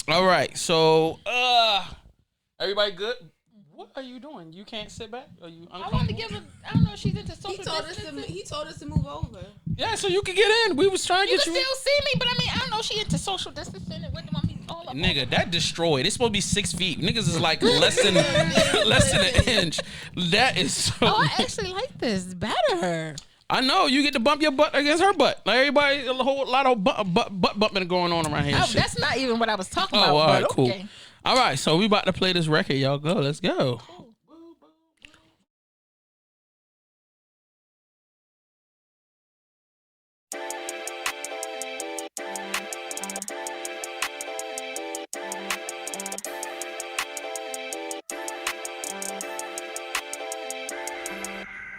All right, so everybody good? What are you doing? You can't sit back? Are you I wanted to give her. I don't know. She's into social distancing. He told us to move over. Yeah, so you can get in. We was trying to You get can you. still see me, but I mean, I don't know. She into social distancing. What do you want me all up? Nigga, that destroyed. It's supposed to be 6 feet. Niggas is like less than an inch. That is so. Oh, I actually like this. Better. I know you get to bump your butt against her butt. Like everybody, a whole lot of butt bumping going on around here. Oh, that's not even what I was talking about. all right, but cool. Okay. All right, so we about to play this record, y'all. Go, let's go.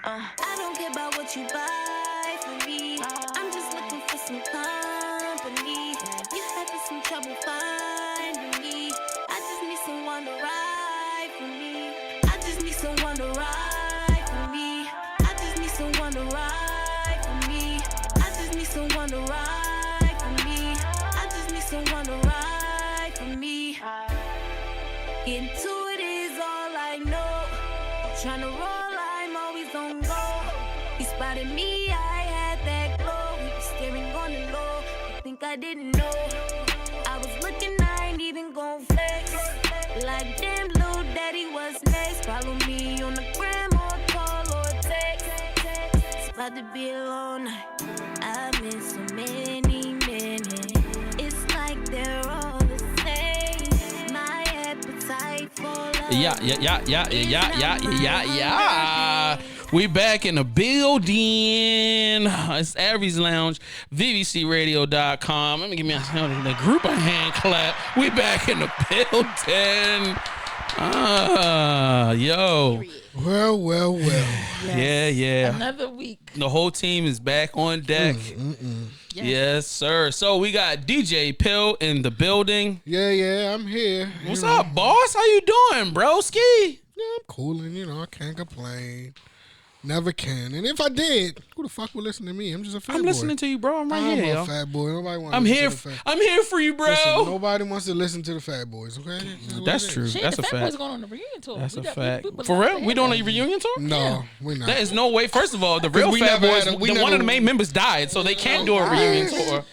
I don't care about what you buy for me. I'm just looking for some company. You having some trouble finding me. I just need someone to ride for me. I just need someone to ride for me. I just need someone to ride for me. I just need someone to ride for me. I just need someone to ride for me. Getting to it is all I know. Trying to roll. He spotted me, I had that glow. We was staring on the low. I think I didn't know. I was looking, I ain't even gon' flex. Like damn, little daddy, what's next? Follow me on the gram or call or text. It's about to be a long night. I miss so many minutes. It's like they're all the same. My appetite for love. Yeah. We back in the building. It's Aries Lounge, VVCRadio.com. Let me give me the group a hand clap. We back in the building. Yo. Well. Yes. Yeah. Another week. The whole team is back on deck. Yes, sir. So we got DJ Pill in the building. Yeah, I'm here. What's up, boss? How you doing, broski? Yeah, I'm cooling. I can't complain. Never can. And if I did, who the fuck would listen to me? I'm just a fat boy. I'm listening to you, bro. I'm right here, I'm yo. a fat boy. Nobody wants I'm to here. listen to the fat. I'm here for you, bro. Listen, nobody wants to listen to the fat boys, okay? That's true. Shit, That's the a Fat fact. Boys going on the reunion tour. That's We a got- fact. we For real? We doing a reunion tour? No, we're not. There is no way. First of all, the real we Fat never Boys, had a- we one never- of the main members died, so they can't do a reunion tour.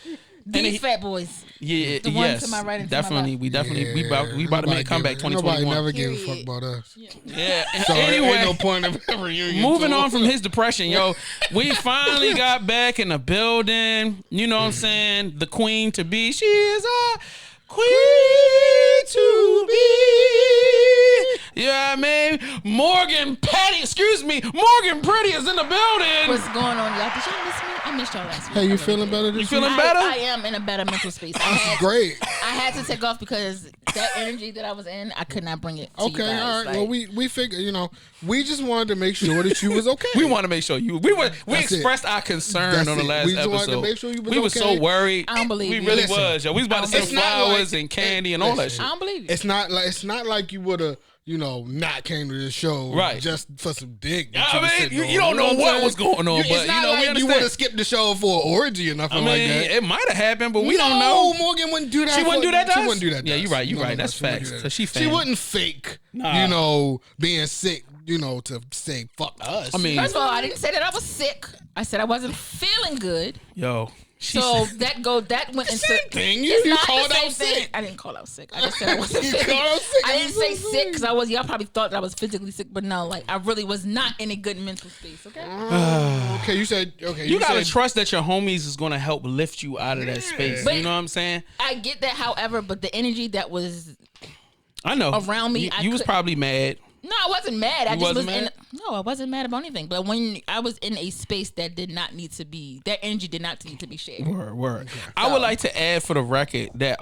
These Fat Boys. Yeah, The ones yes, to my right and to my definitely. left. We definitely we about to make a comeback. Nobody 2021. never gave a fuck about us. Yeah. So Anyway, ain't no point of a reunion. moving tour. on from his depression, yo, we finally got back in the building. You know what I'm saying? The queen to be. She is a queen to be. Yeah, I mean, Morgan Petty is in the building. What's going on, y'all? Did y'all miss me? I missed y'all last week. Hey, you feeling better this You feeling week? better? I am in a better mental space. Great. I had to take off because that energy that I was in, I could not bring it to you Okay, guys. all right. Like, Well, we figured, we just wanted to make sure that you was okay. We want to make sure we That's expressed our concern That's on the it. last We just wanted to episode. make sure you was we were so okay. worried. I don't believe we you. really Listen, was, yo. We was about to send it's not flowers like- and candy and all that listen, shit. I don't believe you. It's not like you would have, not came to the show Right. just for some dick. that I you was mean, sitting you on. don't know what what I'm was saying? going on, It's but, not we like you understand. would have skipped the show for an orgy or nothing I mean, like that. it might have happened, but we don't No, know. Morgan wouldn't do that. She wouldn't do that to She us? wouldn't do that. to Yeah, us. you're right. You're No, right. That's she wouldn't facts, do that. 'cause she She fan. wouldn't fake, Nah. being sick, to say fuck us. I mean, First of all, I didn't say that I was sick. I said I wasn't feeling good. yo, So that went into same thing. It's You not called the same out thing. sick. I didn't call out sick. I just said I wasn't You sick. called out sick. I didn't say That's what sick I'm because y'all probably thought that I was physically sick, but no, like I really was not in a good mental space. Okay. Okay, you said okay. you gotta said, trust that your homies is gonna help lift you out of that space. But- You know what I'm saying? I get that, however, but the energy that was I know. around me, I you was could- probably mad. no, I wasn't mad. I You just was wasn't mad? no, I wasn't mad about anything. But when I was in a space that did not need to be, that energy did not need to be shared. Word. I would like to add for the record that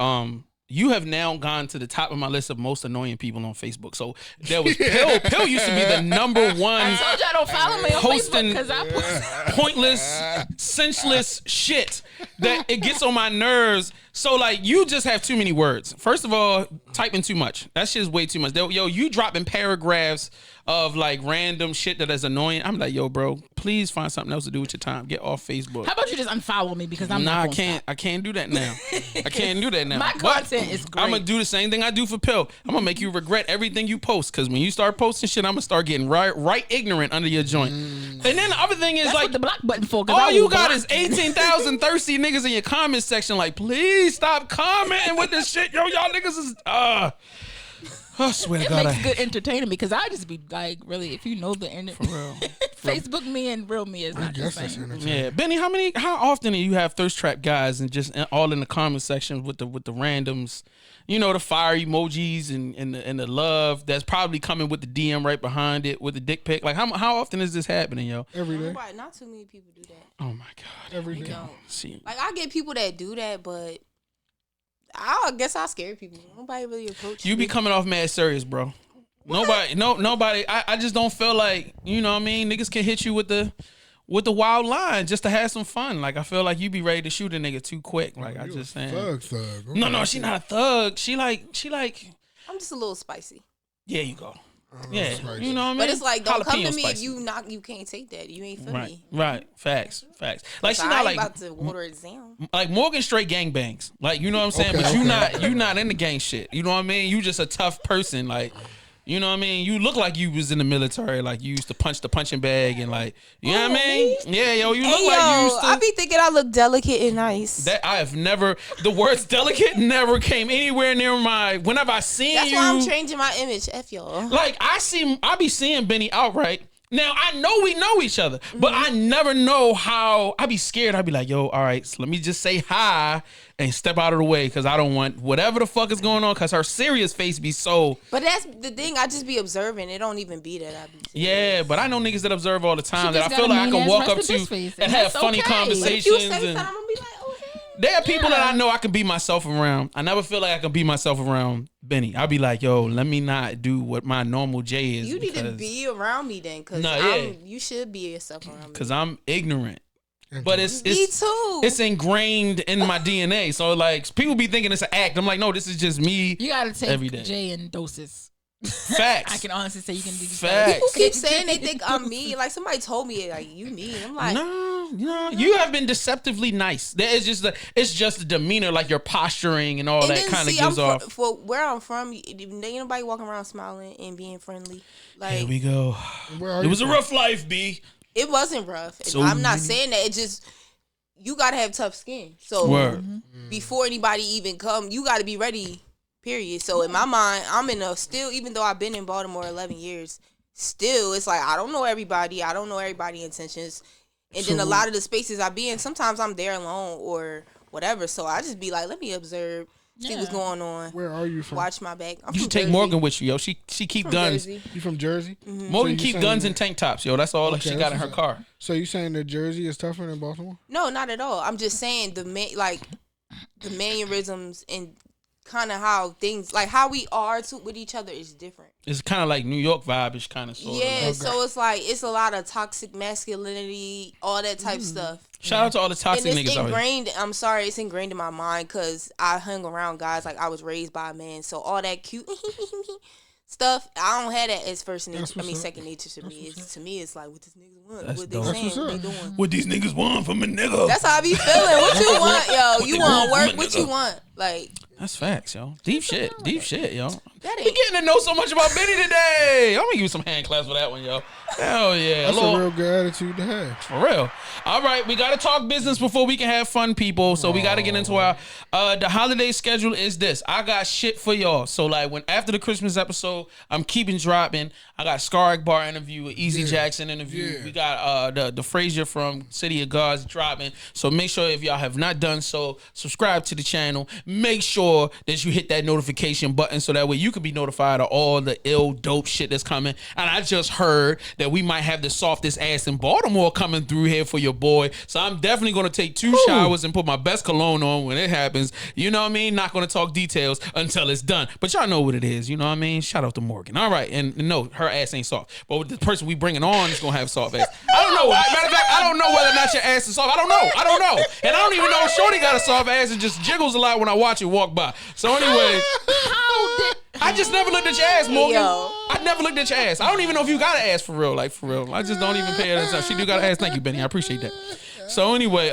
you have now gone to the top of my list of most annoying people on Facebook. So there was Pill. Pill used to be the number one I told y'all don't follow me on Posting- Facebook because I post. pointless, senseless shit that it gets on my nerves So like you just have too many words. First of all, typing too much. That shit's way too much. Yo, you dropping paragraphs of like random shit that is annoying. I'm like, yo, bro, please find something else to do with your time. Get off Facebook. How about you just unfollow me because I'm not gonna I can't do that now. I can't do that now. My content is great. I'm gonna do the same thing I do for Pill. I'm gonna make you regret everything you post because when you start posting shit, I'm gonna start getting right ignorant under your joint. And then the other thing is That's like what the block button for. all you got is 18,000 thirsty niggas in your comment section. Like, please stop commenting with this shit. Yo, y'all niggas is I swear to It God. makes good entertainment because I just be like, really, if you know the internet, For real. Facebook me and real me is not the Yes, that's same. entertaining. Yeah, Benny, how often do you have thirst trap guys and just all in the comment section with the randoms, you know, the fire emojis and the love that's probably coming with the DM right behind it with the dick pic. Like how often is this happening, yo? Every day. Nobody, not too many people do that. Oh my God. Every day. No. See, Like I get people that do that, but I guess I scare people. Nobody really approach you be coming off mad serious, bro. Nobody. I just don't feel like, you know what I mean? Niggas can hit you with the wild line just to have some fun. Like I feel like you be ready to shoot a nigga too quick. Like I You just a saying. Thug. No, she not a thug. She like. I'm just a little spicy. Yeah, you go. Yeah, spicy. you know what I mean. But it's like, don't come to Jalapeno me spicy. if you can't take that. You ain't for Right, me. right. Facts. Like she So not I like ain't about to water it down. like Morgan straight gangbangs. Like you know what I'm saying. Okay, But okay. you not in the gang shit. You know what I mean. You just a tough person. Like you know what I mean. You look like you was in the military. Like you used to punch the punching bag and like you know what I mean. Yeah, yo, you look Hey, like you used to. I be thinking I look delicate and nice. That I have never. The words delicate never came anywhere near my. Whenever I seen That's you. why I'm changing my image. F y'all. Like I be seeing Benny outright. Now I know we know each other, but I never know how. I be scared. I be like, yo, all right, so let me just say hi and step out of the way because I don't want whatever the fuck is going on. Because her serious face be so. But that's the thing. I just be observing. It don't even be that I be. Yeah, but I know niggas that observe all the time She that I just feel got a like I can mean-ass walk up rest of to this face, and and have that's funny okay. But if But if conversations. you say something, And I'm gonna be like, oh, hey. there are people that I know I can be myself around. I never feel like I can be myself around Benny. I'll be like, yo, let me not do what my normal Jay is. You need to because- be around me then, because No, yeah. you should be yourself around me. Cause I'm ignorant, but it's Me too. it's ingrained in my DNA. So like people be thinking it's an act. I'm like, no, this is just me. You gotta take Every day. Jay in doses. Facts. I can honestly say you can do these Facts. People keep saying they think I'm mean. Like somebody told me, like you mean. I'm like, No, you have been deceptively nice. There is just it's just the demeanor, like your posturing and all and that then kind of see, gives I'm off. for where I'm from. Ain't nobody walking around smiling and being friendly. Like Here we go. Where are It you was a from? rough life, B. it wasn't rough. So I'm not many- saying that. It just you gotta have tough skin. So Word. before anybody even come, you gotta be ready. Period. So in my mind, I'm in a still. Even though I've been in Baltimore 11 years, still it's like I don't know everybody. I don't know everybody's intentions. And then a lot of the spaces I be in, sometimes I'm there alone or whatever. So I just be like, let me observe, see what's going on, Where are you from? watch my back. I'm You from should take Jersey. Morgan with you, yo. She keep From guns. Jersey. You from Jersey? Morgan So you keep saying guns that- and tank tops, yo. That's all she Okay, got in that's her what's car. So you saying that Jersey is tougher than Baltimore? No, not at all. I'm just saying the mannerisms and kind of how things like how we are with each other is different. It's kind of like New York vibe-ish kind of sort of. Yeah, Like. so it's like it's a lot of toxic masculinity, all that type stuff. Shout out to all the And toxic it's niggas out here. ingrained. I'm sorry, it's ingrained in my mind because I hung around guys like I was raised by a man. So all that cute stuff, I don't have that as first nature. That's what's up. Second nature to me. It's to me, it's like what this nigga want, That's what dope. they That's saying, what's what up. they doing. What these niggas want from a nigga. That's how I be feeling. What you want, yo? You they want want work? from a What you nigga. want? Like That's facts, yo. Deep shit, yo. that We ain't. getting to know so much about Benny today. I'm gonna give you some hand claps for that one, yo. Hell yeah. That's Lord. a real good attitude to have. For real. All right, we got to talk business before we can have fun, people. So we got to get into our the holiday schedule is this. I got shit for y'all. So like when after the Christmas episode, I'm keeping dropping. I got Scar Bar interview, with Easy Jackson interview. Yeah. We got the Frazier from City of Gods dropping. So make sure if y'all have not done so, subscribe to the channel. Make sure that you hit that notification button so that way you you could be notified of all the ill dope shit that's coming. And I just heard that we might have the softest ass in Baltimore coming through here for your boy. So I'm definitely going to take 2 showers and put my best cologne on when it happens. You know what I mean? Not going to talk details until it's done. But y'all know what it is. You know what I mean? Shout out to Morgan. All right. And no, her ass ain't soft. But with the person we bringing on is going to have soft ass. I don't know. Matter of fact, I don't know whether or not your ass is soft. I don't know. And I don't even know if Shorty got a soft ass. It just jiggles a lot when I watch it walk by. So anyway, I just never looked at your ass, Morgan. Yo. I never looked at your ass. I don't even know if you got an ass for real. Like, for real. I just don't even pay attention. She do got an ass. Thank you, Benny. I appreciate that. So anyway,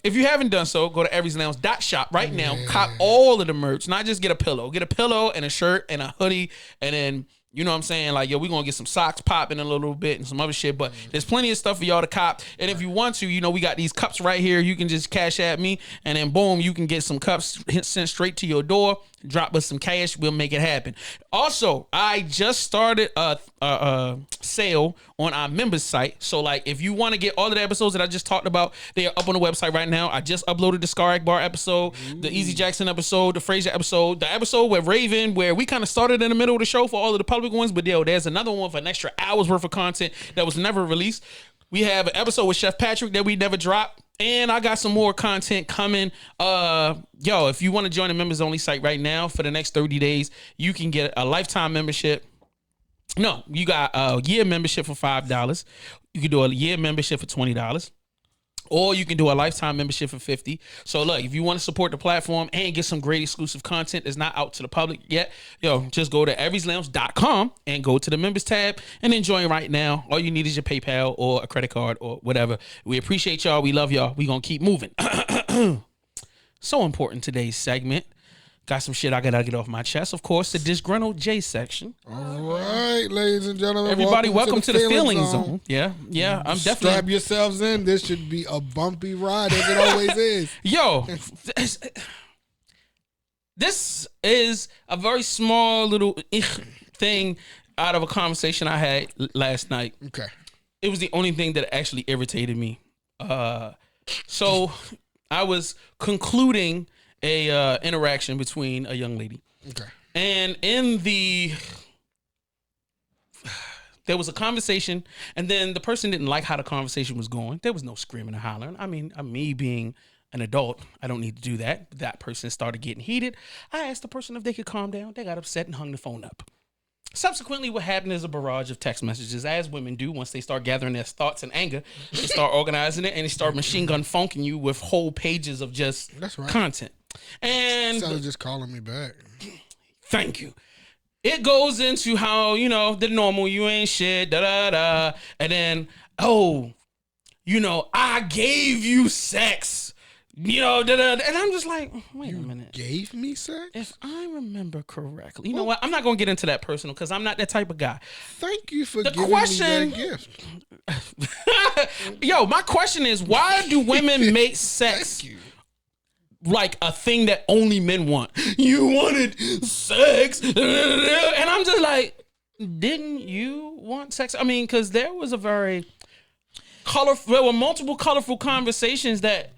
if you haven't done so, go to arieslounge.shop right now. Cop all of the merch. Not just get a pillow. Get a pillow and a shirt and a hoodie. And then, you know what I'm saying? Like, yo, we're going to get some socks popping a little bit and some other shit. But there's plenty of stuff for y'all to cop. And if you want to, you know, we got these cups right here. You can just cash at me. And then, boom, you can get some cups sent straight to your door. Drop us some cash. We'll make it happen. Also, I just started a sale on our members site. So, like, if you want to get all of the episodes that I just talked about, they are up on the website right now. I just uploaded the Scar Akbar episode, the Easy Jackson episode, the Frazier episode, the episode with Raven, where we kind of started in the middle of the show for all of the public ones. But, yo, there's another one for an extra hour's worth of content that was never released. We have an episode with Chef Patrick that we never dropped. And I got some more content coming. Yo, if you want to join the members only site right now for the next 30 days, you can get a lifetime membership. No, you got a year membership for $5. You can do a year membership for $20. Or you can do a lifetime membership for $50. So look, if you want to support the platform and get some great exclusive content that's not out to the public yet, yo, just go to arieslounge.com and go to the members tab and then join right now. All you need is your PayPal or a credit card or whatever. We appreciate y'all. We love y'all. We gonna keep moving. So important today's segment. Got some shit I gotta get off my chest. Of course, the Disgruntled Jay section. All right, ladies and gentlemen. Everybody, welcome to the feeling zone. Yeah, I'm definitely. Strap yourselves in. This should be a bumpy ride, as it always is. Yo, this is a very small little thing out of a conversation I had last night. Okay. It was the only thing that actually irritated me. So I was concluding a interaction between a young lady. Okay. And there was a conversation, and then the person didn't like how the conversation was going. There was no screaming and hollering. I mean, me being an adult, I don't need to do that. That person started getting heated. I asked the person if they could calm down. They got upset and hung the phone up. Subsequently, what happened is a barrage of text messages, as women do once they start gathering their thoughts and anger. They start organizing it, and they start machine gun funking you with whole pages of just content. And Sounds just calling me back. Thank you. It goes into how, you know, the normal, you ain't shit, da-da-da. And then, I gave you sex. You know, da-da-da. And I'm just like, wait a minute. Gave me sex? If I remember correctly. You know what? I'm not going to get into that personal because I'm not that type of guy. Thank you for giving me that gift. Yo, my question is, why do women make sex like a thing that only men want? You wanted sex. And I'm just like, didn't you want sex? I mean, because there was a very colorful, there were multiple colorful conversations that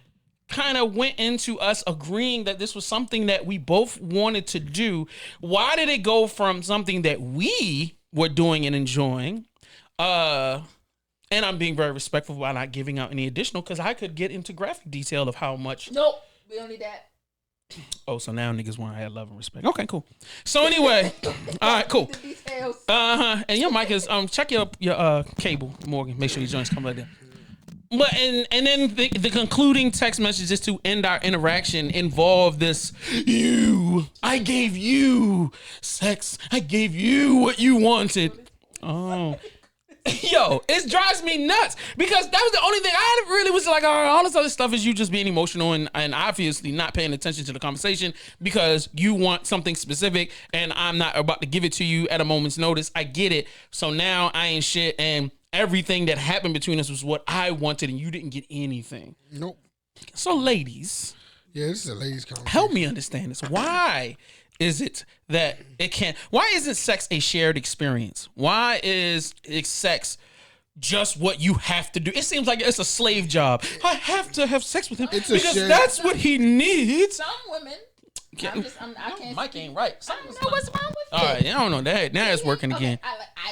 kind of went into us agreeing that this was something that we both wanted to do. Why did it go from something that we were doing and enjoying? And I'm being very respectful by not giving out any additional, because I could get into graphic detail of how much. Nope, we don't need that. Oh, so now niggas want to have love and respect. Okay, cool. So anyway, all right, cool. The details. And your mic is check your cable, Morgan. Make sure your joints come right there. But and then the concluding text messages to end our interaction involve this: I gave you sex. I gave you what you wanted. Oh. Yo, it drives me nuts because that was the only thing I really was like, all this other stuff is you just being emotional and obviously not paying attention to the conversation because you want something specific and I'm not about to give it to you at a moment's notice. I get it. So now I ain't shit, and everything that happened between us was what I wanted and you didn't get anything. Nope. So ladies. Yeah, this is a ladies' conversation. Help me understand this. Why is it that it can't? Why isn't sex a shared experience? Why is sex just what you have to do? It seems like it's a slave job. I have to have sex with him because that's what he needs. Some women I can't. Mike ain't right. I don't know what's wrong with it. All right, I don't know that. Now it's working again.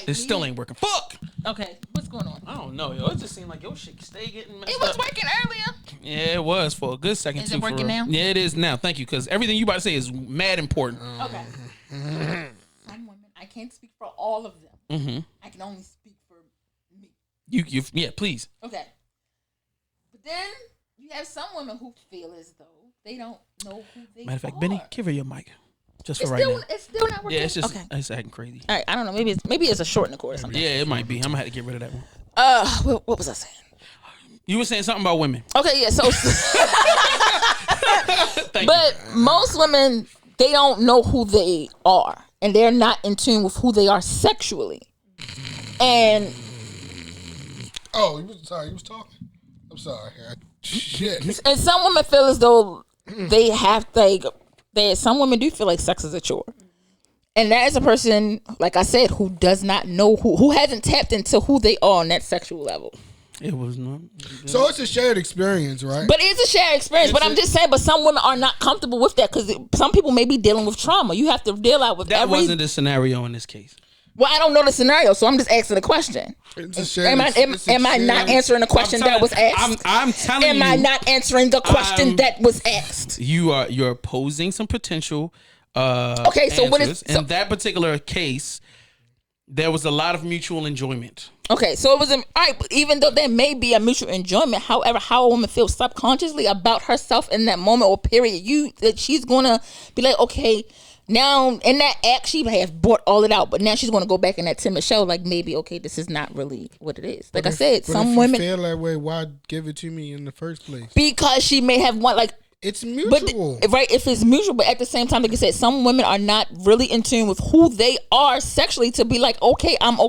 It still ain't working. Fuck. Okay, what's going on? I don't know, yo. It just seemed like your shit stay getting messed It was up. working earlier. Yeah, it was for a good second Is too. it working for now? Yeah, it is now. Thank you, because everything you about to say is mad important. Okay. Some women, I can't speak for all of them. Mm-hmm. I can only speak for me. Yeah, please. Okay. But then you have some women who feel as though they don't know who they Matter of fact, are. Benny, give her your mic, just for It's right still, now. it's still not working. Yeah, it's just okay. it's acting crazy. All right, I don't know. Maybe it's a shortening cord or something. Yeah, it might be. I'm gonna have to get rid of that one. What was I saying? You were saying something about women. Okay, yeah. So, but most women, they don't know who they are, and they're not in tune with who they are sexually. And you was talking. I'm sorry. Shit. and some women feel as though they have some women do feel like sex is a chore. And that is a person, like I said, who does not know who hasn't tapped into who they are on that sexual level. It was not. So it's a shared experience, right? But it's a shared experience. But I'm just saying, but some women are not comfortable with that because some people may be dealing with trauma. You have to deal out with That wasn't the scenario in this case. Well, I don't know the scenario, so I'm just asking the question. It's a shared, Am I not answering the question that was asked? I'm telling you. Am I not answering the question that was asked? You're posing some potential okay, so answers. what is In that particular case, there was a lot of mutual enjoyment. Okay, so it was all right. Even though there may be a mutual enjoyment, however, how a woman feels subconsciously about herself in that moment or period, that she's gonna be like, okay, now in that act she has brought all it out, but now she's gonna go back in that timid shell, like maybe okay, this is not really what it is. Like I said, some women feel that way. Why give it to me in the first place? Because she may have one like. It's mutual. But, right, if it's mutual, but at the same time, like I said, some women are not really in tune with who they are sexually to be like, okay, I'm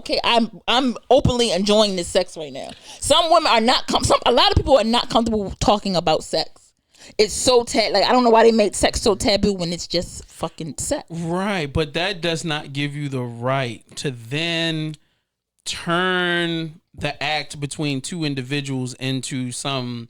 openly enjoying this sex right now. Some women are not, a lot of people are not comfortable talking about sex. It's so like I don't know why they made sex so taboo when it's just fucking sex. Right, but that does not give you the right to then turn the act between two individuals into some...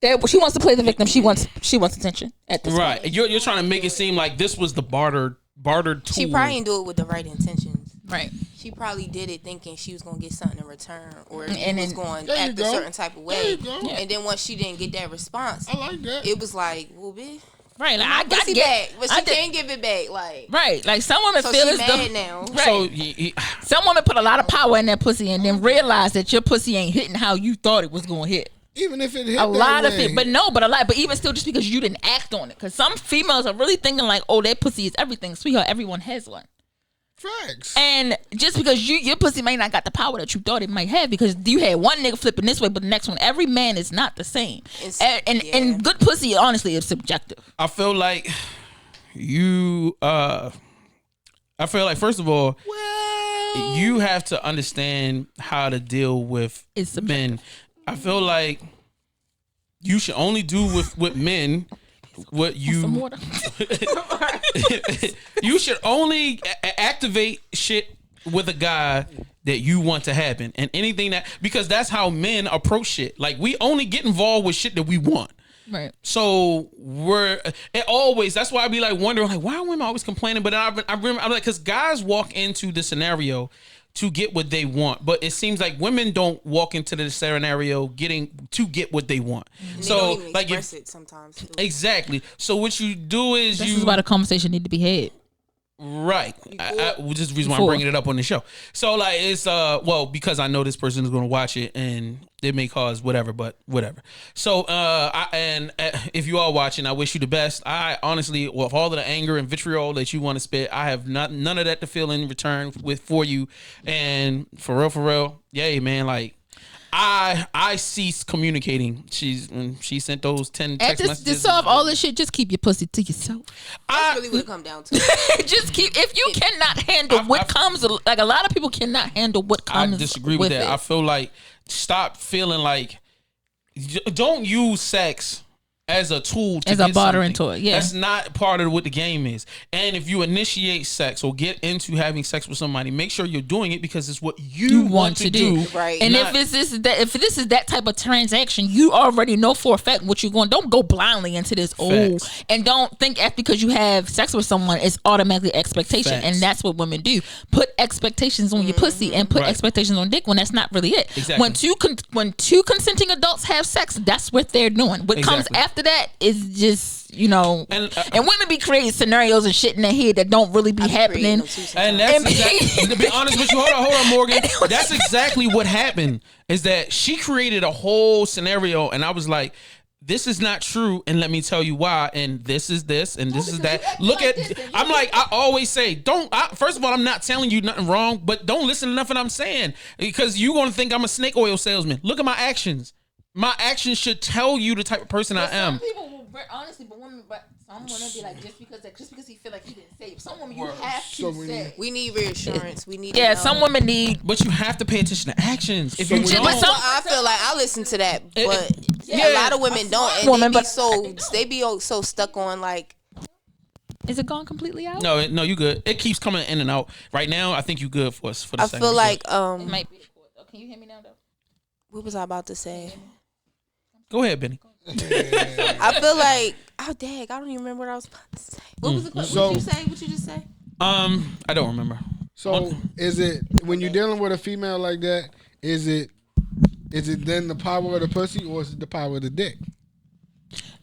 She wants to play the victim. She wants attention at this right. point. You're trying to make it seem like this was the bartered tool. She probably didn't do it with the right intentions. Right. She probably did it thinking she was gonna get something in return, or he was going to There you act a go. certain type of There way. you go. And then once she didn't get that response, I like that. it was like, well, bitch, Right. Like I got back, but she I can't give it back. Like, Right. Like some women so feel she as though. mad now. Right. Some women put a lot of power in that pussy and then realize that your pussy ain't hitting how you thought it was gonna hit. Even if it hit A lot of it, it, but even still, just because you didn't act on it, because some females are really thinking like, "Oh, that pussy is everything, sweetheart. Everyone has one." facts. And just because your pussy may not got the power that you thought it might have, because you had one nigga flipping this way, but the next one, every man is not the same. And good pussy, honestly, is subjective. I feel like first of all, you have to understand how to deal with men. I feel like you should only do with men what you Some water. you should only activate shit with a guy that you want to happen, and anything that, because that's how men approach shit. Like, we only get involved with shit that we want. Right. So that's why I be like wondering, like, why are women always complaining? But I remember, I'm like, because guys walk into the scenario to get what they want, but it seems like women don't walk into the scenario to get what they want. And So they don't even like, express it sometimes too. exactly. So what you do is This is why the conversation need to be had. Right. Which is the reason why I'm bringing it up on the show. So like, it's because I know this person is going to watch it and it may cause whatever, but whatever. So if you are watching, I wish you the best. I honestly, with all of the anger and vitriol that you want to spit, I have none of that to feel in return for you. And for real, yay, man, like, I ceased communicating. She sent those 10 text messages. To solve all this shit, just keep your pussy to yourself. That's really what it come down to. Just keep. If you cannot handle what comes, like a lot of people cannot handle what comes. I disagree with that. it. I feel like, stop feeling like, don't use sex as a tool to As a get bartering something. tool, yeah. That's not part of what the game is. And if you initiate sex or get into having sex with somebody, make sure you're doing it because it's what you want to do. Right. And not- if this is that type of transaction, you already know for a fact what you're going. Don't go blindly into this. Facts. And don't think after because you have sex with someone, it's automatically expectation. Facts. And that's what women do. Put expectations on your pussy and put Right. expectations on dick when that's not really it. Exactly. When two consenting adults have sex, that's what they're doing. What comes Exactly. after that is just, you know, And, and women be creating scenarios and shit in their head that don't really be happening. And that's And- exactly, to be honest with you, hold on, Morgan. That's exactly what happened. Is that she created a whole scenario, and I was like, "This is not true," and let me tell you why. And this is this, and this is that. Look at. I'm like, I always say, first of all, I'm not telling you nothing wrong, but don't listen to nothing I'm saying because you're gonna think I'm a snake oil salesman. Look at my actions. My actions should tell you the type of person I am. Some people will, honestly, but some women be like, just because he feel like he didn't say it. Some women you have to say. We need reassurance. We need. Yeah, to know. some women need. But you have to pay attention to actions. If So you when don't, you- Well, I feel like I listen to that, but a lot of women don't, and Woman, they be so stuck on like. Is it gone completely out? no, you good. It keeps coming in and out. Right now, I think you good for us for the I second. feel like It might be the cord. Oh, can you hear me now though? what was I about to say? Go ahead, Benny. I feel like I don't even remember what I was about to say. What was the question? So- What you say? What you just say? I don't remember. So is it when you're dealing with a female like that? Is it then the power of the pussy or is it the power of the dick?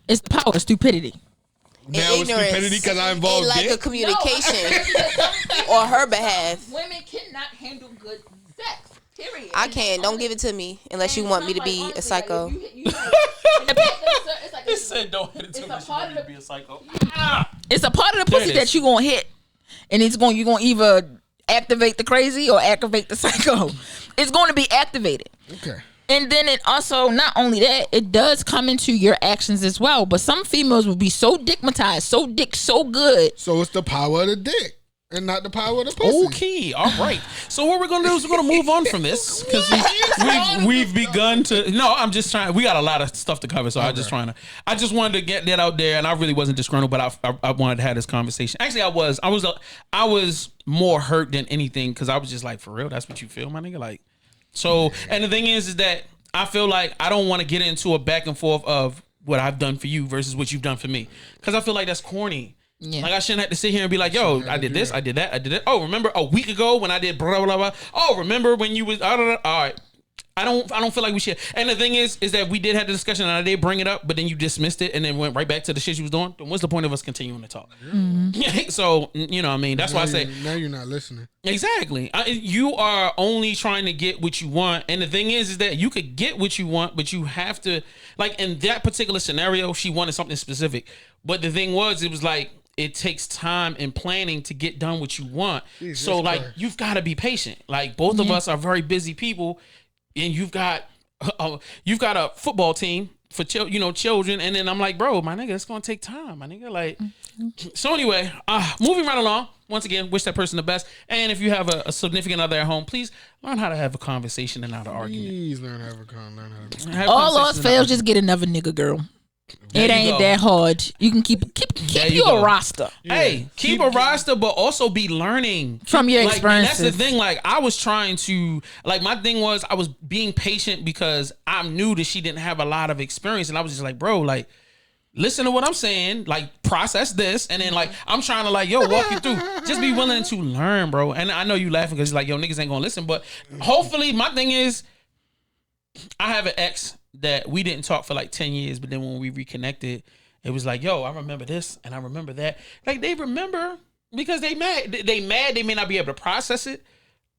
It's the power of stupidity. Now it's Ignorance. stupidity because I And involved like a dick. communication on her behalf. Women cannot handle good sex. Period. I can. Don't give it to me unless you want me to be a psycho. Don't hit it to me, she want me to be a psycho. It's a part of the There pussy it is. that you gonna hit, and you're gonna either activate the crazy or activate the psycho. It's going to be activated. Okay. And then it also, not only that, it does come into your actions as well. But some females will be so dickmatized, so good. So it's the power of the dick and not the power of the pussy. Okay, all right. So what we're gonna do is we're gonna move on from this because we've begun to. No, I'm just trying. We got a lot of stuff to cover, so I just wanted to get that out there, and I really wasn't disgruntled, but I wanted to have this conversation. Actually, I was more hurt than anything because I was just like, for real, that's what you feel, my nigga, like. So, and the thing is that I feel like I don't want to get into a back and forth of what I've done for you versus what you've done for me because I feel like that's corny. Yeah. Like I shouldn't have to sit here and be like, yo, I did this, I did that, I did it. Oh, remember a week ago when I did blah blah blah. Oh, remember when you was all right. I don't feel like we should. And the thing is that we did have the discussion and I did bring it up, but then you dismissed it and then went right back to the shit you was doing. Then what's the point of us continuing to talk? Mm-hmm. So you know what I mean? That's why I say Now you're not listening. exactly. You are only trying to get what you want, and the thing is that you could get what you want, but you have to, like in that particular scenario, she wanted something specific. But the thing was, it was like it takes time and planning to get done what you want. Jesus so like Christ. you've got to be patient. Like both of us are very busy people, and you've got a football team for children, and then I'm like, bro, my nigga, it's gonna take time, my nigga. Like, so anyway, moving right along. Once again, wish that person the best. And if you have a significant other at home, please learn how to have a conversation and not an argument. Please learn how to learn how to. Have All conversations else and not fails, just get another nigga, girl. There It you ain't go. that hard. You can keep There you your go. roster. Hey, keep a roster, but also be learning From your and experiences. that's the thing. Like I was trying to, like my thing was I was being patient because I knew that she didn't have a lot of experience, and I was just like, bro, like listen to what I'm saying, like process this, and then like I'm trying to like walk you through. Just be willing to learn, bro. And I know you laughing because like niggas ain't gonna listen, but hopefully my thing is I have an ex that we didn't talk for like 10 years, but then when we reconnected, it was like, yo, I remember this and I remember that. Like they remember because they mad. They may not be able to process it,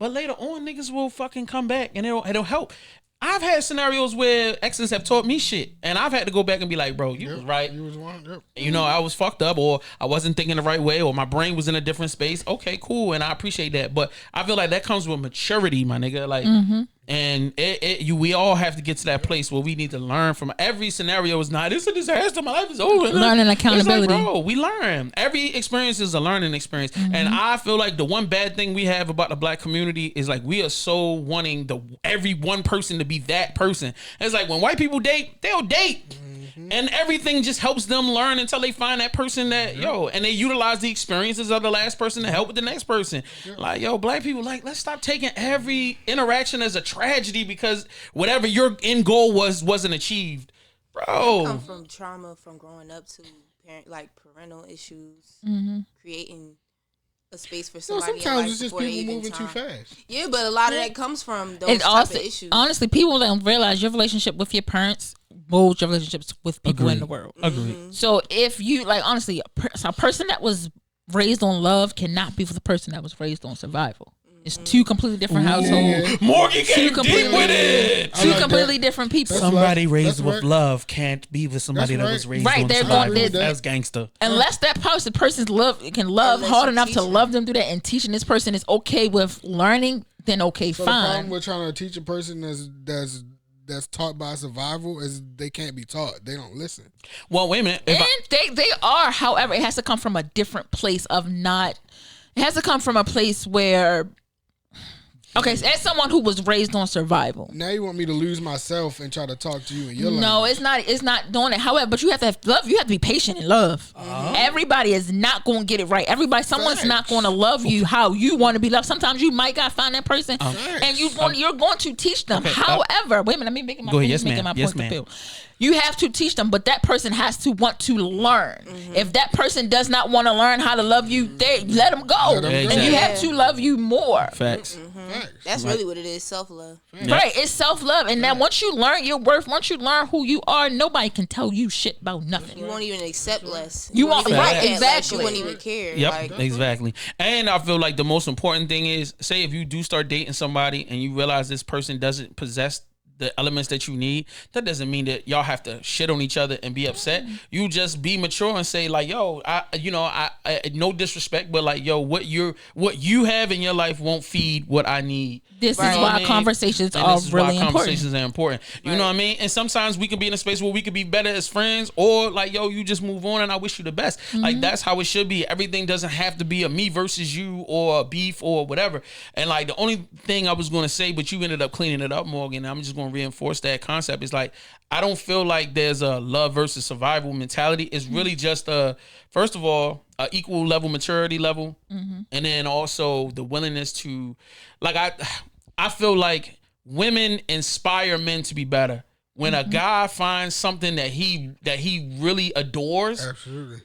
but later on niggas will fucking come back and it'll help. I've had scenarios where exes have taught me shit and I've had to go back and be like, bro, you was right. You was one. Yep. You know, I was fucked up or I wasn't thinking the right way or my brain was in a different space. Okay, cool. And I appreciate that. But I feel like that comes with maturity, my nigga. Like, and we all have to get to that place where we need to learn from every scenario. Is not, it's a disaster. My life is over. Learning accountability. It's like, bro, we learn. Every experience is a learning experience. And I feel like the one bad thing we have about the black community is like we are so wanting every one person to be that person. It's like when white people date, they'll date. And everything just helps them learn until they find that person that, and they utilize the experiences of the last person to help with the next person. Like, black people, like, let's stop taking every interaction as a tragedy because whatever your end goal wasn't achieved. Bro. Come from trauma from growing up to parental issues, creating a space for somebody. Sometimes it's just people moving too fast. Yeah, but a lot of that comes from those type of issues. Honestly, people don't realize your relationship with your parents molds your relationships with people in the world. Agreed. So if you honestly, a person that was raised on love cannot be with a person that was raised on survival. It's two completely different households. Morgan came deep with it. Two completely different people. Somebody raised with love can't be with somebody that was raised on survival. That's gangster. Unless that person's love can love hard enough to love them through that, and teaching this person is okay with learning, then okay, so fine. The problem with trying to teach a person that's taught by survival is they can't be taught. They don't listen. Well, wait a minute. They are, however, it has to come from a different place of not. It has to come from a place where. Okay, so as someone who was raised on survival. Now you want me to lose myself and try to talk to you in your life. No, it's not doing it. However, but you have to have love. You have to be patient and love. Everybody is not going to get it right. Someone's not going to love you how you want to be loved. Sometimes you might got to find that person and you're going to teach them. Okay, However, wait a minute, let me make my point. Yes, ma'am. You have to teach them, but that person has to want to learn. If that person does not want to learn how to love you, let them go. And you have to love you more. Facts. That's really what it is, self-love. Right, it's self-love. And then once you learn your worth, once you learn who you are, nobody can tell you shit about nothing. You won't even accept less. You won't, right, exactly. You won't even care. Yep, exactly. And I feel like the most important thing is, say if you do start dating somebody and you realize this person doesn't possess the elements that you need, that doesn't mean that y'all have to shit on each other and be upset. You just be mature and say like, yo, I no disrespect, but like, yo, what you have in your life won't feed what I need. This is why conversations are really important. Conversations are important. You know what I mean? And sometimes we could be in a space where we could be better as friends, or like, yo, you just move on and I wish you the best. Like that's how it should be. Everything doesn't have to be a me versus you or a beef or whatever. And like the only thing I was going to say, but you ended up cleaning it up, Morgan. I'm just going to reinforce that concept. Is like, I don't feel like there's a love versus survival mentality. It's really just first of all, a equal level maturity level, and then also the willingness to, like, I feel like women inspire men to be better. When a guy finds something that he really adores, absolutely,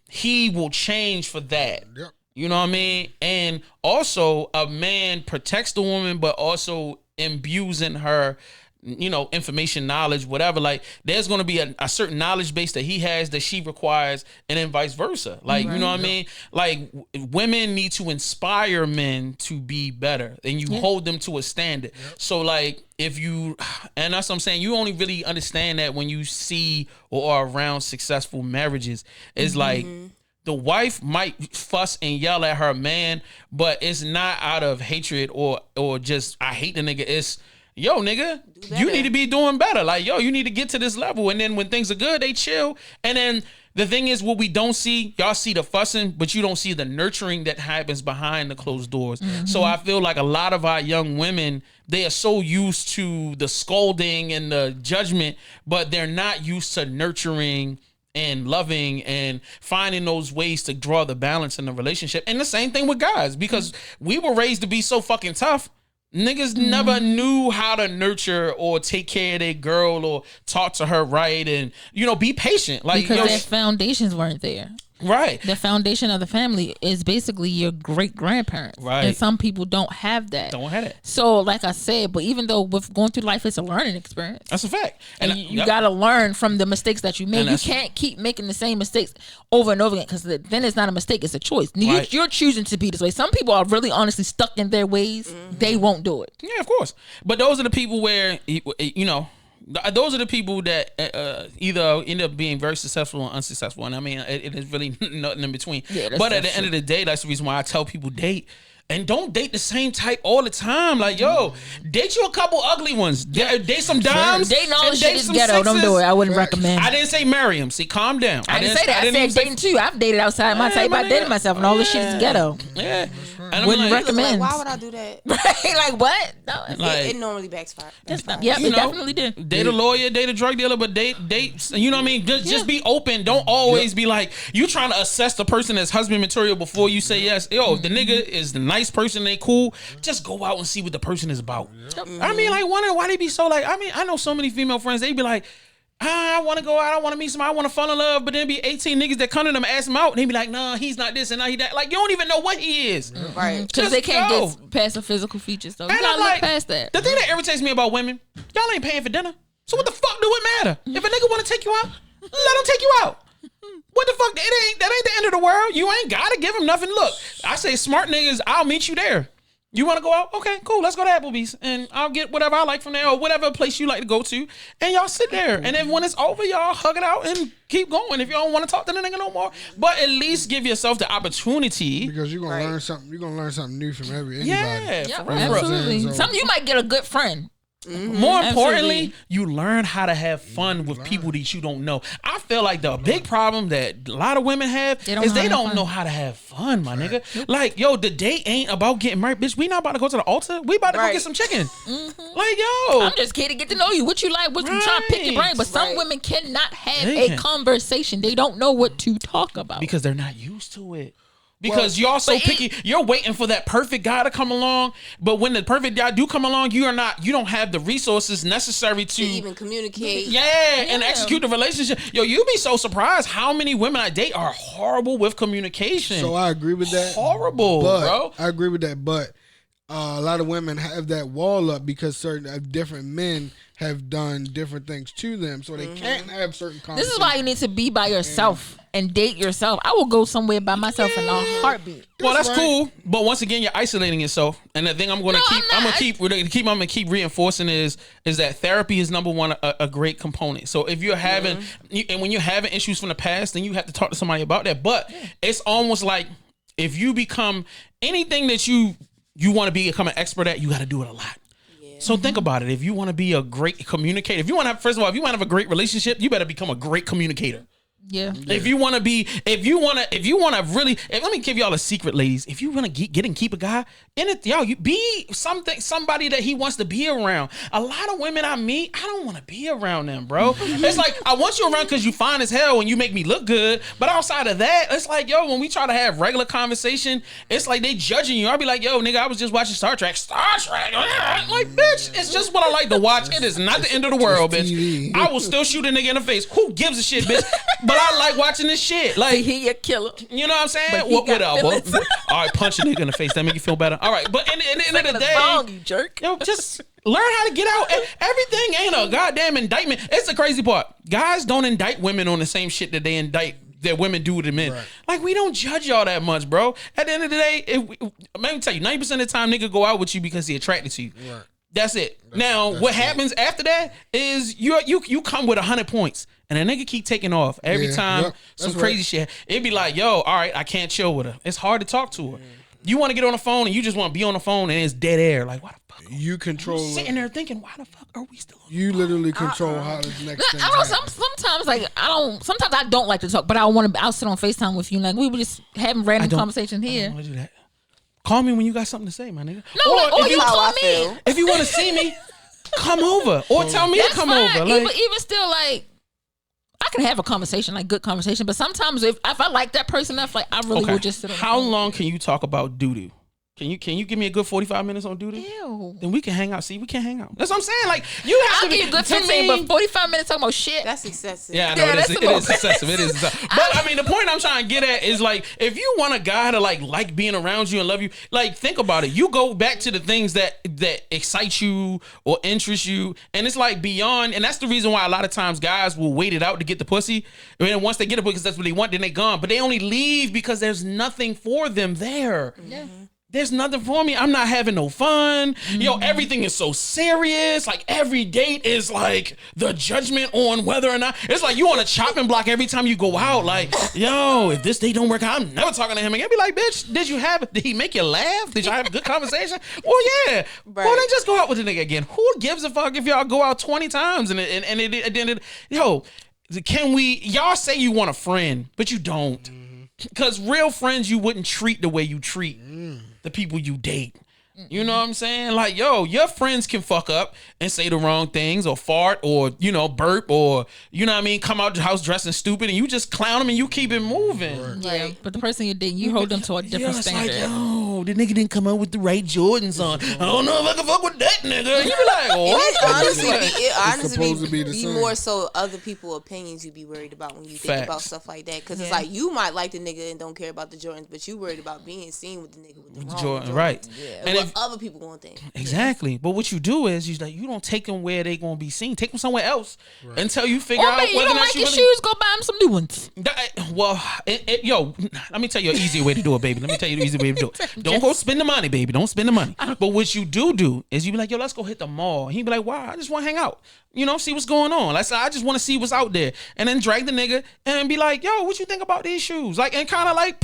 he will change for that. Yep. You know what I mean? And also, a man protects the woman, but also imbues in her, information, knowledge, whatever. Like, there's going to be a certain knowledge base that he has that she requires, and then vice versa. Like, you know what I mean? Like, women need to inspire men to be better, and you hold them to a standard. So, like, and that's what I'm saying, you only really understand that when you see or are around successful marriages. It's like, the wife might fuss and yell at her man, but it's not out of hatred or just, I hate the nigga. It's, yo, nigga, you need to be doing better. Like, yo, you need to get to this level. And then when things are good, they chill. And then the thing is, what we don't see, y'all see the fussing, but you don't see the nurturing that happens behind the closed doors. So I feel like a lot of our young women, they are so used to the scolding and the judgment, but they're not used to nurturing and loving and finding those ways to draw the balance in the relationship. And the same thing with guys, because we were raised to be so fucking tough. Niggas never knew how to nurture or take care of their girl or talk to her right and, be patient. Like, because their foundations weren't there. Right. The foundation of the family is basically your great grandparents. Right. And some people don't have that. Don't have it. So, like I said, but even though with going through life, it's a learning experience. That's a fact. And you got to learn from the mistakes that you make. You can't keep making the same mistakes over and over again, because then it's not a mistake, it's a choice. Right. You're choosing to be this way. Some people are really honestly stuck in their ways. They won't do it. Yeah, of course. But those are the people where, those are the people that either end up being very successful or unsuccessful. And I mean, it is really nothing in between. Yeah, but at the end of the day, that's the reason why I tell people date. And don't date the same type all the time. Like, yo, date you a couple ugly ones. Date some dimes. Dating all and this date shit is some ghetto. Don't do it. I wouldn't recommend. I didn't say marry him. See, calm down. I didn't say that. I said dating too. I've dated outside my type. I dated myself, and all this shit is ghetto. Yeah. And Wouldn't like, recommend. Like, why would I do that? Right? Like what? No. Like, It normally backfires. Yeah, you it know, definitely did. Date a lawyer, date a drug dealer, but date, you know what I mean? Just be open. Don't always be like, you trying to assess the person as husband material before you say yes. Yo, if the nigga is the nice person, they cool, just go out and see what the person is about. I mean, like, wondering why they be so like, I mean, I know so many female friends, they be like, I want to go out, I want to meet somebody, I want to fall in love, but then be 18 niggas that come to them and ask him out, and they be like, nah, he's not this and nah, he that. Like, you don't even know what he is. Right. Because they can't get past the physical features, though. You And gotta I'm look like, past that. The thing that irritates me about women, y'all ain't paying for dinner. So what the fuck do it matter? If a nigga want to take you out, let him take you out. What the fuck? That ain't the end of the world. You ain't gotta give him nothing. Look, I say smart niggas, I'll meet you there. You want to go out? Okay, cool. Let's go to Applebee's, and I'll get whatever I like from there, or whatever place you like to go to, and y'all sit there. And then when it's over, y'all hug it out and keep going. If you don't want to talk to the nigga no more, but at least give yourself the opportunity, because you're gonna learn something. You're gonna learn something new from anybody. Yeah, Yeah, for real. absolutely. So- Some you might get a good friend. More importantly, Absolutely. you learn how to have fun with people that you don't know. I feel like the big problem that a lot of women have is they don't know how to have fun, my nigga. Like, yo, the date ain't about getting married, bitch. We not about to go to the altar. We about to go get some chicken. Like, yo, I'm just here to get to know you. What you like, what you trying to pick your brain. But some women cannot have a conversation. They don't know what to talk about. because they're not used to it. Because y'all so picky, you're waiting for that perfect guy to come along. But when the perfect guy do come along, you don't have the resources necessary to even communicate. and execute the relationship. Yo, you'd be so surprised how many women I date are horrible with communication. So I agree with that. Horrible, bro. I agree with that, but a lot of women have that wall up because certain different men have done different things to them, so they can't have certain conversations. This is why you need to be by yourself and date yourself. I will go somewhere by myself in a heartbeat. Well, that's cool, but once again, you're isolating yourself. And the thing I'm gonna keep reinforcing is that therapy is number one, a great component. So if you're having and when you're having issues from the past, then you have to talk to somebody about that. But it's almost like if you become anything that you want to become an expert at, you got to do it a lot. So think about it. If you want to be a great communicator, if you want to have a great relationship, you better become a great communicator. Yeah. If you want to really, let me give y'all a secret, ladies. If you want to get and keep a guy in it, you be somebody that he wants to be around. A lot of women I meet, I don't want to be around them, bro. It's like, I want you around because you fine as hell and you make me look good. But outside of that, it's like, yo, when we try to have regular conversation, it's like they judging you. I'll be like, yo, nigga, I was just watching Star Trek. Like, bitch, it's just what I like to watch. It is not the end of the world, bitch. I will still shoot a nigga in the face. Who gives a shit, bitch? But I like watching this shit. Like, he a killer. You know what I'm saying? What all right, punch a nigga in the face. That make you feel better. All right, but in the end of the day, wrong, you jerk. Yo, just learn how to get out. Everything ain't a goddamn indictment. It's the crazy part. Guys don't indict women on the same shit that they indict that women do to men. Right. Like, we don't judge y'all that much, bro. At the end of the day, let me tell you, 90% of the time, nigga go out with you because he attracted to you. Right. That's it. That's what happens after that is you come with 100 points. And a nigga keep taking off every time some crazy shit. It'd be like, yo, all right, I can't chill with her. It's hard to talk to her. You want to get on the phone and you just want to be on the phone and it's dead air. Like, why the fuck? You control. I'm sitting there thinking, why the fuck are we still on the You phone? literally control how this next thing I don't know, sometimes I don't like to talk, but I'll sit on FaceTime with you. Like, we were just having random conversation here. I don't want to do that. Call me when you got something to say, my nigga. No, or you call me. If you want to see me, come over. Or tell me to come over. Like, even still, like, I can have a conversation, like good conversation, but sometimes if I like that person enough, like, I really will just sit on the How phone. long can you talk about doo-doo? Can you give me a good 45 minutes on doo-doo? Ew. Then we can hang out. See, we can hang out. That's what I'm saying. Like, you have I'll to give you a good to 15, me- but 45 minutes talking about shit. That's excessive. Yeah, I know it is excessive. It is excessive. But I mean, the point I'm trying to get at is, like, if you want a guy to like being around you and love you, like, think about it. You go back to the things that excite you or interest you, and it's like beyond. And that's the reason why a lot of times guys will wait it out to get the pussy. And then once they get it because that's what they want, then they gone. But they only leave because there's nothing for them there. Yeah. there's nothing for me. I'm not having no fun. Yo, everything is so serious. Like every date is like the judgment on whether or not. It's like you on a chopping block every time you go out. Like, yo, if this date don't work out, I'm never talking to him again. Be like, bitch, did he make you laugh? Did y'all have a good conversation? Well, yeah. Right. Well, then just go out with the nigga again. Who gives a fuck if y'all go out 20 times yo, can we, y'all say you want a friend, but you don't. Because real friends you wouldn't treat the way you treat the people you date. You know what I'm saying? Like, yo, your friends can fuck up and say the wrong things or fart or, burp or, you know what I mean, come out the house dressing stupid and you just clown them and you keep it moving. Yeah, but the person you're dating, you hold them to a different standard. Like, yo, the nigga didn't come out with the right Jordans on. I don't know if I can fuck with that nigga. You be like, what? It honestly supposed to be the same. more so other people's opinions you be worried about when you think about stuff like that. Because it's like you might like the nigga and don't care about the Jordans, but you worried about being seen with the nigga with the wrong Jordan. Right. Yeah. And what other people gonna think. Exactly. But what you do is you don't take them where they gonna be seen. Take them somewhere else until you figure out whether you don't like your shoes, go buy them some new ones. Well, yo, let me tell you an easier way to do it, baby. Let me tell you the easy way to do it. Don't go spend the money, baby. Don't spend the money. But what you do is you be like, yo, let's go hit the mall. He be like, why? I just want to hang out. See what's going on. I just want to see what's out there. And then drag the nigga and be like, yo, what you think about these shoes? Like, and kind of like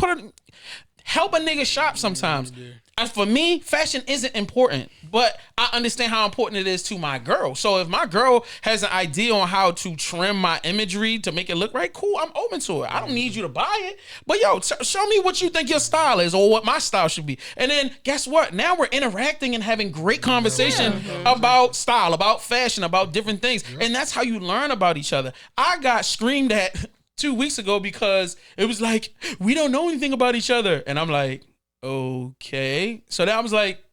help a nigga shop sometimes. And for me, fashion isn't important, but I understand how important it is to my girl. So if my girl has an idea on how to trim my imagery to make it look right, cool, I'm open to it. I don't need you to buy it. But yo, show me what you think your style is or what my style should be. And then guess what? Now we're interacting and having great conversation about style, about fashion, about different things. And that's how you learn about each other. I got screamed at 2 weeks ago because it was like, we don't know anything about each other. And I'm like, okay. So that was like,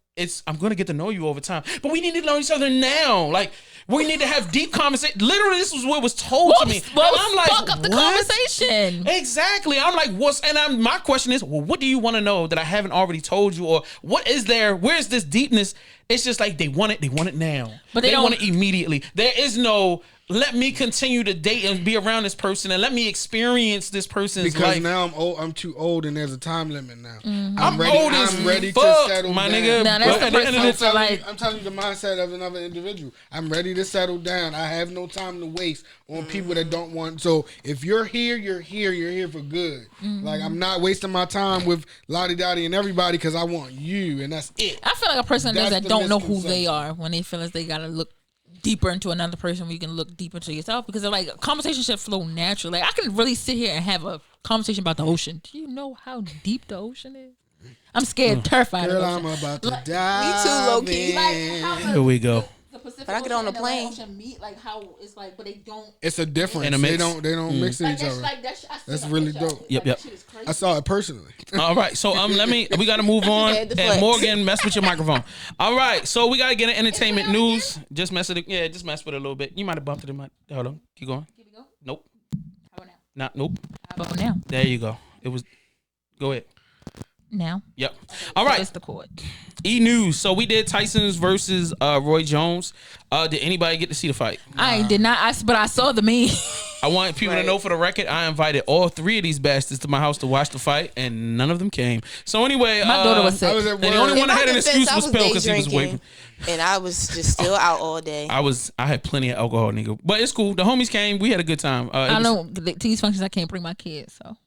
I'm gonna get to know you over time, but we need to know each other now. Like, we need to have deep conversation. Literally, this was what was told to me. Well, I'm like, fuck up the conversation. Exactly. I'm like, my question is, well, what do you want to know that I haven't already told you, or what is there? Where's this deepness? It's just like they want it now, but they want it immediately. There is no, let me continue to date and be around this person and let me experience this person's life. Because now I'm too old and there's a time limit now. Mm-hmm. I'm ready to settle my down. nigga. Now, that's the person I'm telling you the mindset of another individual. I'm ready to settle down. I have no time to waste on people that don't want. So if you're here, you're here. You're here for good. Mm-hmm. Like, I'm not wasting my time with Lottie Dottie and everybody because I want you, and that's it. I feel like a person That's that the don't know who misconception. they are when they feel as they gotta look deeper into another person, where you can look deeper into yourself, because they're like, conversation should flow naturally. Like, I can really sit here and have a conversation about the ocean. Do you know how deep the ocean is? I'm scared, terrified Girl, of the I'm ocean. about to die. Me too, low key. Here we go. The Pacific But I get on Ocean the and plane. Atlantic Ocean meet, like how it's like, but they don't. It's a difference. In a mix. They don't mix Like, each that's other. like That's really dope. Yep. That shit is crazy. I saw it personally. All right, so we got to move on. Yeah, the And flex. Morgan, mess with your microphone. All right, so we got to get an entertainment news. Just mess with it. Yeah, just mess with it a little bit. You might have bumped it in my. Hold on, keep going. Here we go. Nope. How about now? Not nope. How about now? There you go. It was. Go ahead. Now. Yep. All right. It's the chord. E News. So we did Tyson's versus Roy Jones. Did anybody get to see the fight? I did not. But I saw the meme. I want people to know, for the record, I invited all three of these bastards to my house to watch the fight, and none of them came. So anyway, My daughter was sick. I was at and the work. only one In that had my an defense, excuse I was was Phil day because he was drinking. waiting. And I was just still out all day. I had plenty of alcohol, nigga. But it's cool. The homies came. We had a good time. I know to these functions I can't bring my kids, so.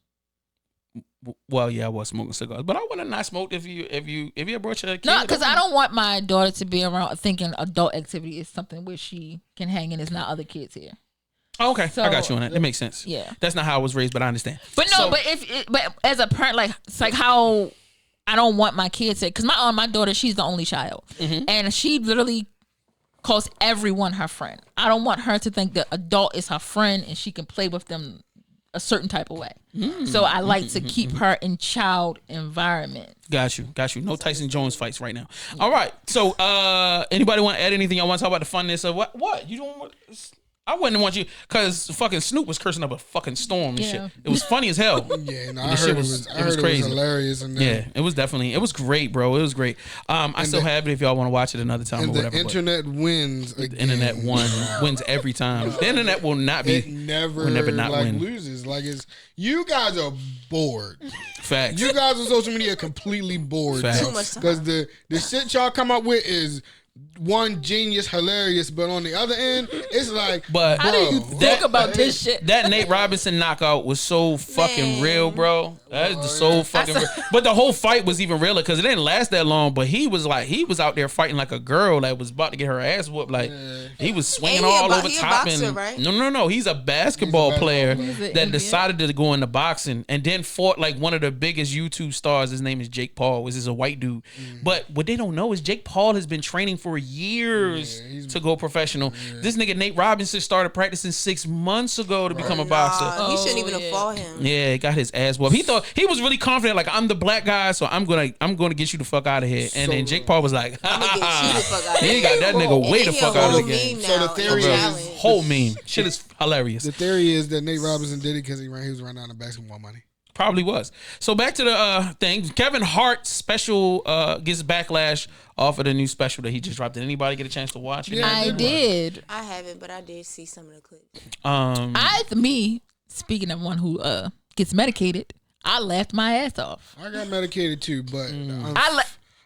Well, yeah, I was smoking cigars, but I would have not smoked if you had brought your kid. No, because I don't want my daughter to be around thinking adult activity is something where she can hang in. It's not other kids here. Oh, okay, So, I got you on that. That makes sense. yeah. That's not how I was raised, but I understand. But no, So- but as a parent, like, it's like how I don't want my kids to, because my daughter, she's the only child, and she literally calls everyone her friend. I don't want her to think the adult is her friend and she can play with them a certain type of way. So I like to keep her in child environment. Got you. No Tyson Jones fights right now. All right. So, anybody want to add anything? I want to talk about the funness of what? You don't want? I wouldn't want you because fucking Snoop was cursing up a fucking storm and Yeah. shit. It was funny as hell. Yeah, no, The I shit heard was- it was crazy. hilarious. And Yeah, it was great, bro. It was great. I still have it if y'all want to watch it another time and or the whatever. but internet wins. the Again. internet wins every time. The internet will not be. It never will never not like win. loses. Like it's you guys are bored. Facts. You guys on social media are completely bored. Facts. Too much time. Because the shit y'all come up with is one genius, hilarious, but on the other end, it's like, But How do you bro, think about this shit? that Nate Robinson knockout was so fucking Man. real, bro. That is just so fucking real. But the whole fight was even realer because it didn't last that long. But he was out there fighting like a girl that was about to get her ass whooped. Like he was swinging And he a all bo- over he a top. boxer, And right? no. He's a basketball player He's an that NBA. decided to go into boxing and then fought like one of the biggest YouTube stars. His name is Jake Paul. This is a white dude. But what they don't know is Jake Paul has been training for years to go professional. This nigga Nate Robinson started practicing 6 months ago to become a boxer. He shouldn't even yeah. have fought him. Yeah, he got his ass whooped. He thought he was really confident, like I'm the black guy, so I'm gonna get you the fuck out of here. And then Jake Paul was like, I'm gonna get you the fuck out of he here. got that nigga way the fuck out of the game. So the theory is- Whole meme, shit is hilarious. the theory is that Nate Robinson did it because he was running out of basketball money. Probably was. So back to the thing. Kevin Hart special gets backlash off of the new special that he just dropped. Did anybody get a chance to watch it? Yeah. I did. I haven't, but I did see some of the clips. Speaking of one who gets medicated, I laughed my ass off. I got medicated too, but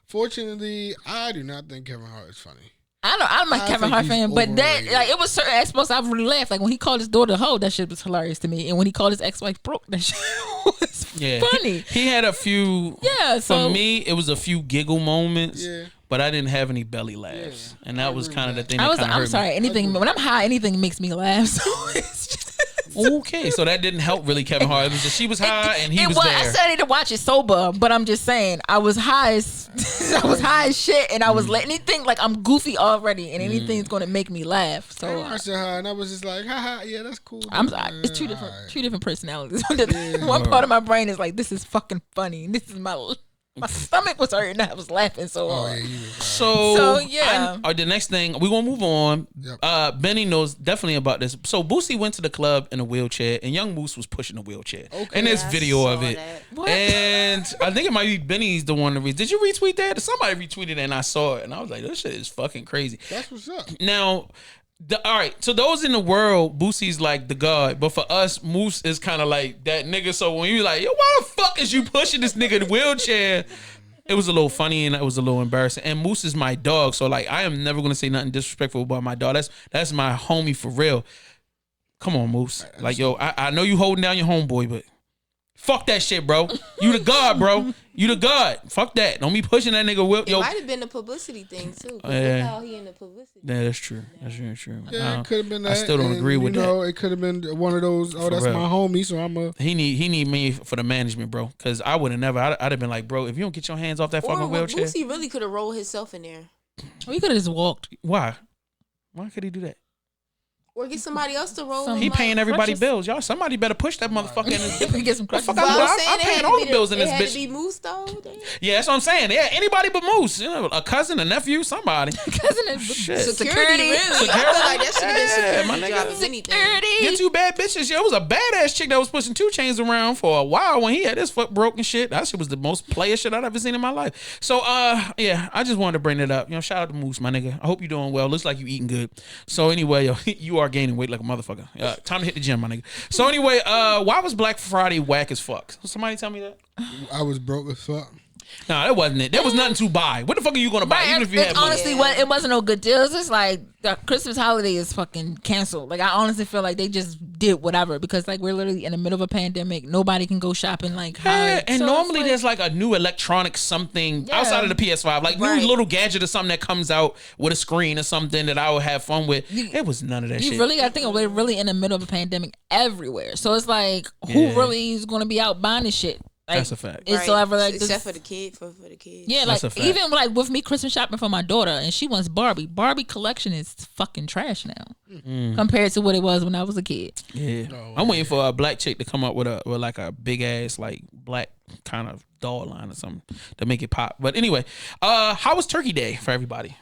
fortunately, I do not think Kevin Hart is funny. I'm a I Kevin think Hart he's fan, but that overrated. like it was certain aspects I really laughed. Like when he called his daughter a hoe, that shit was hilarious to me. And when he called his ex-wife broke, that shit was funny. He had a few. Yeah, so For me, it was a few giggle moments. Yeah. But I didn't have any belly laughs, and that was kind of the thing. I That was kinda I'm hurt sorry. me. Anything when I'm high, anything makes me laugh. So it's just Okay, so that didn't help really Kevin Hart. It was just she was high and he was I there. said I need to watch it sober, but I'm just saying I was high as I was high as shit, and I was letting anything like I'm goofy already, and anything's gonna make me laugh. I So watched it, and I was just like, haha, yeah, that's cool. it's two different personalities. One part of my brain is like, this is fucking funny. This is my stomach was hurting. I was laughing so Oh, hard. yeah, you was right. So yeah. the next thing we're gonna move on. Yep. Benny knows definitely about this. So Boosie went to the club in a wheelchair, and Young Moose was pushing the wheelchair. Okay. And there's Yeah, I video of saw it. that. What? And I think it might be Benny's the one to read. Did you retweet that? Somebody retweeted it, and I saw it, and I was like, this shit is fucking crazy. That's what's up. Now, all right, so those in the world, Boosie's like the god, but for us, Moose is kind of like that nigga. So when you like, yo, why the fuck is you pushing this nigga in the wheelchair? It was a little funny and it was a little embarrassing. And Moose is my dog, so like I am never gonna say nothing disrespectful about my dog. That's my homie for real. Come on, Moose. Like yo, I know you holding down your homeboy, but fuck that shit, bro. You the god, bro. You the god. Fuck that. Don't be pushing that nigga. It Yo, might have been a publicity thing too. 'Cause Yeah. look how he in the publicity. yeah, that's true. That's very true. Yeah, it could have been that. I still don't and, agree with you know, it could have been one of those, oh, that's real. my homie, so I'm a... He need me for the management, bro. Cause I would have never. I'd have been like, bro, if you don't get your hands off that Or fucking wheelchair, Boosie really could have rolled himself in there, We could have just walked. why? Why could he do that? or get somebody else to roll. He him paying up. everybody Crutches. bills, y'all. Somebody better push that motherfucker in his. We get some crutches. Fuck, But I'm I'm saying paying it all had the to be bills in it this had bitch. to be Moose though. Damn. Yeah, that's what I'm saying. Yeah, anybody but Moose. You know, a cousin, a nephew, somebody. Cousin is Shit. Security, really. I feel like that should have been Yeah, my security nigga. job if anything. Get two bad bitches. Yeah, it was a badass chick that was pushing 2 Chainz around for a while when he had his foot broken shit. That shit was the most player shit I've ever seen in my life. So, yeah, I just wanted to bring it up. You know, shout out to Moose, my nigga. I hope you're doing well. Looks like you eating good. So anyway, yo, you are gaining weight like a motherfucker. Time to hit the gym, my nigga. So anyway, why was Black Friday whack as fuck? Somebody tell me that. I was broke as fuck. No, that wasn't it. There was nothing to buy. What the fuck are you gonna buy? Even if you had money? honestly, it wasn't no good deals. It's like the Christmas holiday is fucking canceled. Like I honestly feel like they just did whatever because like we're literally in the middle of a pandemic. Nobody can go shopping like Yeah, hard. and So it's normally like- there's like a new electronic something Yeah. outside of the PS5, like Right. new little gadget or something that comes out with a screen or something that I would have fun with. It was none of that You shit. really got to think we're really in the middle of a pandemic everywhere. So it's like who Yeah. really is going to be out buying this shit? Like, That's a fact. It's so ever like except this, for the kid, for the kids. yeah, That's like a fact. even like with me Christmas shopping for my daughter and she wants Barbie. Barbie collection is fucking trash now compared to what it was when I was a kid. Yeah, I'm waiting for a black chick to come up with like a big ass like black kind of doll line or something to make it pop. But anyway, how was Turkey Day for everybody?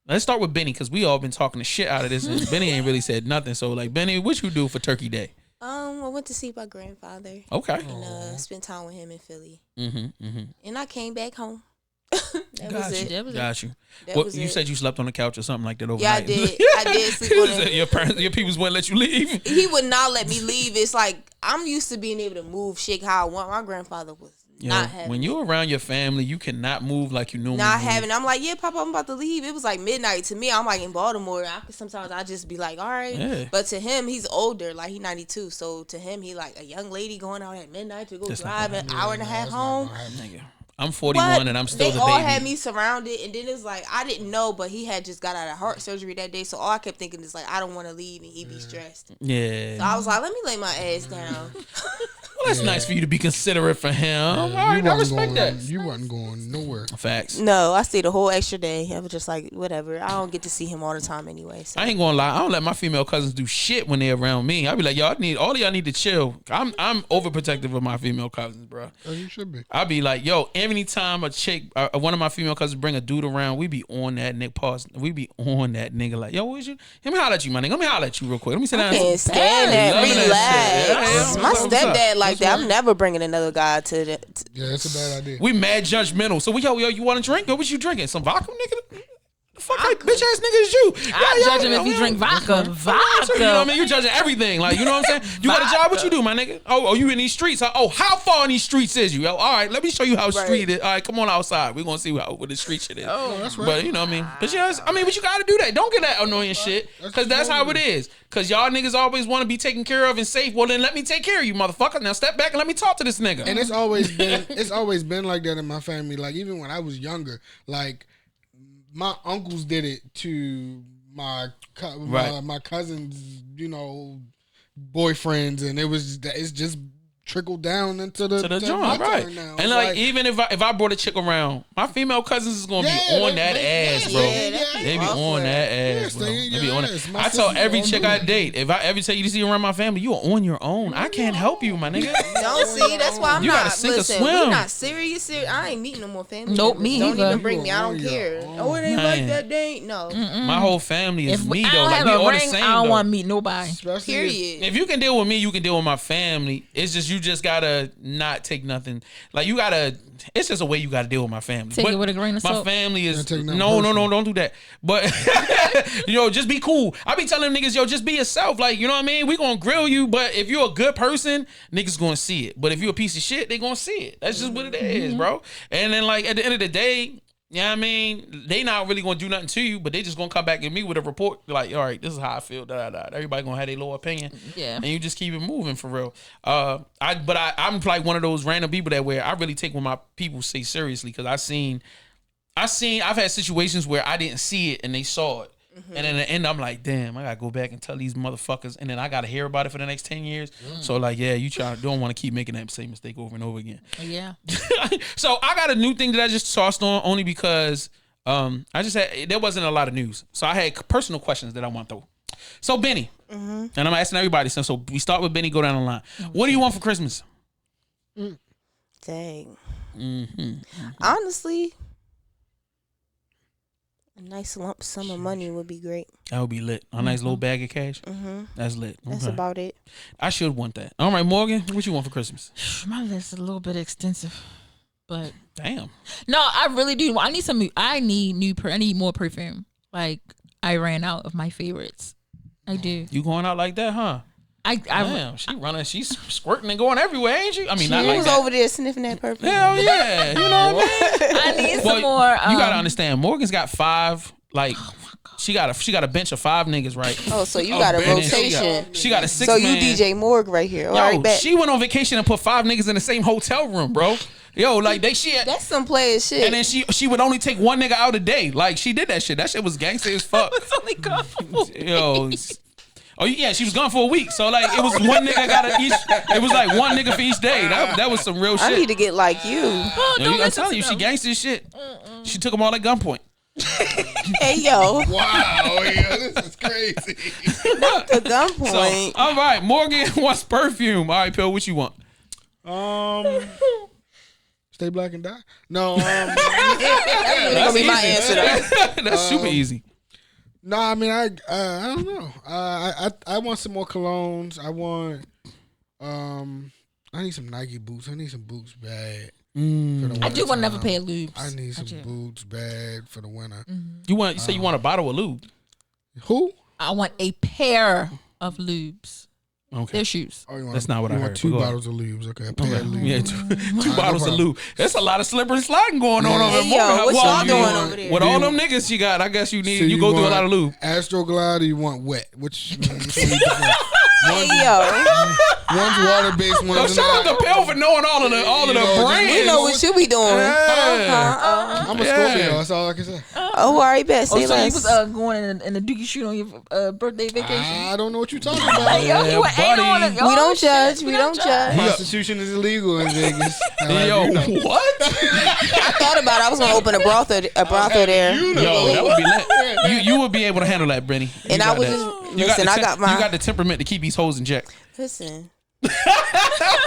Let's start with Benny because we all been talking the shit out of this, and Benny ain't really said nothing. So, like, Benny, what you do for Turkey Day? I went to see my grandfather. Okay. And spent time with him in Philly. Mm-hmm. And I came back home. That was it. Got you. That What, was you it. said you slept on the couch or something like that overnight. Yeah, I did. I did sleep on it. Your parents, your peoples wouldn't let you leave. He would not let me leave. It's like I'm used to being able to move, shake how I want. My grandfather was not having. When you're around your family, you cannot move like you normally Not move. having. I'm like, yeah, Papa, I'm about to leave. It was like midnight to me. I'm like in Baltimore. Sometimes I just be like, all right. Yeah. But to him, he's older. Like he's 92. So to him, he like a young lady going out at midnight to go drive an hour and a half home. Nigga, I'm 41 and I'm still they the all baby. had me surrounded, and then it's like I didn't know, but he had just got out of heart surgery that day. So all I kept thinking is like I don't want to leave, and he be stressed. Yeah. So I was like, let me lay my ass down. Well, that's nice for you to be considerate for him. All right, I respect that. You wasn't going nowhere. Facts. No, I stayed a whole extra day. I was just like, whatever. I don't get to see him all the time anyway. So. I ain't gonna lie. I don't let my female cousins do shit when they're around me. I be like, all of y'all need to chill. I'm overprotective of my female cousins, bro. As you should be. I be like, yo, anytime a chick, one of my female cousins bring a dude around, we be on that nigga. Pause. We be on that nigga. Like, yo, what's you? Let me holler at you, my nigga. Let me holler at you real quick. Let me sit down. I can't stand that. Loving that shit. Relax. Yeah, My what's up? stepdad like that. I'm never bringing another guy to the. Yeah, it's a bad idea. We mad judgmental. So yo, you want to drink? Yo, what you drinking? Some vodka, nigga? The fuck, bitch ass nigga is you? I judge him if he drink vodka. Vodka. You know what I mean? You judging everything. Like, you know what I'm saying? You got a job? What you do, my nigga? Oh, you in these streets? Oh, how far in these streets is you? Yo, all right, let me show you how street it. All right, come on outside. We're gonna see what the street shit is. Oh, that's right. But you know what I mean? But yeah, but you gotta do that. Don't get that annoying shit. Cause that's how it is. Cause y'all niggas always want to be taken care of and safe. Well, then let me take care of you, motherfucker. Now step back and let me talk to this nigga. And it's always been like that in my family. Like even when I was younger, like my uncles did it to my cousins, boyfriends, and it's just trickled down into the joint, right? Now. And like even if I brought a chick around, my female cousins is gonna be on that ass, bro. They be on that ass, bro. They be on it. I tell every chick I date, if I ever tell you to see around my family, you are on your own. I can't help you, my nigga. Don't see. That's why I'm You not. gotta sink or Listen, swim. we're not serious. I ain't meeting no more family. Nope, members. me Don't either. even bring me. I don't care. Oh, it ain't like that. They ain't no. My whole family is If me I though. don't Like have we a all the ring, same. I don't though. want to meet nobody. Especially Period. If you can deal with me, you can deal with my family. It's just you just gotta not take nothing. Like you gotta. It's just a way you gotta deal with my family. Take it with a grain of my salt. family is Don't take nothing no, personal. don't do that. But just be cool. I be telling niggas, yo, just be yourself. Like you know what I mean. We gonna grill you, but if you're a good person, niggas gonna see it. But if you're a piece of shit, they gonna see it. That's just what it is, bro. And then like at the end of the day. Yeah, I mean, they not really gonna do nothing to you, but they just gonna come back at me with a report like, all right, this is how I feel. Everybody gonna have their low opinion, Yeah. and you just keep it moving for real. I'm like one of those random people that where I really take what my people say seriously because I've had situations where I didn't see it and they saw it. And in the end, I'm like, damn, I gotta go back and tell these motherfuckers, and then I gotta hear about it for the next 10 years. So like, yeah, you don't want to keep making that same mistake over and over again. Yeah. So I got a new thing that I just tossed on only because there wasn't a lot of news. So I had personal questions that I want to throw. So Benny, and I'm asking everybody. So we start with Benny, go down the line. What do you want for Christmas? Dang. Honestly, a nice lump sum of money would be great. That would be lit. A nice little bag of cash. That's lit. That's Okay. about it. I should want that. All right, Morgan, what you want for Christmas? My list is a little bit extensive, but Damn. no, I really do. I need more perfume. Like I ran out of my favorites. I do. You going out like that, huh? Damn, she's squirting and going everywhere, ain't you? I mean, not Who like was that. over there sniffing that perfume? Hell yeah. You know what I mean? I need Well, some more. You gotta understand, Morgan's got 5, like, she got a bench of 5 niggas, right? Oh, so you got a And then rotation. She got a 6 So man. you DJ Morg right here. All Yo, right, bet. she went on vacation and put 5 niggas in the same hotel room, bro. Yo, like That's some player shit. and then she would only take one nigga out a day. Like she did that shit. That shit was gangster as fuck. It's only gone for Yo. Oh yeah, she was gone for a week. So like it was one nigga it was like one nigga for each day. That was some real shit. I need to get like you. I'm telling you, she gangster as shit. She took them all at gunpoint. Hey yo, wow, yeah, this is crazy. not the gunpoint. So, all right, Morgan wants perfume. All right, Pill, what you want? Stay black and die. No, That's gonna be my answer though. That's super easy. No, I mean I don't know. I want some more colognes. I need some Nike boots. I need some boots bad. I do want another pair of lubes. I need some boots bad for the winter. You say you want a bottle of lube? Who? I want a pair of lubes. Okay. Their shoes. Oh, That's not what I heard. 2 Go bottles of lubes. Okay, a pair of lubes. Yeah, two bottles of lube. That's a lot of slippery sliding going on over Hey, yo, what y'all doing over there? With all them niggas you got, I guess you need. So you go through a want lot of lube. Astroglide or you want wet? Which one you prefer? Hey, yo. One's water based, Yo, one's shout out to Pell for knowing all of the brands. We know what you be doing. I'm a Scorpio. That's all I can say. Oh, all right, bet. Say So you less. was going in the dookie shoot on your birthday vacation? I don't know what you're talking about. Yo, you were buddy. on it. We don't judge. We don't judge. Prostitution is illegal in Vegas. Yo, what? I thought about it. I was gonna open a brothel there. Yo, that would be lit. You would be able to handle that, Brenny. And I was just listen. I got my You got the temperament to keep these hoes in check. listen.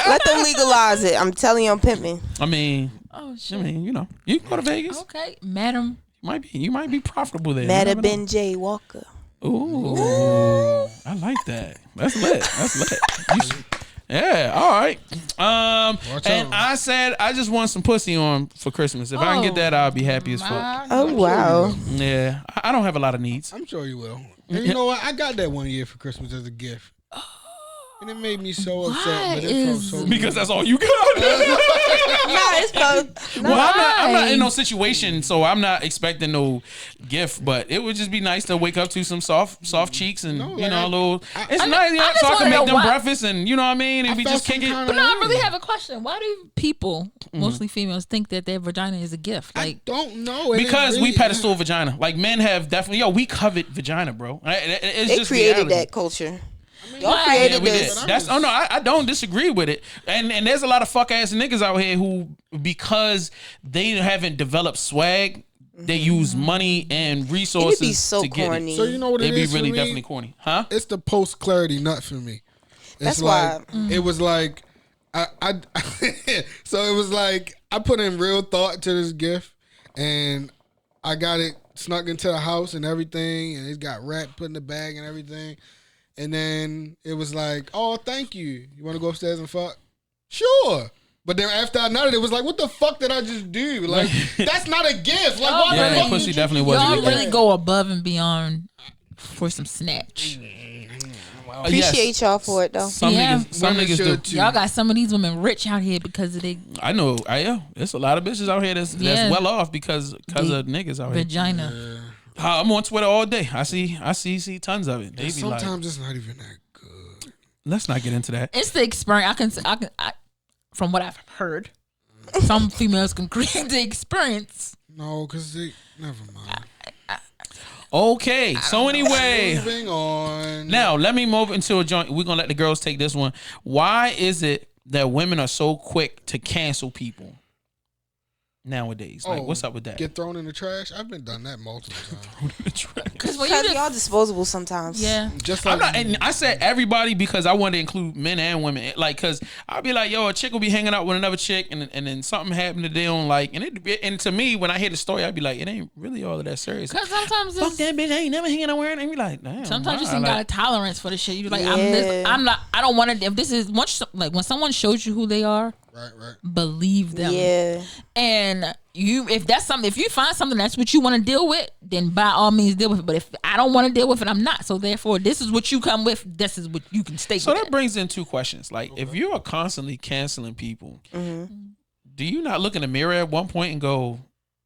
Let them legalize it. I'm telling you, I'm pimping. I mean, Oh shit. you know, you can go to Vegas. Okay, madam. You might be profitable there. Meta You never know. Ben J Walker. Ooh, I like that. That's lit. That's lit. Yeah, all right. And out. I said I just want some pussy on for Christmas. If I can get that, I'll be happy as fuck. Oh wow. Yeah, I don't have a lot of needs. I'm sure you will. And you know what? I got that one year for Christmas as a gift. And it made me so upset, but it felt so good. Because that's all you got. It's Well, I'm not in no situation, so I'm not expecting no gift. But it would just be nice to wake up to some soft cheeks and a little. It's nice, just so I wanna can make know them why- breakfast and you know what I mean. And we felt just kick some it. kind But no, I really have a question. Why do people, mostly females, think that their vagina is a gift? I Like, don't know. It Because really we pedestal vagina. Like men have definitely. We covet vagina, bro. It's They just created reality. that culture. Y'all Why? created Yeah, we did. this. That's no. I don't disagree with it. And there's a lot of fuck ass niggas out here who, because they haven't developed swag, they use money and resources It'd be so to get corny. it. So you know what it It'd be is really for me? definitely corny, huh? It's the post clarity nut for me. It's That's like, why- it was like I so it was like I put in real thought to this gift and I got it snuck into the house and everything and it got wrapped, put in the bag and everything. And then it was like, oh, thank you. You want to go upstairs and fuck? Sure. But then after I nutted, it was like, what the fuck did I just do? Like, that's not a gift. Like, why Yeah, the that fuck pussy did you definitely do wasn't y'all a gift. really go above and beyond for some snatch. Appreciate y'all for it though. Some Yeah. niggas, some Women niggas do. should too. Y'all got some of these women rich out here because of their I know. There's a lot of bitches out here that's Yeah. well off because of niggas out here. vagina. I'm on Twitter all day. I see tons of it. They be like, Sometimes it's not even that good. let's not get into that. It's the experience. From what I've heard, some females can create the experience. No, because they, never mind. Okay, so anyway. Moving on. Now, let me move into a joint. We're going to let the girls take this one. Why is it that women are so quick to cancel people nowadays? Like, what's up with that? Get thrown in the trash? I've been done that multiple times. Because when you Because y'all disposable sometimes. yeah, Just I'm like not, and I said everybody because I want to include men and women. Like, cause I'll be like, yo, a chick will be hanging out with another chick, and then something happened that they don't like, and to me, when I hear the story, I'd be like, it ain't really all of that serious. because sometimes Fuck it's, that bitch, I ain't never hanging out with her, and be like, damn. sometimes you why? just ain't got a Like, tolerance for the shit. You're like, Yeah. I'm not. I don't want to. If this is once, like when someone shows you who they are, right. believe them. Yeah. And if that's something, if you find something that's what you want to deal with, then by all means deal with it. But if I don't want to deal with it, I'm not. So therefore, this is what you come with. This is what you can stay So with. that brings in two questions. Like, if you are constantly canceling people, do you not look in the mirror at one point and go,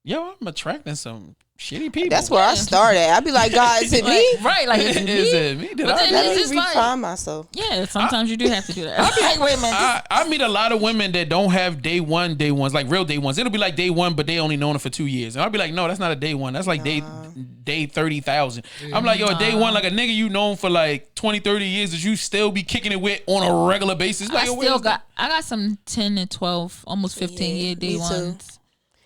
yo, I'm attracting some shitty people? That's where I start at. I'd be like, God, is it me? Right? Like, is Is me? it me? Did But I then do Let it's me just like- refine myself. Yeah, sometimes you do have to do that. I'll be like, wait a minute. I meet a lot of women that don't have day ones, like real day ones. It'll be like day one, but they only known it for 2 years. And I'll be like, no, that's not a day one. That's like day 30,000. I'm like, yo, a day one, like a nigga you known for like 20, 30 years that you still be kicking it with on a regular basis. Like, I yo, still where's got. I got some 10 and 12, almost 15 year day me too. ones.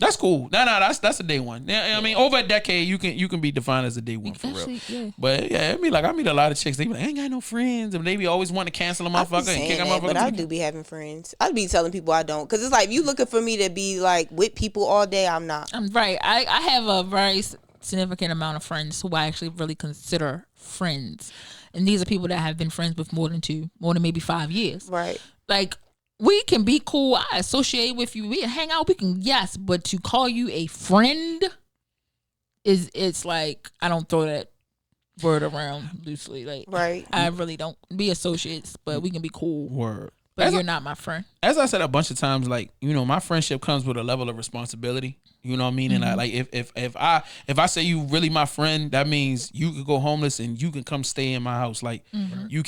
That's cool. No, that's a day one. Yeah, I mean, over a decade, you can be defined as a day one for real. Actually, yeah. But yeah, I meet a lot of chicks. They be like, I ain't got no friends, and they be always wanting to cancel a I be motherfucker and saying kick a that, but I motherfucker. do be having friends. I'd be telling people I don't. Because it's like, if you looking for me to be like with people all day, I'm not. I'm right. I have a very significant amount of friends who I actually really consider friends. And these are people that have been friends with more than maybe 5 years. Right. Like, we can be cool. I associate with you. We can hang out. We can, yes. But to call you a friend it's like, I don't throw that word around loosely. Like, right. I really don't. Be associates, but we can be cool. Word. But you're not my friend. As I said a bunch of times, like, my friendship comes with a level of responsibility. You know what I mean? And I, like, if I say you really my friend, that means you could go homeless and you can come stay in my house. Like, you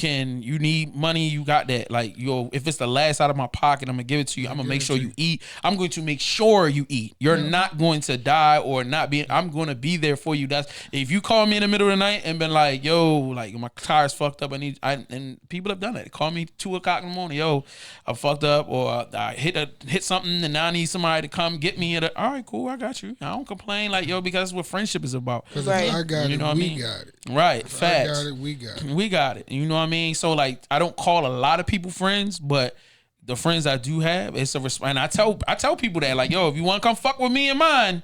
need money, you got that. Like, if it's the last out of my pocket, I'm gonna give it to you. I'm gonna make sure you eat. I'm going to make sure you eat. You're not going to die or not be. I'm going to be there for you. That's if you call me in the middle of the night and been like, yo, like my tire's fucked up. And people have done that. They call me 2 o'clock in the morning. Yo, I fucked up, or I hit something and now I need somebody to come get me. All right, cool. I got you. I don't complain, like, yo, because that's what friendship is about. Right. I got it. We got it. Right. Facts. I got it. We got it. We got it. You know what I mean? So, like, I don't call a lot of people friends, but the friends I do have, it's a and I tell people that, like, yo, if you want to come fuck with me and mine,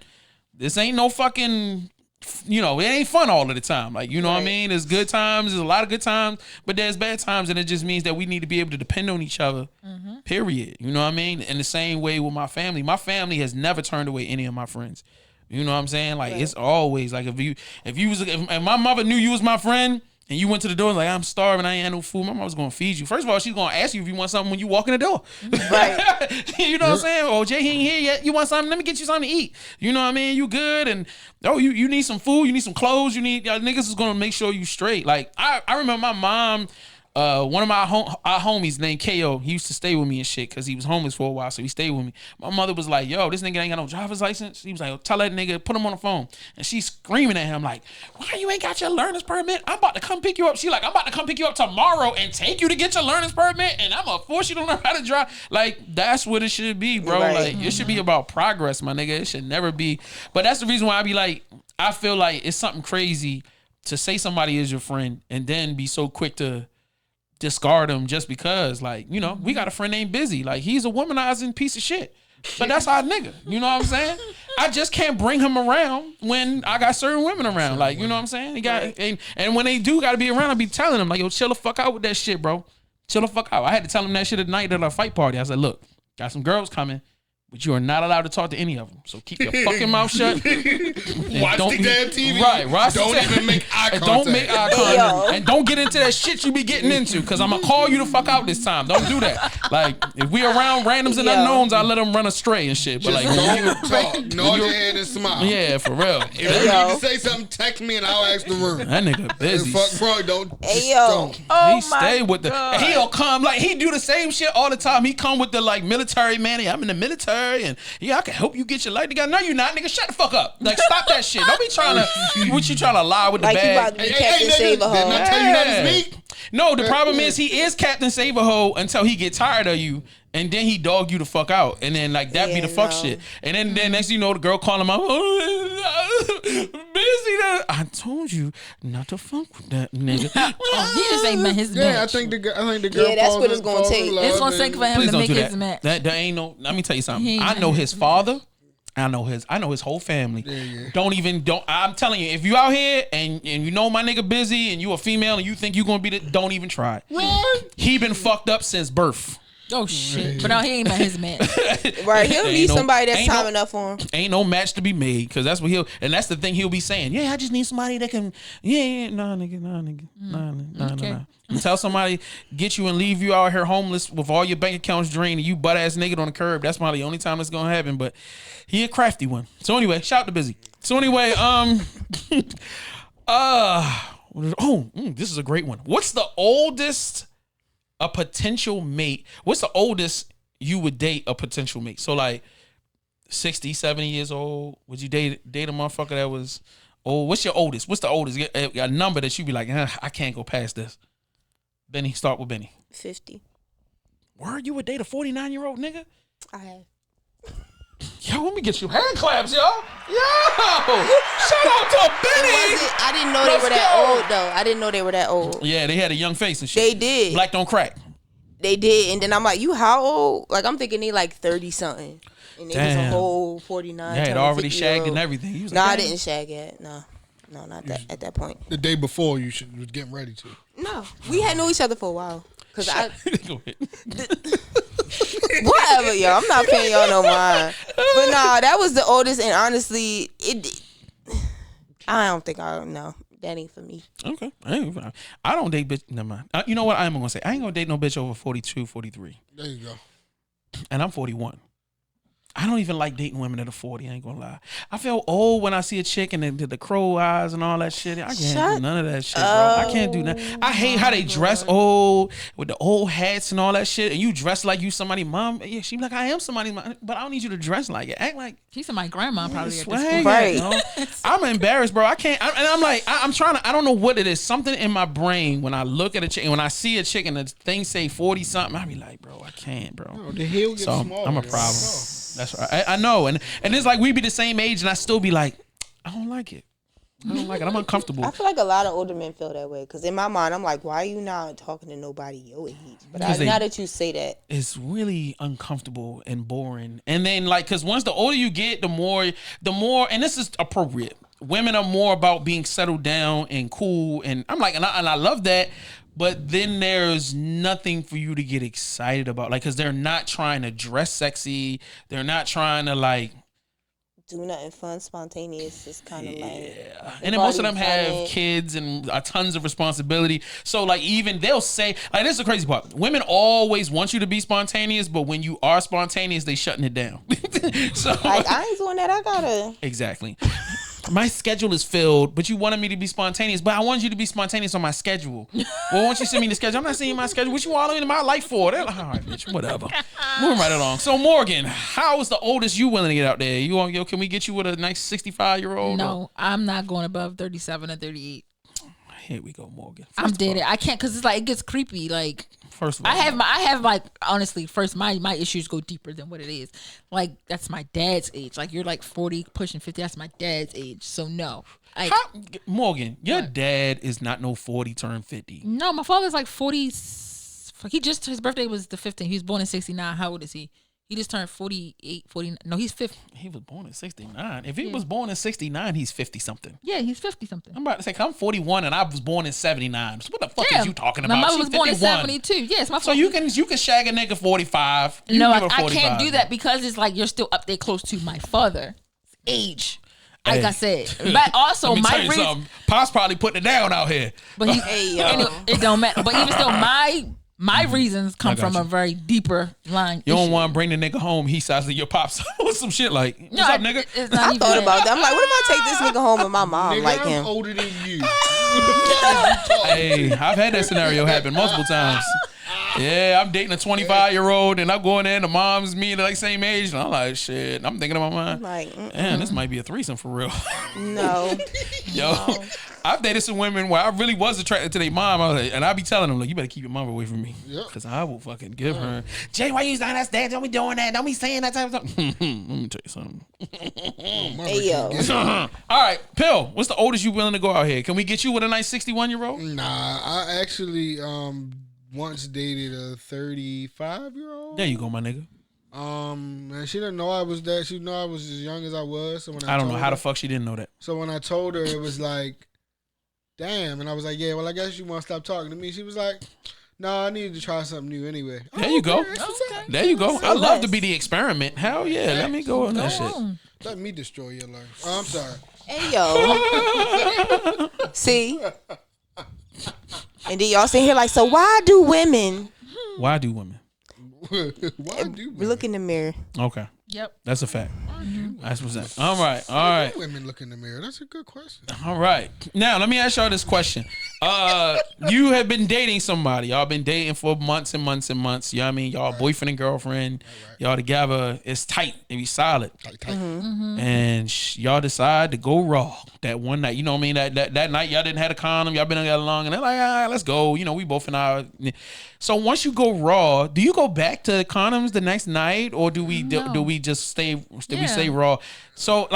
this ain't no fucking, it ain't fun all of the time. Like, you know what I mean? There's good times, there's a lot of good times, but there's bad times, and it just means that we need to be able to depend on each other. Period. You know what I mean? In the same way with my family. My family has never turned away any of my friends. You know what I'm saying? Like, it's always like, if my mother knew you was my friend and you went to the door like, I'm starving, I ain't had no food, my mother's gonna feed you. First of all, she's gonna ask you if you want something when you walk in the door. Right. You know what I'm saying? Oh, Jay, he ain't here yet. You want something? Let me get you something to eat. You know what I mean? You good? And you need some food, you need some clothes, niggas is gonna make sure you straight. Like, I remember my mom, one of our homies named KO, he used to stay with me and shit because he was homeless for a while, so he stayed with me. My mother was like, yo, this nigga ain't got no driver's license. He was like, tell that nigga, put him on the phone. And she's screaming at him like, why you ain't got your learner's permit? I'm about to come pick you up. She like, I'm about to come pick you up tomorrow and take you to get your learner's permit, and I'm gonna force you to learn how to drive. Like, that's what it should be, bro. Right. Like, it should be about progress, my nigga. It should never be. But that's the reason why I be like, I feel like it's something crazy to say somebody is your friend and then be so quick to discard him just because, like, we got a friend named Busy. Like, he's a womanizing piece of shit. But that's our nigga. You know what I'm saying? I just can't bring him around when I got certain women around. Like, you know what I'm saying? He got and when they do gotta be around, I be telling them, like, yo, chill the fuck out with that shit, bro. Chill the fuck out. I had to tell him that shit at night at our fight party. I said, look, got some girls coming, but you are not allowed to talk to any of them. So keep your fucking mouth shut. Watch the damn TV. Right. Don't even make eye contact. Don't make eye contact. And don't get into that shit you be getting into, because I'm going to call you the fuck out this time. Don't do that. Like, if we around randoms and unknowns, I let them run astray and shit. But, like, don't talk. Nod your head and smile. Yeah, for real. If you need to say something, text me and I'll ask the room. That nigga busy. Fuck, bro, don't. Hey, yo. Oh, He stay with the. He'll come, like, he do the same shit all the time. He come with the, like, military man. I'm in the military and I can help you get your life together. No, you not, nigga. Shut the fuck up. Like, stop that shit. Don't be trying to. What you trying to lie with the Like, bag? you about to be Captain Save-A-Ho. Didn't I tell you not to speak? No, the problem is he is Captain Save-A-Ho until he get tired of you, and then he dog you the fuck out, and then like that be the fuck shit, and then next thing you know, the girl call him out, busy. I told you not to fuck with that nigga. He just ain't met his match. I think the girl. Yeah, that's what it's gonna take. It's gonna take for him Please to don't make do his that. match. That ain't no. Let me tell you something. He ain't I know met his his father. I know his whole family. Don't. I'm telling you, if you out here and you know my nigga busy and you a female and you think you gonna be don't even try. He been fucked up since birth. Oh shit! But now he ain't met his match. Right, he'll need somebody that's ain't time enough for him. Ain't no match to be made, because that's what that's the thing he'll be saying. Yeah, I just need somebody that can. Nah, nigga. Tell somebody get you and leave you out here homeless with all your bank accounts drained and you butt ass naked on the curb. That's probably the only time that's gonna happen. But he a crafty one. So anyway, shout out to Busy. So anyway, this is a great one. What's the oldest a potential mate? What's the oldest you would date a potential mate? So like 60, 70 years old. Would you date a motherfucker that was old? What's your oldest? What's the oldest? A number that you'd be like, I can't go past this. Benny, start with Benny. 50. Word, you would date a 49-year-old nigga? I have. Yo, let me get you hand claps, yo. Shout out to Benny. I didn't know they were that old, though. I didn't know they were that old. Yeah, they had a young face and shit. They did. Black don't crack. They did. And then I'm like, you how old? Like, I'm thinking they like 30-something. And it was a whole 49. Yeah, had already shagged and everything. He was No, like, I didn't shag yet. No, not that at that point. The day before was getting ready to. No, we had known each other for a while. Cause Go ahead. whatever, yo. I'm not paying y'all no mind. But nah, that was the oldest, and honestly, I don't think no. That ain't for me. Okay. I don't date bitch. Never mind. You know what I'm going to say? I ain't going to date no bitch over 42, 43. There you go. And I'm 41. I don't even like dating women that are 40. I ain't gonna lie. I feel old when I see a chick and the crow eyes and all that shit. I can't do none of that shit, bro. I can't do that. I hate how they dress old with the old hats and all that shit. And you dress like you somebody's mom. Yeah, she be like, I am somebody's mom, but I don't need you to dress like it. Act like She's my grandma probably at this swag point. Right. it, you know? I'm embarrassed, bro. I can't. And I'm like, I'm trying to. I don't know what it is. Something in my brain when I look at a chick and when I see a chick and the thing say 40 something, I be like, bro, I can't, bro. No, the heel gets So smaller. I'm a problem. That's right. I know, and it's like we be the same age, and I still be like, I don't like it. I don't like it. I'm uncomfortable. I feel like a lot of older men feel that way. Because in my mind, I'm like, why are you not talking to nobody your age? But now that you say that. It's really uncomfortable and boring. And then, like, because once the older you get, the more, and this is appropriate. Women are more about being settled down and cool. And I'm like, and I love that. But then there's nothing for you to get excited about. Like, because they're not trying to dress sexy. They're not trying to, like, do nothing fun, spontaneous. It's kind of like. And then most of them have kids and tons of responsibility. So, like, even they'll say, like, this is the crazy part. Women always want you to be spontaneous, but when you are spontaneous, they shutting it down. So, like, I ain't doing that. I gotta. Exactly. My schedule is filled, but you wanted me to be spontaneous. But I wanted you to be spontaneous on my schedule. Well, once you send me the schedule, I'm not seeing my schedule. What you all in my life for? They're like, all right, bitch, whatever. Moving right along. So, Morgan, how is the oldest you willing to get out there? You want, yo, can we get you with a nice 65-year-old? No, I'm not going above 37 or 38. Here we go, Morgan. I'm dead. I can't because it's like it gets creepy. Like First of all, I have like honestly, first my issues go deeper than what it is. Like that's my dad's age. Like you're like 40 pushing 50. That's my dad's age. So no. Morgan, your dad is not no 40 turn 50. No, my father's like 40. His birthday was the 15th. He was born in 69. How old is he? He just turned 48, 49. No, he's 50. He was born in 69. If he was born in 69, he's 50 something. Yeah, he's 50 something. I'm about to say, I'm 41 and I was born in 79. So what the fuck is you talking about? My mother She's was born in 51. 72. Yes, my So you can shag a nigga 45. You No, can give her I 45. can't do that because it's like you're still up there close to my father's age. Like I said, but also Let me tell my you reason. something. Pop's probably putting it down out here. But he, Hey, yo. anyway, it don't matter. But even still, my reasons come from a very deeper line. You don't issue. want to bring the nigga home. He sounds like your pops or some shit like, what's No, up, nigga? It's not I even thought that. about that. I'm like, what if I take this nigga home and my mom Nigga, like I'm him? older than you. Hey, I've had that scenario happen multiple times. Yeah, I'm dating a 25-year-old and I'm going in, the mom's me, they're like same age. And I'm like, shit. I'm thinking about my mind. Like, Man, this might be a threesome for real. no. Yo, I've dated some women where I really was attracted to their mom. And I be telling them, like, you better keep your mom away from me. Yep. Because I will fucking give her. Jay, why you saying that's that? Don't be doing that. Don't be saying that type of stuff. Let me tell you something. Hey, yo. All right, Pill, what's the oldest you willing to go out here? Can we get you with a nice 61-year-old? Nah, I actually once dated a 35-year-old. There you go, my nigga. And she didn't know I was that. She knew I was as young as I was. So when I don't know told how her, the fuck she didn't know that. So when I told her, it was like, damn. And I was like, yeah, well, I guess you want to stop talking to me. She was like, no, I needed to try something new anyway. There you go. There you go. I love to be the experiment. Hell yeah. Let me go on that shit. Let me destroy your life. Oh, I'm sorry. Hey, yo. See? And then y'all sitting here like, so why do women Why do women? Why do women? look in the mirror? Okay. Yep. That's a fact. That's what's that. All right. All right. Why do women look in the mirror? That's a good question. All right. Now, let me ask y'all this question. You have been dating somebody. Y'all been dating for months and months and months. You know what I mean? Y'all boyfriend and girlfriend. Y'all together. It's tight. It be solid. Tight. And y'all decide to go raw that one night. You know what I mean? That night y'all didn't have a condom. Y'all been together long. And they're like, all right, let's go. You know, we both in our... So once you go raw, do you go back to condoms the next night? Or do we No. do we just stay... Do we Yeah. stay raw? So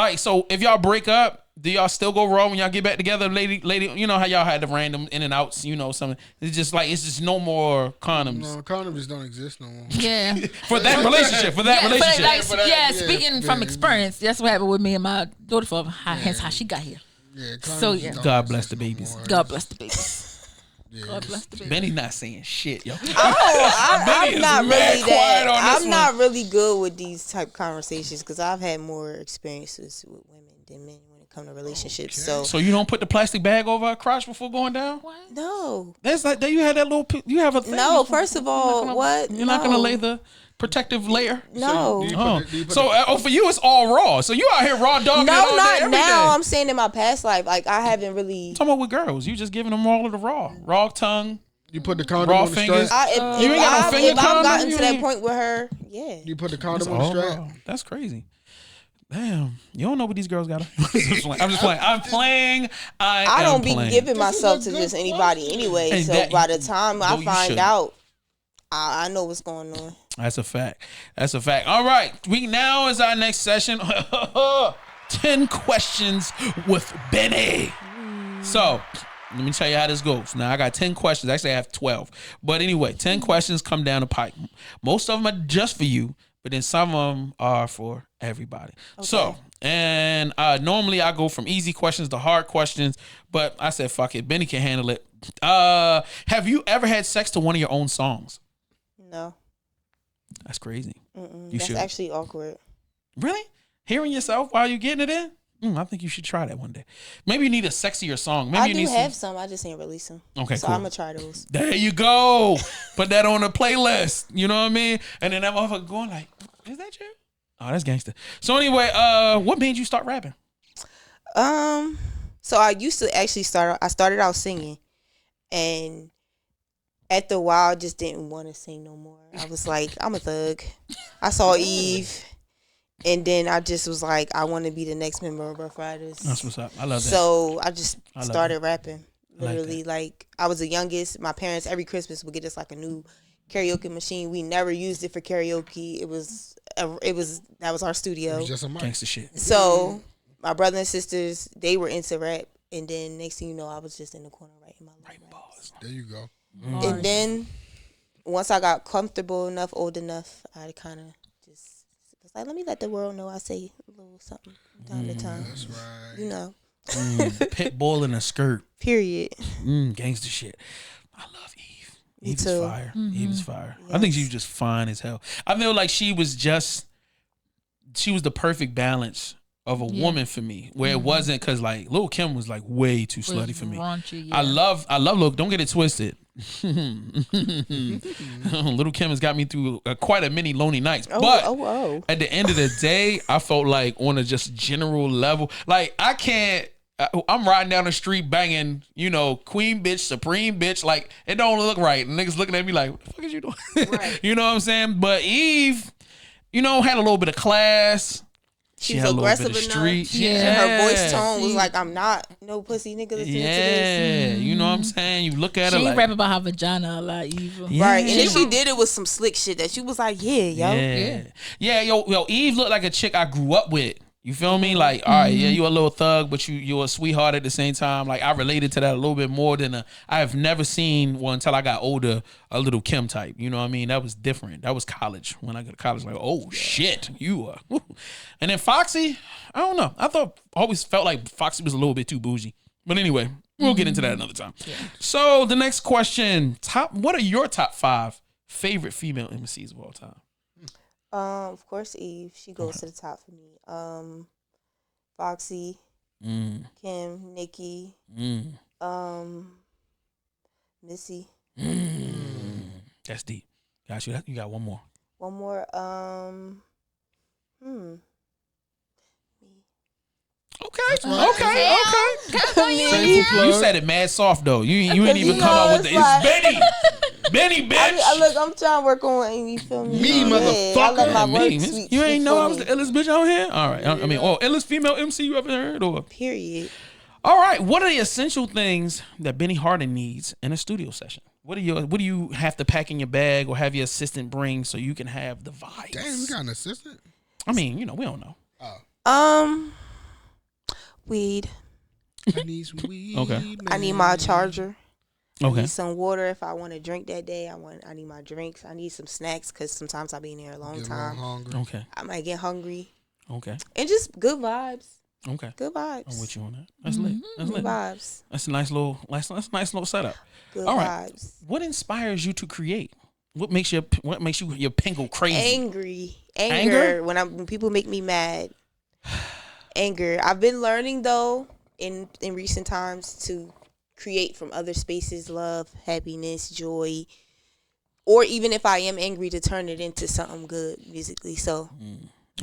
if y'all break up, Do y'all still go raw when y'all get back together, lady? You know how y'all had the random in and outs, you know, something. It's just no more condoms. No, condoms don't exist no more. Yeah. For that relationship. Speaking from experience, that's what happened with me and my daughter. Hence how she got here. Yeah, So yeah. God bless the babies. God bless the babies. God bless the babies. Benny not saying shit, yo. I'm not really quiet on this I'm not really good with these type conversations because I've had more experiences with women than men when it comes to relationships. Okay. So you don't put the plastic bag over her crotch before going down? What? No. That's like you had that little. You have a thing. No, first of all, what? You're not gonna lay the protective layer. No. For you it's all raw. So you out here raw dogging. No, all day, not every now. day. I'm saying in my past life, like I haven't really. Talking about with girls, you just giving them all of the raw tongue. You put the condom Raw on the fingers. strap. You ain't got no finger if I've condom? gotten You to that ain't- point with her, yeah. You put the It's condom on the all strap. raw. That's crazy. Damn, you don't know what these girls got. I'm just playing. I'm playing. I don't be playing. giving myself to just anybody anyway. And So that- by the time I you find shouldn't. out, I know what's going on. That's a fact. All right. Now is our next session. 10 questions with Benny. So, let me tell you how this goes. Now, I got 10 questions. Actually, I have 12. But anyway, 10 questions come down the pipe. Most of them are just for you, but then some of them are for everybody. Okay. So, and normally I go from easy questions to hard questions, but I said, fuck it. Benny can handle it. Have you ever had sex to one of your own songs? No. That's crazy. That's actually awkward. Really? Hearing yourself while you getting it in? I think you should try that one day. Maybe you need a sexier song. Maybe I you do need have some. I just ain't release them. Okay, so cool. I'm gonna try those. There you go. Put that on the playlist. You know what I mean? And then that motherfucker going like, is that you? Oh, that's gangster. So anyway, what made you start rapping? So I used to actually I started out singing, and after a while, I just didn't want to sing no more. I was like, I'm a thug. I saw Eve. And then I just was like, I want to be the next member of Rough Riders. That's what's up. I love that. So I just started rapping. Literally, that. like I was the youngest. My parents every Christmas would get us like a new karaoke machine. We never used it for karaoke. It was that was our studio. It was just a mic. Gangsta shit. So my brother and sisters, they were into rap, and then next thing you know, I was just in the corner writing my raps. There you go. And then once I got comfortable enough, old enough, I kind of just was like, let me let the world know I say a little something from time to time. That's right. You know. Pit bull in a skirt. Period. Gangsta shit. I love Eve. Me Eve too. is fire. Eve is fire. I think she was just fine as hell. I feel like she was the perfect balance of a woman for me, where it wasn't because like Lil' Kim was like way too slutty for me. Raunchy, I love Lil'. Don't get it twisted. Little Kim has got me through quite a many lonely nights. But at the end of the day, I felt like on a just general level, like I'm riding down the street banging, queen bitch, supreme bitch. Like it don't look right. And niggas looking at me like, what the fuck is you doing? Right. You know what I'm saying? But Eve, had a little bit of class. She was aggressive enough. Street. And her voice tone was like, I'm not no pussy nigga listening to this. You know what I'm saying? You look at her she like. She rap about her vagina a lot, Eve. Right. And then she did it with some slick shit that she was like, yo, Eve looked like a chick I grew up with. You feel me? Like, all right, yeah, you a little thug, but you're a sweetheart at the same time. Like, I related to that a little bit more than I have never seen one until I got older, a little Kim type. You know what I mean? That was different. That was college. When I got to college, like, oh, shit, you are. And then Foxy, I don't know. I always felt like Foxy was a little bit too bougie. But anyway, we'll get into that another time. Yeah. So, the next question, what are your top 5 favorite female MCs of all time? Of course, Eve. She goes to the top for me. Foxy, Kim, Nikki, Missy. That's deep. Got you. You got one more. One more. Okay. You said it mad soft though. You ain't even come out with the. It's Benny, bitch. I'm trying to work on. You feel me? Me, motherfucker. I let my work sweet. You ain't know I was the illest bitch out here. All right. I mean, illest female MC you ever heard or? Period. All right. What are the essential things that Benny Harden needs in a studio session? What do you have to pack in your bag or have your assistant bring so you can have the vibes? Damn, you got an assistant? I mean, we don't know. Weed. I need some weed. Okay. Man. I need my charger. I Okay. need some water if I want to drink that day. I need my drinks. I need some snacks because sometimes I'll be in there a long Get a time. little hungry. Okay. I might get hungry. Okay. And just good vibes. Okay. Good vibes. I'm with you on that. That's lit. That's Good lit. vibes. That's a nice little setup. Good All right. vibes. What inspires you to create? What makes you your pen go crazy? Anger. When people make me mad. Anger. I've been learning though in recent times to create from other spaces, love, happiness, joy, or even if I am angry, to turn it into something good musically. So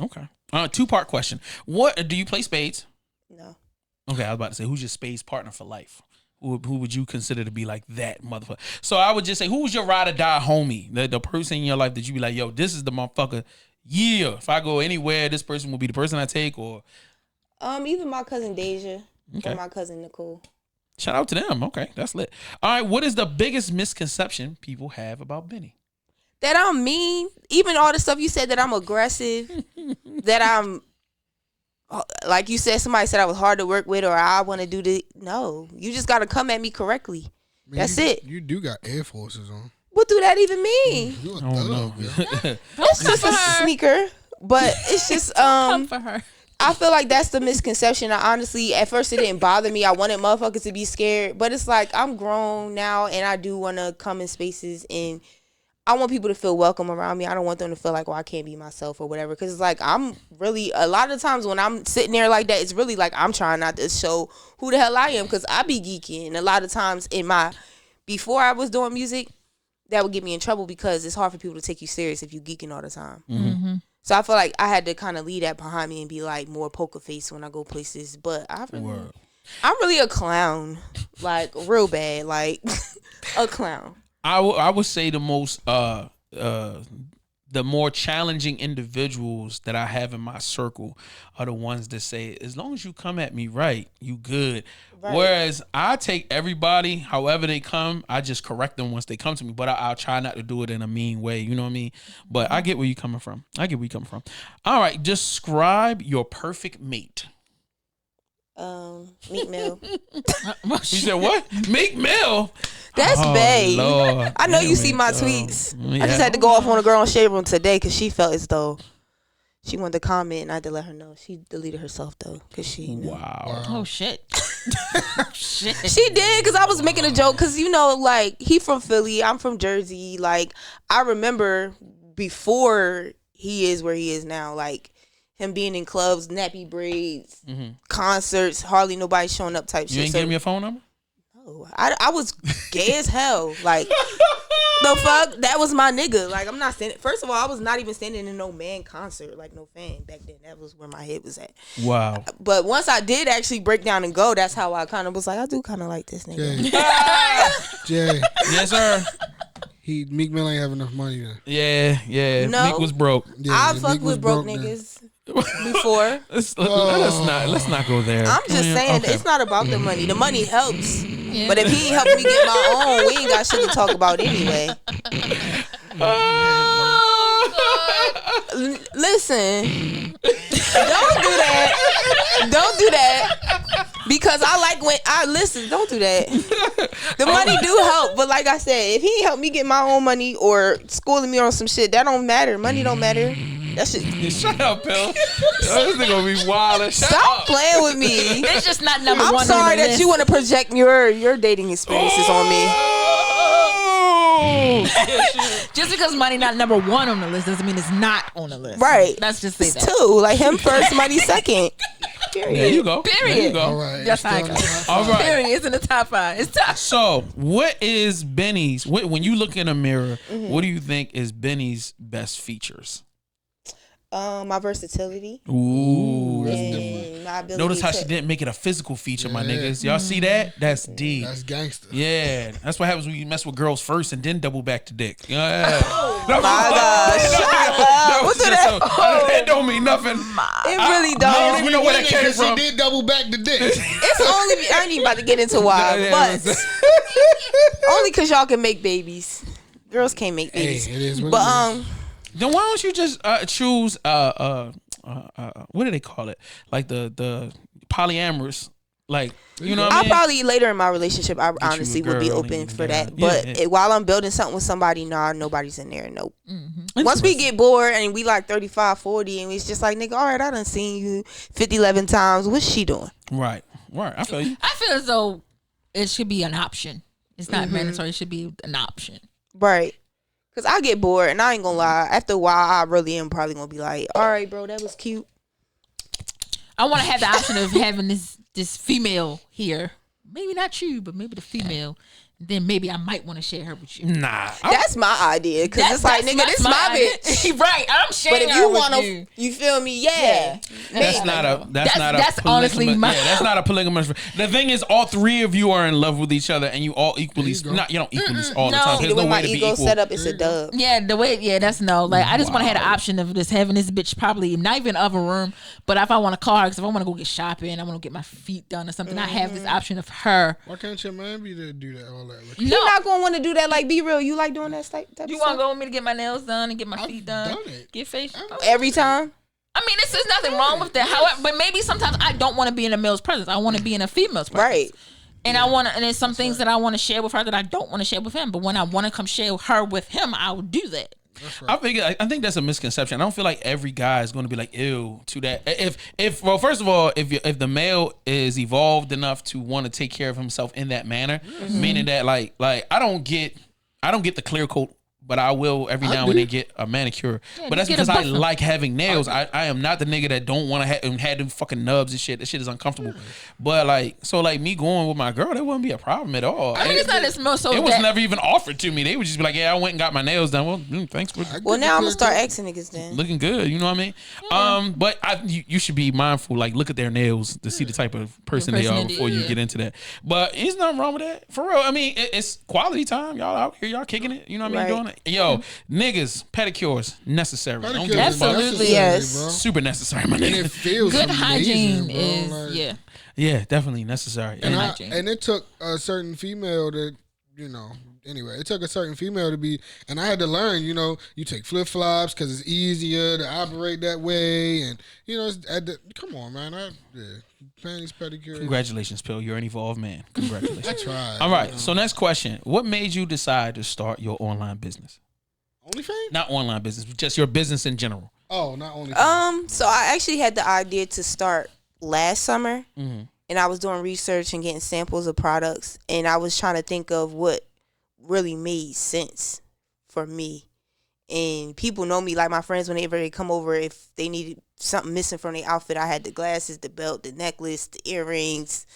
Okay. 2-part question. What do you play spades? no. Okay, I was about to say, who's your spades partner for life? Who would you consider to be like that motherfucker? So I would just say, who was your ride or die homie? The person in your life that you be like, yo, this is the motherfucker. Yeah, if I go anywhere, this person will be the person I take. Or Even my cousin Deja Okay. or my cousin Nicole. shout out to them. Okay, that's lit. All right, what is the biggest misconception people have about Benny? That I'm mean. Even all the stuff you said, that I'm aggressive, that I'm, like you said, somebody said I was hard to work with, or I want to do the. No, you just got to come at me correctly. Man, That's you, it. You do got Air Forces on. What do that even mean? You a I don't know. thug, yo. It's just a sneaker, but it's just Come for her. I feel like that's the misconception. I honestly, at first it didn't bother me. I wanted motherfuckers to be scared, but it's like I'm grown now, and I do want to come in spaces, and I want people to feel welcome around me. I don't want them to feel like, well, I can't be myself or whatever. Because it's like I'm really, a lot of times when I'm sitting there like that, it's really like I'm trying not to show who the hell I am, because I be geeking. And a lot of times before I was doing music, that would get me in trouble, because it's hard for people to take you serious if you geeking all the time. Mm-hmm. So I feel like I had to kind of leave that behind me and be like more poker face when I go places. But I'm really a clown, like real bad, like a clown. I would say the most the more challenging individuals that I have in my circle are the ones that say, as long as you come at me right, you good. Right. Whereas I take everybody, however they come, I just correct them once they come to me. But I'll try not to do it in a mean way. You know what I mean? But I get where you're coming from. All right, describe your perfect mate. Meat Mill. You said what? Meat Mill? That's bae. Lord. I know you see my tweets. I just had to go off on a girl on Shade Room today because she felt as though she wanted to comment, and I had to let her know. She deleted herself though, because she knew. Wow. Oh shit. Shit. She did, because I was making a joke, because like he from Philly, I'm from Jersey. Like I remember before he is where he is now, like him being in clubs, nappy braids, concerts, hardly nobody showing up type shit. You ain't give me a phone number? No, I was gay as hell. Like the fuck, that was my nigga. Like I'm not standing. First of all, I was not even standing in no man concert, like no fan back then. That was where my head was at. Wow. But once I did actually break down and go, that's how I kind of was like, I do kind of like this nigga. Jay. Yes, sir. Meek Mill ain't have enough money then. Yeah. No. Meek was broke. Yeah, I Meek fucked was with broke then. niggas before. Let's not go there. I'm just saying, okay. it's not about the money. The money helps. Yeah. But if he ain't helping me get my own, we ain't got shit to talk about anyway. Listen, don't do that. Because I like when don't do that. The money do help, but like I said, if he ain't help me get my own money or schooling me on some shit, that don't matter. Money don't matter. That shit. Shut up, Bill. This nigga gonna be wild. Stop playing with me. It's just not number I'm one. sorry that you want to project your dating experiences on me. Just because money not number one on the list doesn't mean it's not on the list. Right. Let's just say It's that. two. Like him first, money second. Period. There you go. Period. There you go. All right. That's how I go. All right. Period. It's in the top 5. It's top. So, what is Benny's? When you look in a mirror, what do you think is Benny's best features? My versatility. Ooh. And my ability Notice how to, she didn't make it a physical feature, my Yeah. niggas. Y'all see that? That's deep. That's gangster. Yeah, that's what happens when you mess with girls first and then double back to dick. Yeah. my God. Shut up. What's that? It don't mean nothing. It really I don't. don't even know where that came from. She did double back the dick. It's only, I ain't even about to get into why, Yeah, but only because y'all can make babies. Girls can't make babies. Hey, it is what But it is. Then why don't you just choose what do they call it? Like the polyamorous. Like, you know what I I mean? probably later in my relationship, I you a honestly would be girl open and for yeah. that. Yeah, But yeah. while I'm building something with somebody, nah, nobody's in there. Nope. Mm-hmm. Once we get bored and we like 35, 40, and it's just like, nigga, all right, I done seen you 50, 11 times. What's she doing? Right. I feel you. I feel as though it should be an option. It's not mandatory. It should be an option. Right. Because I get bored, and I ain't gonna lie. After a while, I really am probably gonna be like, all right, bro, that was cute. I want to have the option of having this female here. Maybe not you, but maybe the female. Then maybe I might want to share her with you. Nah. That's my idea. Because it's like, nigga, this my bitch. Right. I'm sharing But if her you with want to, you. you feel me? Yeah. That's not a. That's honestly polygamous- my. Yeah, that's not a polygamous. The thing is, all three of you are in love with each other, and you all equally. There you go. Not you don't equally all the No. time. See, There's the way no my way to be ego equal. set up, it's a dub. Yeah, the way, that's no. Like, I just want to have the option of just having this bitch probably not even of a room, but if I want to call her, because if I want to go get shopping, I want to get my feet done or something, I have this option of her. Why can't your man be there to do that? All that. You're not gonna want to do that. Like, be real. You like doing that type You of want to stuff? go with me to get my nails done and get my I've feet done? done it. Get face. Every time? I mean, there's nothing wrong with that. However, but maybe sometimes I don't want to be in a male's presence. I want to be in a female's presence. Right. And I want to, and there's some things that I want to share with her that I don't want to share with him. But when I want to come share her with him, I will do that. I think that's a misconception. I don't feel like every guy is going to be like ew to that. Well, first of all, if the male is evolved enough to want to take care of himself in that manner, meaning that like I don't get the clear coat, but I will every now and then get a manicure. But that's get a because I buffer. like having nails. I am not the nigga that don't want to have them fucking nubs and shit. That shit is uncomfortable. But like me going with my girl, that wouldn't be a problem at all. I mean, it's not as much so It was that never even offered to me. They would just be like, "Yeah, I went and got my nails done." Well, thanks for Well, now I'm gonna start asking niggas then. looking good. You know what I mean? But you should be mindful. Like, look at their nails to see the type of person they are before you get into that. But there's nothing wrong with that. For real. I mean, it's quality time. Y'all out here, y'all kicking it. You know what I mean? Right. Doing it. Yo, niggas, pedicures necessary. Don't Pedicure give a is fuck. Absolutely. necessary, Yes. bro. Super necessary, my And it nigga. feels good amazing, hygiene bro. is Like, Yeah, definitely necessary. And, And and it took a certain female to, anyway, it took a certain female to be, and I had to learn, you take flip flops because it's easier to operate that way, and come on, man, panties, pedicure. congratulations, Pill. You're an evolved man. Congratulations. I tried. All right. So next question: what made you decide to start your online business? OnlyFans? Not online business, but just your business in general. Oh, not OnlyFans. So I actually had the idea to start last summer, and I was doing research and getting samples of products, and I was trying to think of what really made sense for me. And people know me, like my friends, whenever they come over, if they needed something missing from their outfit, I had the glasses, the belt, the necklace, the earrings,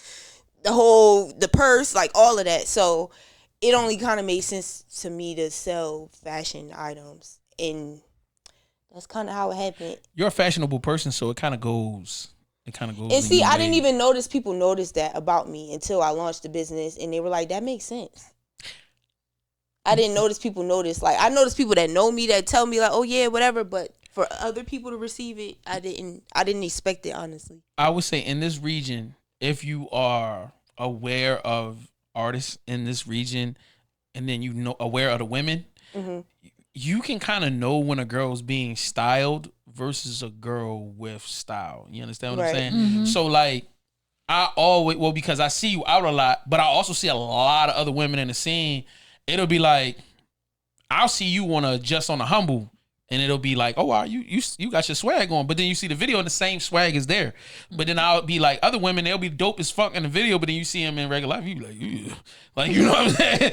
the purse, like all of that. So it only kind of made sense to me to sell fashion items, and that's kind of how it happened. You're a fashionable person, so it kind of goes. And in see, your I didn't way. even notice people noticed that about me until I launched the business, and they were like, "That makes sense." I didn't notice people notice. Like, I noticed people that know me that tell me like, "Oh yeah, whatever," but for other people to receive it, I didn't expect it, honestly. I would say in this region, if you are aware of artists in this region, and then aware of the women, you can kind of know when a girl's being styled versus a girl with style. You understand what I'm Right. saying? So like, because I see you out a lot, but I also see a lot of other women in the scene. It'll be like, I'll see you just on a humble, and it'll be like, oh wow, you got your swag on, but then you see the video and the same swag is there. But then I'll be like, other women, they'll be dope as fuck in the video, but then you see them in regular life, you be like, ew. Like, you know what I'm saying?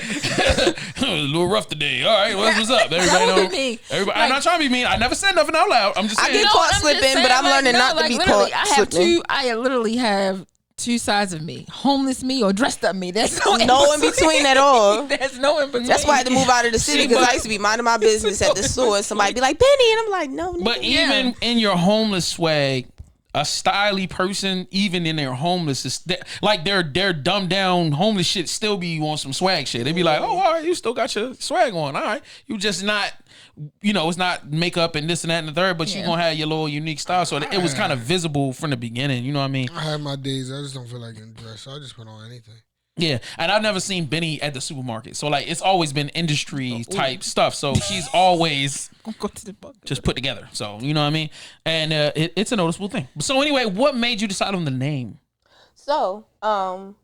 A little rough today. All right, what's up? Everybody That know. would be me. Everybody, I'm not trying to be mean. I never said nothing out loud. I'm just I saying. get caught slipping, but I'm learning not to be caught slipping. I literally have two sides of me: homeless me or dressed up me. There's no in between at all. There's no in between. That's why I had to move out of the city, See, because but- I used to be minding my business at the store, and somebody be like, "Benny," and I'm like, "No, nigga." But even in your homeless swag, a styly person, even in their homeless, is like their dumbed down homeless shit still be on some swag shit. They be like, oh, all right, you still got your swag on. All right. You just not, it's not makeup and this and that and the third, but you gonna have your little unique style. So it was kind of visible from the beginning. You know what I mean? I have my days. I just don't feel like getting dressed. So I just put on anything. Yeah, and I've never seen Benny at the supermarket. So like, it's always been industry type stuff. So she's always Go to the book. just put together. So you know what I mean? And it's a noticeable thing. So anyway, what made you decide on the name So,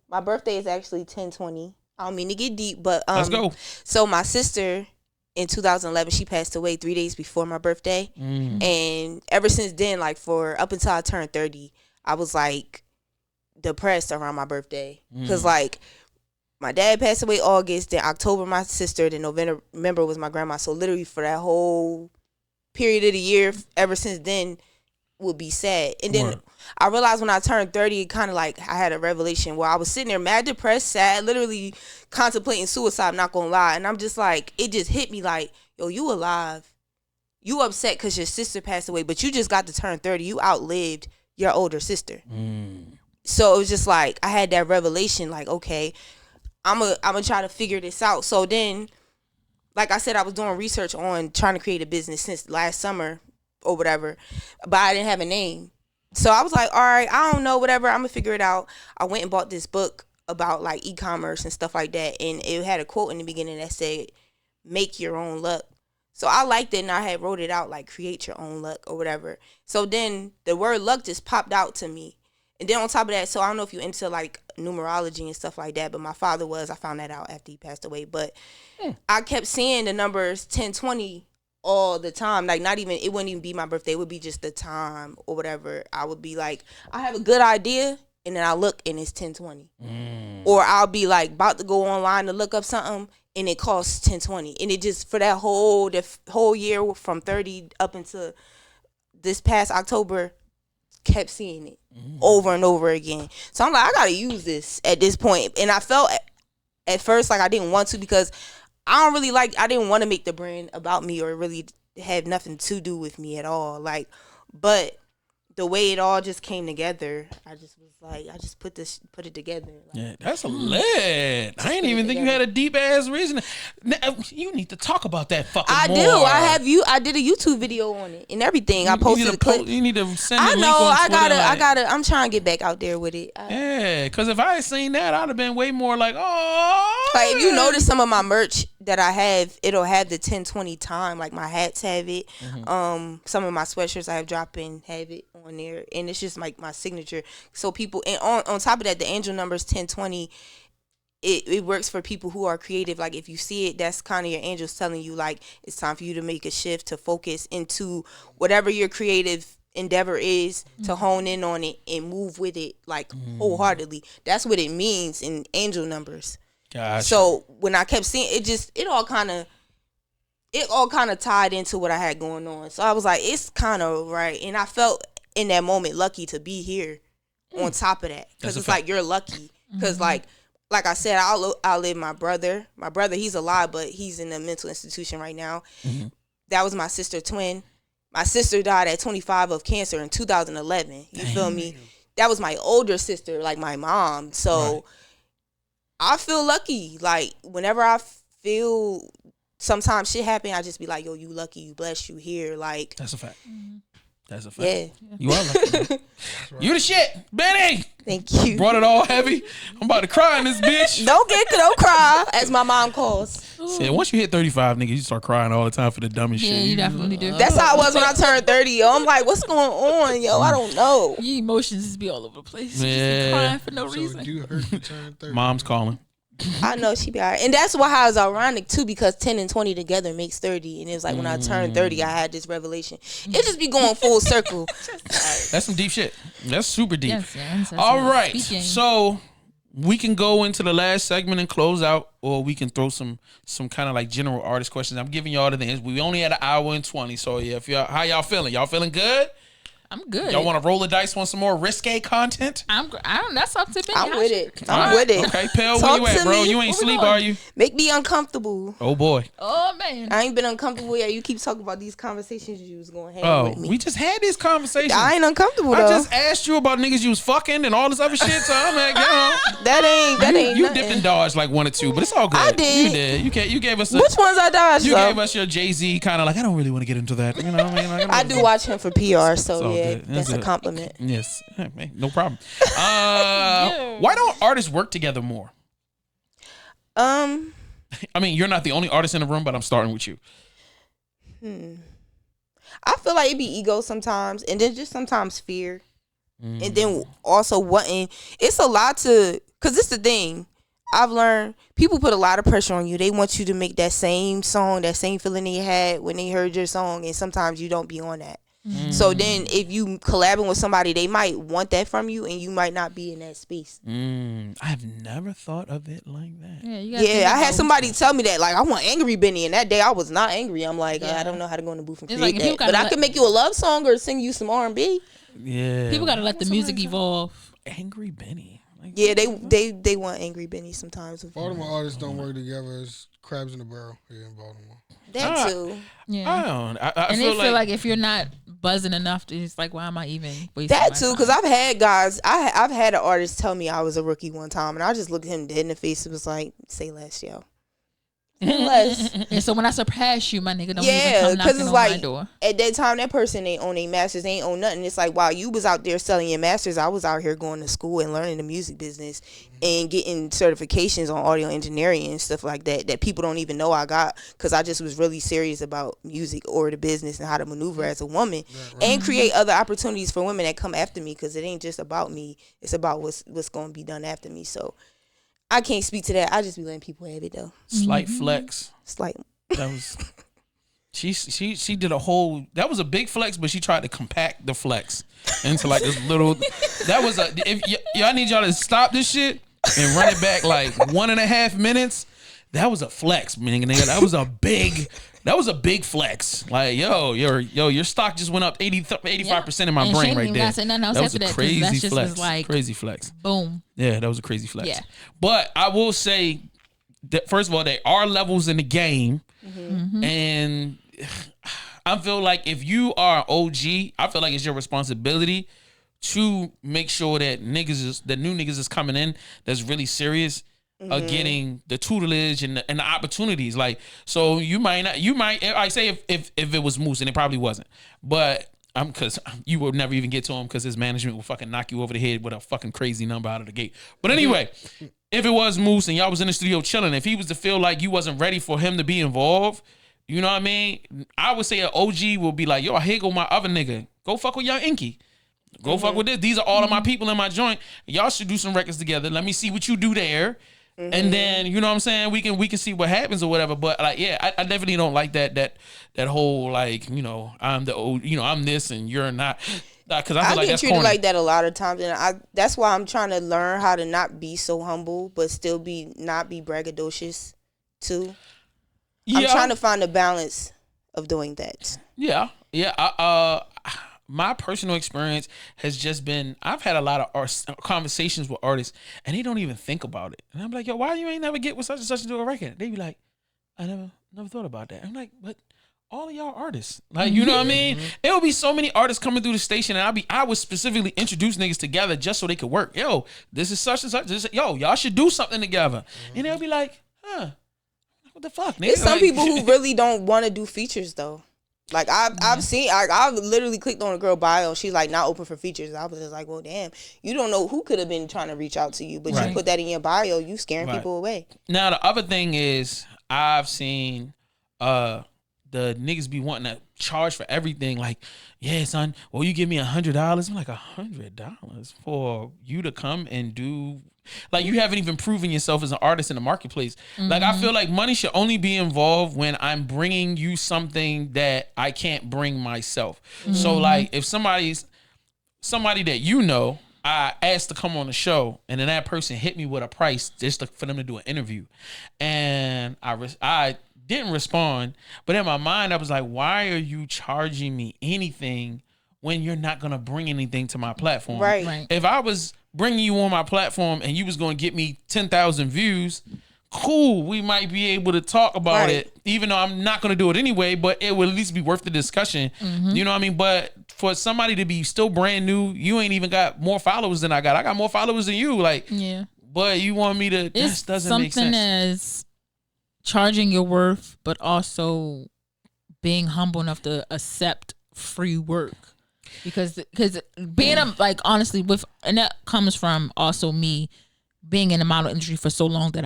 my birthday is actually 10/20. I don't mean to get deep, but Let's go. So my sister in 2011, she passed away 3 days before my birthday, and ever since then, like for up until I turned 30, I was like depressed around my birthday because like my dad passed away August, then October my sister, then November was my grandma. So literally for that whole period of the year, ever since then, would be sad. And then I realized when I turned 30, it kind of like I had a revelation where I was sitting there mad depressed, sad, literally contemplating suicide, I'm not gonna lie. And I'm just like, it just hit me like, yo, you alive. You upset because your sister passed away, but you just got to turn 30. You outlived your older sister. So it was just like, I had that revelation like, okay, I'm gonna try to figure this out. So then, like I said, I was doing research on trying to create a business since last summer or whatever, but I didn't have a name. So I was like, all right, I don't know, whatever, I'm gonna figure it out. I went and bought this book about like e-commerce and stuff like that, and it had a quote in the beginning that said, make your own luck. So I liked it, and I had wrote it out like create your own luck or whatever. So then the word luck just popped out to me. And then on top of that, so I don't know if you're into like numerology and stuff like that, but my father was. I found that out after he passed away. But I kept seeing the numbers 10/20 all the time. Like not even, it wouldn't even be my birthday. It would be just the time or whatever. I would be like, I have a good idea, and then I look and it's 10/20. Or I'll be like about to go online to look up something, and it costs 10/20. And it just, for that whole year from 30 up until this past October, kept seeing it over and over again. So I'm like, I gotta use this at this point. And I felt at first like I didn't want to, because I didn't want to make the brand about me or really have nothing to do with me at all. Like, but the way it all just came together, I just was like, I just put it together. Like, Yeah, that's a lit. I didn't even think you had a deep ass reason. You need to talk about that fucking I more. do. I did a YouTube video on it and everything. I posted a clip. You need to send I me a know. link on Twitter, I gotta. I'm trying to get back out there with it. Yeah, because if I had seen that, I'd have been way more like, oh. Like if you notice some of my merch that I have, it'll have the 10/20 time. Like my hats have it. Some of my sweatshirts I have dropping have it on there, and it's just like my signature. So people, and on top of that, the angel numbers 10/20. It works for people who are creative. Like if you see it, that's kind of your angels telling you like it's time for you to make a shift, to focus into whatever your creative endeavor is, to hone in on it and move with it like wholeheartedly. That's what it means in angel numbers. Gosh. So when I kept seeing it, it all kind of tied into what I had going on. So I was like, it's kind of right, and I felt in that moment lucky to be here. On top of that, because it's like you're lucky, because like I said, I live my brother. My brother, he's alive, but he's in a mental institution right now. That was my sister twin. My sister died at 25 of cancer in 2011. You feel me? That was my older sister, like my mom. So I feel lucky. Like whenever I feel sometimes shit happen, I just be like, yo, you lucky, you blessed, you here. Like that's a fact. That's a fact. Yeah. You are lucky. You the shit, Benny. Thank you. Brought it all heavy. I'm about to cry in this bitch. Don't cry, as my mom calls. Shit, once you hit 35, nigga, you start crying all the time for the dumbest shit. Yeah, you definitely do. That's how I was when I turned 30, yo. I'm like, what's going on, yo? I don't know. Your emotions just be all over the place. You Yeah. just be crying for no So reason. you hurt you turn 30. Mom's calling. I know she be all right. And that's why how it's ironic, too, because 10 and 20 together makes 30. And it was like when I turned 30, I had this revelation. It just be going full circle. That's some deep shit. That's super deep. Yes. All right. So we can go into the last segment and close out, or we can throw some kind of like general artist questions. I'm giving y'all the things. We only had an hour and 20. So yeah, how y'all feeling? Y'all feeling good? I'm good. Y'all want to roll the dice on some more risque content? I don't. That's up to me. I'm with it. All I'm right. with it. Okay, Pell, where Talk you at, to bro? me. You ain't What we sleep, doing? are you? Make me uncomfortable. Oh boy. Oh man. I ain't been uncomfortable yet. You keep talking about these conversations you was going to have with me. We just had this conversation. I ain't uncomfortable, I though. just asked you about niggas you was fucking and all this other shit. So I'm like, That ain't you nothing. dipped and dodged like one or two, but it's all good. I did. You did. You gave us. Which ones I dodged, You though? gave us your Jay-Z kind of like, I don't really want to get into that. You know what I mean? Like, I do watch him for PR, It's so all yeah, good. that's It's a good. compliment. Yes. Hey, no problem. Why don't artists work together more? I mean, you're not the only artist in the room, but I'm starting with you. I feel like it be ego sometimes, and then just sometimes fear. And then also wanting, it's a lot to, because it's the thing. I've learned people put a lot of pressure on you. They want you to make that same song, that same feeling they had when they heard your song, and sometimes you don't be on that. So then if you collabing with somebody, they might want that from you and you might not be in that space. I've never thought of it like that. Yeah, I had somebody tell me that, like, I want Angry Benny, and that day I was not angry. I'm like, I don't know how to go in the booth and create like, that. But I can make you a love song or sing you some R&B. Yeah. People got to let the music evolve. Angry Benny. Like, Yeah, they want Angry Benny sometimes. Baltimore artists don't work together as crabs in a barrel here in Baltimore. That too. Yeah. I don't. I And feel they feel like if you're not buzzing enough, it's like, why am I even wasting That my too, time? because I've had guys, I've had an artist tell me I was a rookie one time, and I just looked at him dead in the face and was like, say less, yo. Say less. And so when I surpass you, my nigga, don't even Yeah, come because knocking it's on like, my door. at that time, that person ain't own their masters, they ain't own nothing. It's like, while you was out there selling your masters, I was out here going to school and learning the music business and getting certifications on audio engineering and stuff like that people don't even know I got, because I just was really serious about music or the business and how to maneuver as a woman and create other opportunities for women that come after me, because it ain't just about me, it's about what's going to be done after me. So I can't speak to that. I just be letting people have it though. slight flex. Slight. That was. She did a whole. That was a big flex, but she tried to compact the flex into like this little. That was a. If y'all need y'all to stop this shit and run it back like 1.5 minutes. That was a flex, nigga. That was a big. That was a big flex. Like, your stock just went up 85% in my And brain Shane right even there. got said nothing else That was after a that, 'cause crazy that just flex. was like, crazy flex. Boom. Yeah, that was a crazy flex. Yeah. But I will say that, first of all, there are levels in the game. And I feel like if you are an OG, I feel like it's your responsibility to make sure that new niggas is coming in that's really serious are getting the tutelage and the opportunities. Like, so you might I say if it was Moose, and it probably wasn't, but because you would never even get to him because his management will fucking knock you over the head with a fucking crazy number out of the gate. But anyway, if it was Moose and y'all was in the studio chilling, if he was to feel like you wasn't ready for him to be involved, you know what I mean? I would say an OG will be like, yo, here go my other nigga. Go fuck with Young Inky. Go fuck with this. These are all of my people in my joint. Y'all should do some records together. Let me see what you do there. And then, you know what I'm saying? We can see what happens or whatever. But like, yeah, I definitely don't like that whole, like, you know, I'm the old, you know, I'm this and you're not. Because I feel like get that's treated corny. like that a lot of times, and that's why I'm trying to learn how to not be so humble, but still not be braggadocious too. Yeah. I'm trying to find a balance of doing that. Yeah. My personal experience has just been, I've had a lot of conversations with artists and they don't even think about it. And I'm like, yo, why you ain't never get with such and such to do a record? They be like, I never thought about that. I'm like, but all of y'all artists, like, you know what I mean? It would be so many artists coming through the station, and I would specifically introduce niggas together just so they could work. Yo, this is such and such. Yo, y'all should do something together. And they'll be like, what the fuck, nigga? There's some Like, people who really don't want to do features though. Like I've seen, I've literally clicked on a girl bio. She's like not open for features. I was just like, well, damn, you don't know who could have been trying to reach out to you, but you put that in your bio. You scaring people away. Now the other thing is, I've seen the niggas be wanting to charge for everything. Like, yeah, son, well, you give me $100. I'm like, $100 for you to come and do. Like, you haven't even proven yourself as an artist in the marketplace. Like, I feel like money should only be involved when I'm bringing you something that I can't bring myself. So, like, if somebody that you know, I asked to come on the show, and then that person hit me with a price just for them to do an interview, and I didn't respond, but in my mind I was like, why are you charging me anything when you're not gonna bring anything to my platform? Right. If I was bringing you on my platform and you was gonna get me 10,000 views, cool, we might be able to talk about it, even though I'm not gonna do it anyway, but it would at least be worth the discussion. You know what I mean? But for somebody to be still brand new, you ain't even got more followers than I got. I got more followers than you. Like, Yeah. but you want me to, this doesn't make sense. Something as charging your worth, but also being humble enough to accept free work. Because being like, honestly, and that comes from also me being in the model industry for so long that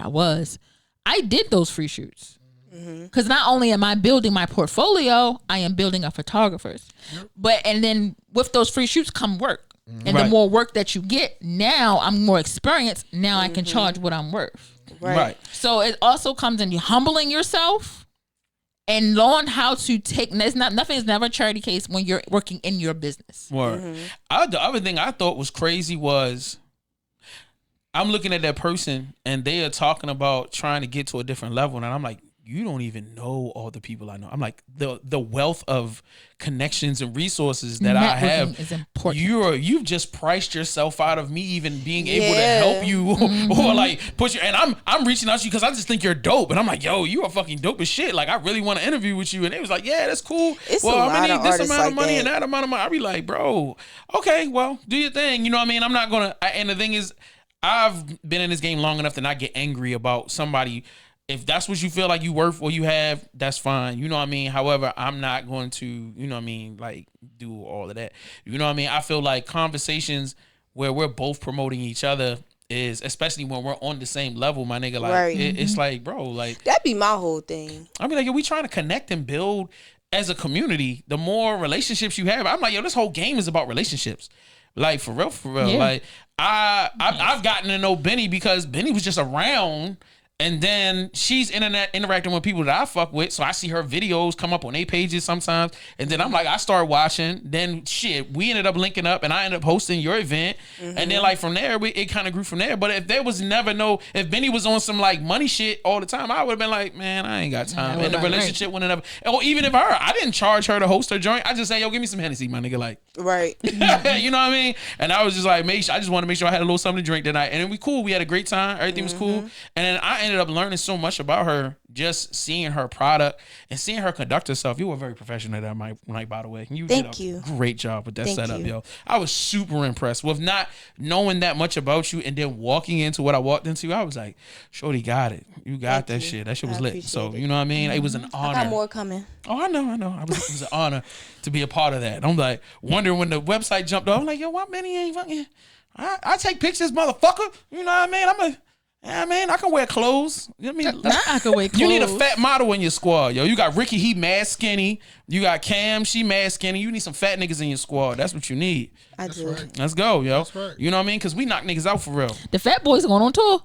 I did those free shoots. Because not only am I building my portfolio, I am building up photographers. And then with those free shoots come work. And the more work that you get, now I'm more experienced. Now I can charge what I'm worth. Right. So it also comes in you humbling yourself and learn how to take. Nothing is never a charity case when you're working in your business. Word. The other thing I thought was crazy was I'm looking at that person and they are talking about trying to get to a different level, and I'm like, you don't even know all the people I know. I'm like, the wealth of connections and resources that I have is important. You've just priced yourself out of me even being able to help you or like push you. And I'm reaching out to you because I just think you're dope. And I'm like, yo, you are fucking dope as shit. Like, I really want to interview with you. And they was like, yeah, that's cool. I'm gonna need this amount of money and that amount of money. I'll be like, bro, okay, well, do your thing. You know what I mean? I'm not gonna. And the thing is, I've been in this game long enough to not get angry about somebody. If that's what you feel like you worth or you have, that's fine. You know what I mean? However, I'm not going to, you know what I mean, like, do all of that. You know what I mean? I feel like conversations where we're both promoting each other is, especially when we're on the same level, my nigga, like, it's like, bro, like. That'd be my whole thing. I mean, like, yo, we trying to connect and build as a community. The more relationships you have, I'm like, yo, this whole game is about relationships. Like, for real. Yeah. Like, I've gotten to know Benny because Benny was just around. And then she's interacting with people that I fuck with. So I see her videos come up on their pages sometimes. And then I'm like, I start watching. Then shit, we ended up linking up and I ended up hosting your event. And then like from there, it kind of grew from there. But if there was if Benny was on some like money shit all the time, I would have been like, man, I ain't got time. And the relationship wouldn't have. Or even if I didn't charge her to host her joint. I just say, yo, give me some Hennessy, my nigga. Like, right. You know what I mean? And I was just like, I just want to make sure I had a little something to drink that night. And then we cool. We had a great time. Everything was cool. And then I ended up learning so much about her, just seeing her product and seeing her conduct herself. You were very professional that night, by the way. You did a great job with that setup, yo. I was super impressed with not knowing that much about you, and then walking into what I walked into. I was like, shorty got it. You got that shit. That shit was lit. So you know what I mean? It was an honor. I got more coming. Oh, I know. It was an honor to be a part of that. I'm like wondering when the website jumped up. I'm like, yo, why Benny ain't fucking? I take pictures, motherfucker. You know what I mean? I can wear clothes. I mean, I can wear clothes. You need a fat model in your squad, yo. You got Ricky, he mad skinny. You got Cam, she mad skinny. You need some fat niggas in your squad. That's what you need. That's right. Let's go, yo. That's right. You know what I mean? Because we knock niggas out for real. The fat boys going on tour.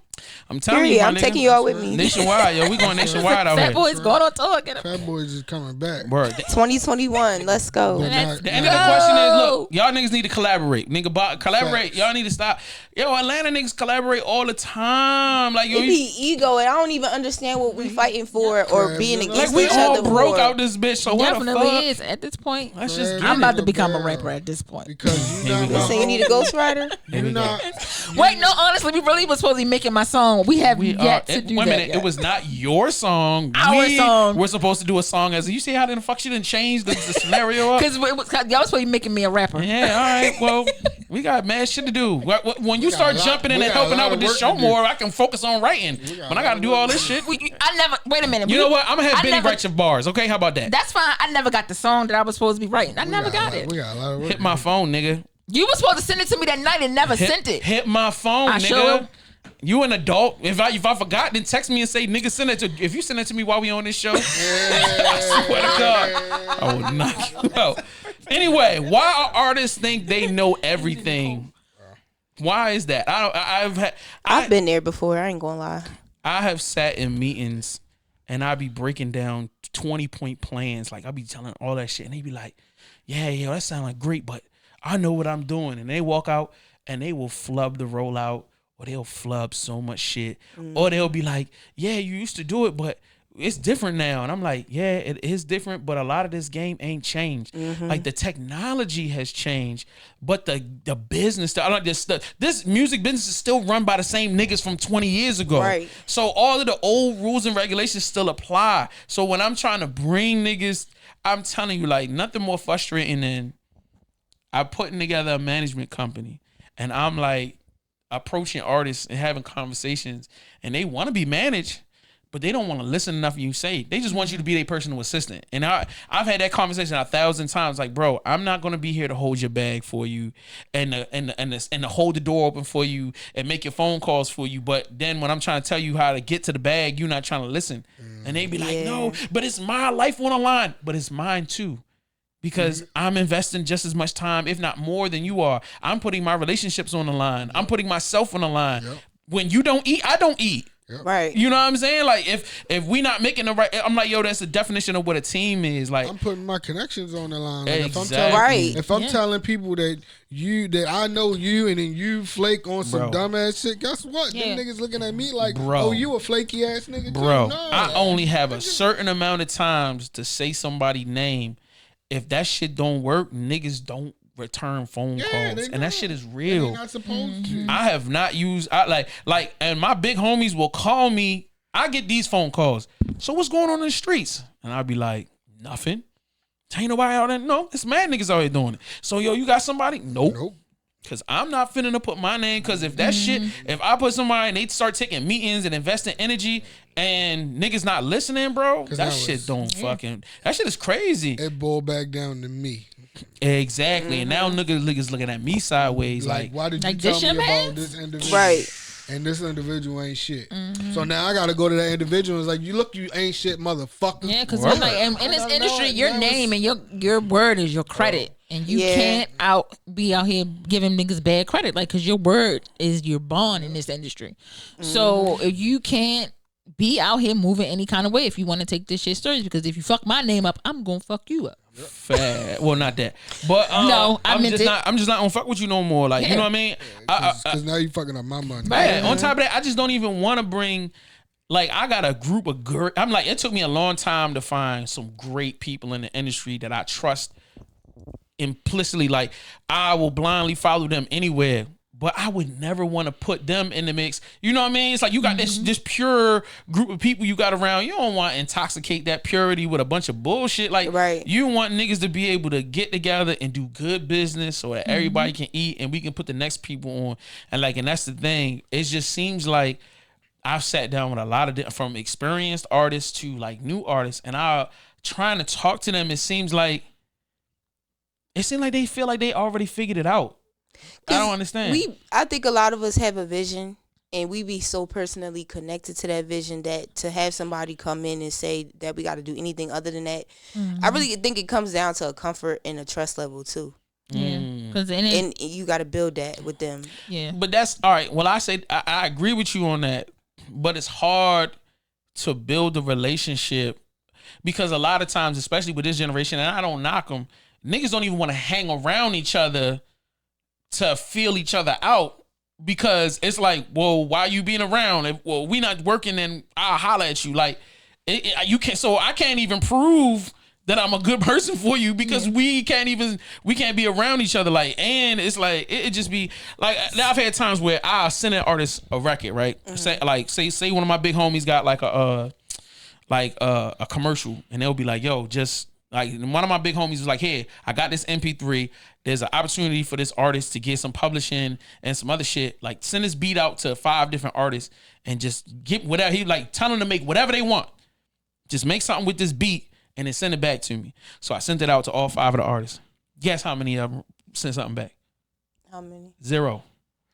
I'm telling you, I'm taking you all with me. Nationwide, yo. We going nationwide out here. Fat boys going on tour. Fat boys is coming back. Word. 2021. Let's go. The end of the question is, look, y'all niggas need to collaborate. Collaborate. Facts. Y'all need to stop. Yo, Atlanta niggas collaborate all the time. Like, yo, It be ego, and I don't even understand what we fighting for or being against like, we each all other broke for. out this bitch. So what the Definitely fuck? is at this point. Let's just get I'm it. about to become a rapper at this point. Because you So you need a ghostwriter? Wait, no, honestly, we really was supposed to be making my song. We have yet to do wait a that. minute, yet. it was not your song. Our song. We're supposed to do a song as you see how the fuck she didn't change the scenario up? Because y'all was supposed to be making me a rapper. Yeah, all right. Well, we got mad shit to do. When you start jumping in and helping out with this show more, I can focus on writing. When I got to do all this shit, I never. Wait a minute. You know what? I'm gonna have Benny write your bars. Okay, how about that? That's fine. I never got the song that I was supposed to be writing. I never got it. We got a lot of work. Hit my phone, nigga. You were supposed to send it to me that night and never sent it. Hit my phone, I nigga. sure. You an adult. If I forgot, then text me and say, nigga, send it to. If you send it to me while we on this show, I swear to God, I will knock you out. Anyway, why artists think they know everything? Why is that? I've been there before. I ain't gonna lie. I have sat in meetings and I be breaking down 20-point plans. Like, I be telling all that shit, and they be like, yeah, that sound like great, but I know what I'm doing. And they walk out and they will flub the rollout, or they'll flub so much shit. Or they'll be like, yeah, you used to do it, but it's different now. And I'm like, yeah, it is different, but a lot of this game ain't changed. Like, the technology has changed, but the business, this music business is still run by the same niggas from 20 years ago. Right. So all of the old rules and regulations still apply. So when I'm trying to bring niggas, I'm telling you, like, nothing more frustrating than I'm putting together a management company, and I'm like approaching artists and having conversations, and they want to be managed, but they don't want to listen enough to you say. They just want you to be their personal assistant. And I've had that conversation 1,000 times. Like, bro, I'm not gonna be here to hold your bag for you and to hold the door open for you and make your phone calls for you. But then when I'm trying to tell you how to get to the bag, you're not trying to listen. And they be like, no, but it's my life on the line. But it's mine too. because I'm investing just as much time, if not more than you are. I'm putting my relationships on the line. I'm putting myself on the line. When you don't eat, I don't eat. Right. You know what I'm saying? Like if we not making the right, I'm like, yo, that's the definition of what a team is. Like I'm putting my connections on the line. Like exactly. If I'm telling people that I know you and then you flake on some dumbass shit, guess what? Them niggas looking at me like, oh, you a flaky ass nigga too? Bro, No. I only have a certain amount of times to say somebody's name. If that shit don't work, niggas don't return phone calls, and that shit is real. They're not supposed to. I have not used and my big homies will call me. I get these phone calls. So what's going on in the streets? And I'll be like, nothing. Ain't nobody out there. No, it's mad niggas out here doing it. So yo, you got somebody? Nope. Cause I'm not finna to put my name. Cause if that shit, if I put somebody and they start taking meetings and investing energy and niggas not listening, bro, that shit don't fucking. That shit is crazy. It boiled back down to me. Exactly, and now niggas looking at me sideways like why did you tell me about this individual? Right. And this individual ain't shit. So now I gotta go to that individual and it's like, you ain't shit, motherfucker. Yeah, because like in this industry, your name and your word is your credit. And you can't be out here giving niggas bad credit, like, because your word is your bond in this industry. So if you can't be out here moving any kind of way, if you want to take this shit serious, because if you fuck my name up, I'm gonna fuck you up. Well, not that, but no, I'm just not gonna fuck with you no more. Like, you know what I mean? Because now you fucking up my money. Right. On top of that, I just don't even want to bring. Like, I got a group of I'm like, it took me a long time to find some great people in the industry that I trust implicitly. Like, I will blindly follow them anywhere, but I would never want to put them in the mix. You know what I mean? It's like you got this pure group of people you got around. You don't want to intoxicate that purity with a bunch of bullshit. Like, you want niggas to be able to get together and do good business so that everybody can eat and we can put the next people on. And that's the thing. It just seems like I've sat down with a lot of from experienced artists to like new artists, and I trying to talk to them. It seems like they feel like they already figured it out. I don't understand. I think a lot of us have a vision, and we be so personally connected to that vision that to have somebody come in and say that we got to do anything other than that, I really think it comes down to a comfort and a trust level too. Yeah, and you got to build that with them. Yeah, but that's all right. Well, I agree with you on that, but it's hard to build a relationship because a lot of times, especially with this generation, and I don't knock them, niggas don't even want to hang around each other to feel each other out, because it's like, well, why you being around? If we not working, then I'll holler at you. Like, you can't. So I can't even prove that I'm a good person for you because we can't be around each other. Like, and it's like it just be like, I've had times where I'll send an artist a record, right? Say one of my big homies got like a commercial, and they'll be like, yo, just. Like, one of my big homies was like, hey, I got this MP3. There's an opportunity for this artist to get some publishing and some other shit. Like, send this beat out to 5 different artists and just get whatever. He like, tell them to make whatever they want. Just make something with this beat and then send it back to me. So I sent it out to all 5 of the artists. Guess how many of them sent something back? How many? 0.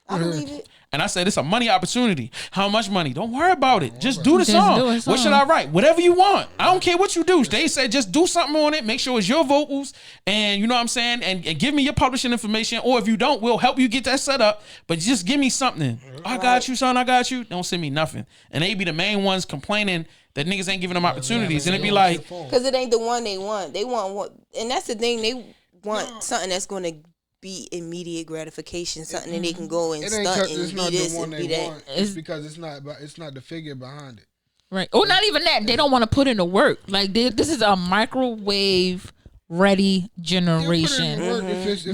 I believe it. And I said, it's a money opportunity. How much money? Don't worry about it. Just do the song. What should I write? Whatever you want. I don't care what you do. They said just do something on it. Make sure it's your vocals. And you know what I'm saying? And give me your publishing information. Or if you don't, we'll help you get that set up. But just give me something. I got you, son. I got you. Don't send me nothing. And they be the main ones complaining that niggas ain't giving them opportunities. And it be like, because it ain't the one they want. They want what? And that's the thing. They want something that's going to be immediate gratification, something that they can go and stunt and be this and be that. It's because it's not the figure behind it. Right. Or not even that. They don't want to put in the work. Like, this is a microwave ready generation.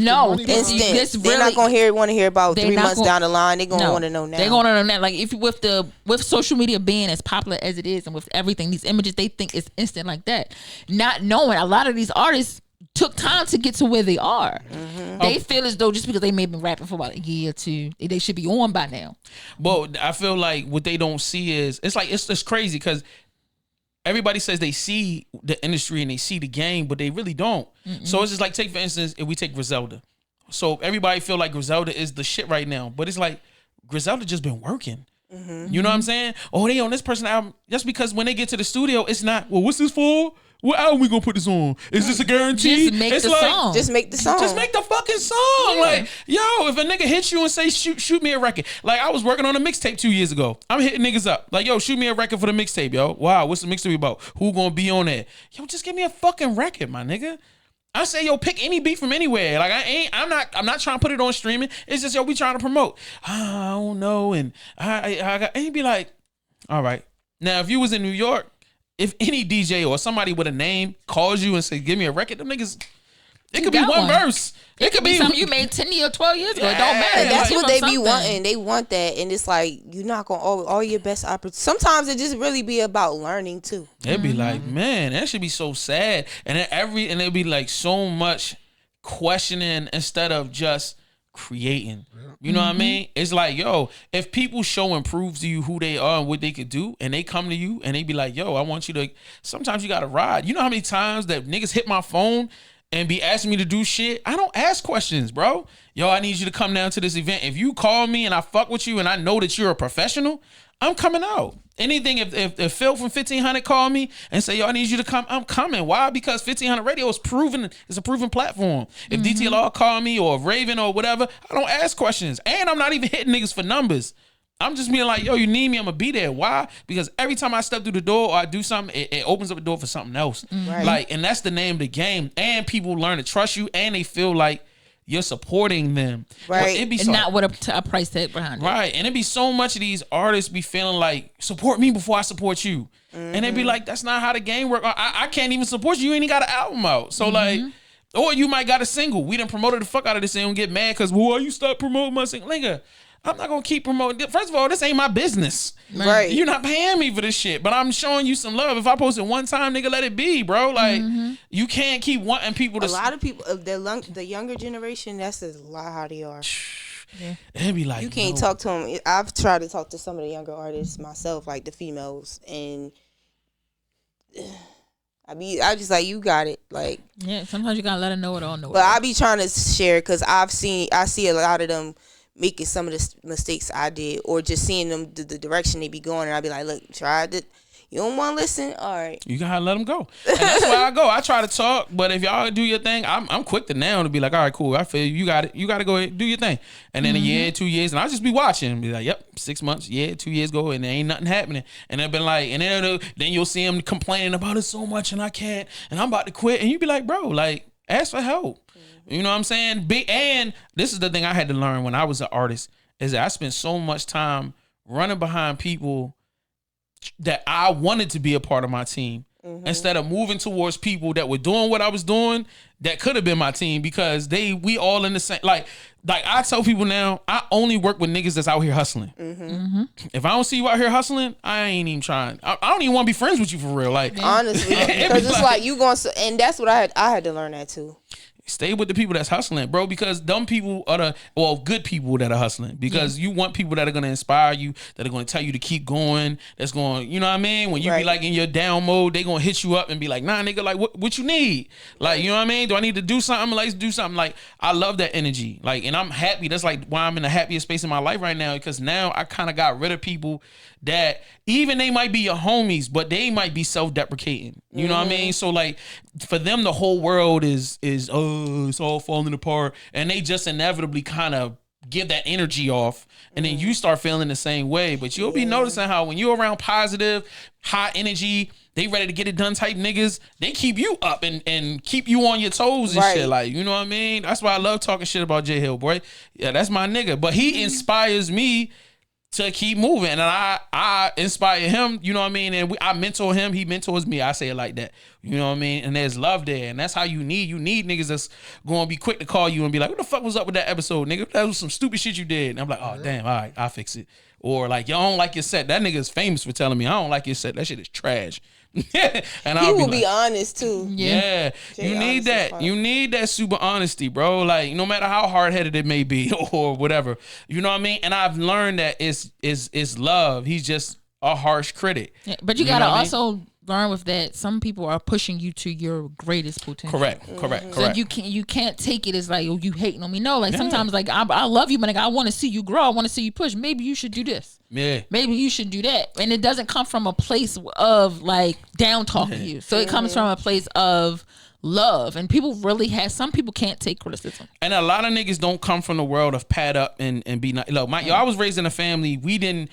No, instant. They're not gonna want to hear about 3 months down the line. They're gonna want to know now. They're gonna know that. Like, if with social media being as popular as it is, and with everything, these images, they think it's instant like that. Not knowing a lot of these artists took time to get to where they are. They feel as though just because they may have been rapping for about a year or 2, they should be on by now. But I feel like what they don't see is, it's crazy because everybody says they see the industry and they see the game, but they really don't. So it's just like, take for instance, if we take Griselda. So everybody feel like Griselda is the shit right now, but it's like Griselda just been working. You know what I'm saying? Oh, they on this person album. Just because when they get to the studio, it's not, well, what's this for? What album we gonna put this on? Is this a guarantee? Just make it's the like, song. Just make the song. Just make the fucking song. Yeah. Like, yo, if a nigga hits you and say, shoot me a record. Like, I was working on a mixtape 2 years ago. I'm hitting niggas up. Like, yo, shoot me a record for the mixtape, yo. Wow, what's the mixtape about? Who gonna be on that? Yo, just give me a fucking record, my nigga. I say, yo, pick any beat from anywhere. Like, I'm not trying to put it on streaming. It's just, yo, we trying to promote. I don't know. And and he'd be like, all right. Now, if you was in New York, if any DJ or somebody with a name calls you and say, give me a record, them niggas, it could be one verse. It could be something you made 10 or 12 years ago. It don't matter. And that's Give what them they be something. wanting. They want that, and it's like you're not gonna all your best opportunities. Sometimes it just really be about learning too. It'd be like, man, that should be so sad, and then it'd be like so much questioning instead of just creating. You know what I mean? It's like, yo, if people show and prove to you who they are and what they could do, and they come to you and they be like, yo, I want you to. Sometimes you gotta ride. You know how many times that niggas hit my phone and be asking me to do shit? I don't ask questions, bro. Yo, I need you to come down to this event. If you call me and I fuck with you and I know that you're a professional, I'm coming out. Anything, if Phil from 1500 call me and say, yo, I need you to come, I'm coming. Why? Because 1500 radio is proven, it's a proven platform. If DTLR call me or Raven or whatever, I don't ask questions. And I'm not even hitting niggas for numbers. I'm just being like, yo, you need me, I'm gonna be there. Why? Because every time I step through the door or I do something, it opens up a door for something else. Right. Like, and that's the name of the game. And people learn to trust you and they feel like you're supporting them. Right. It'd be And so, not with a price tag behind it. right. And it'd be so much of these artists be feeling like, support me before I support you. And they'd be like, that's not how the game works. I can't even support you. You ain't even got an album out. So like, or you might got a single. We done promoted the fuck out of this and get mad because, well, you stop promoting my single. Nigga, I'm not gonna keep promoting. First of all, this ain't my business. Right. You're not paying me for this shit, but I'm showing you some love. If I post it one time, nigga, let it be, bro. Like, you can't keep wanting people to. A lot of people, the younger generation, that's a lot how they are. It'd be like, You can't talk to them. I've tried to talk to some of the younger artists myself, like the females, and I just like, you got it, like. Yeah, sometimes you gotta let them know it all. But I be trying to share because I see a lot of them making some of the mistakes I did, or just seeing them the direction they be going, and I be like, look, try it. You don't want to listen? All right. You gotta let them go. And that's where I go. I try to talk, but if y'all do your thing, I'm quick to now to be like, all right, cool. I feel you got it. You got to go ahead, do your thing. And then a year, 2 years, and I'll just be watching and be like, yep, 6 months, 2 years go, and there ain't nothing happening. And they've been like, and then you'll see them complaining about it so much, and I can't, and I'm about to quit. And you be like, bro, like, ask for help. You know what I'm saying? And this is the thing I had to learn when I was an artist, is that I spent so much time running behind people that I wanted to be a part of my team, instead of moving towards people that were doing what I was doing that could have been my team, because we all in the same, like I tell people now, I only work with niggas that's out here hustling. If I don't see you out here hustling, I ain't even trying. I don't even want to be friends with you for real. Like, Honestly, because it's like you going to, and that's what I had to learn that too. stay with the people that's hustling, bro, because dumb people are good people that are hustling, because you want people that are going to inspire you, that are going to tell you to keep going, that's going, you know what I mean? When you be like in your down mode, they going to hit you up and be like, nah, nigga, like what you need? Like, you know what I mean? Do I need to do something? Let's do something. Like, I love that energy. Like, and I'm happy. That's like why I'm in the happiest space in my life right now, because now I kind of got rid of people that even they might be your homies, but they might be self-deprecating. You know what I mean? So like, for them, the whole world is oh, it's all falling apart, and they just inevitably kind of give that energy off, and then you start feeling the same way. But you'll be noticing how when you're around positive, high energy, they ready to get it done type niggas, they keep you up and keep you on your toes and shit. Like, you know what I mean? That's why I love talking shit about J Hill, boy. Yeah, that's my nigga. But he inspires me to keep moving, and I inspire him, you know what I mean? And I mentor him, he mentors me. I say it like that, you know what I mean? And there's love there, and that's how you need niggas that's going to be quick to call you and be like, what the fuck was up with that episode, nigga? That was some stupid shit you did. And I'm like, oh, damn, all right, I'll fix it. Or like, yo, I don't like your set. That nigga is famous for telling me, I don't like your set. That shit is trash. And he will be honest too. Yeah. You need that. You need that super honesty, bro. Like, no matter how hard-headed it may be or whatever. You know what I mean? And I've learned that it's love. He's just a harsh critic. Yeah, but you gotta also learn with that, some people are pushing you to your greatest potential. Correct. So you can't take it as like, oh, you hating on me. No, like sometimes like I love you, but like I want to see you grow. I want to see you push. Maybe you should do this. Yeah. Maybe you should do that. And it doesn't come from a place of like down talking you. So it comes from a place of love, and some people can't take criticism, and a lot of niggas don't come from the world of pad up and be nice. Look, I was raised in a family. We didn't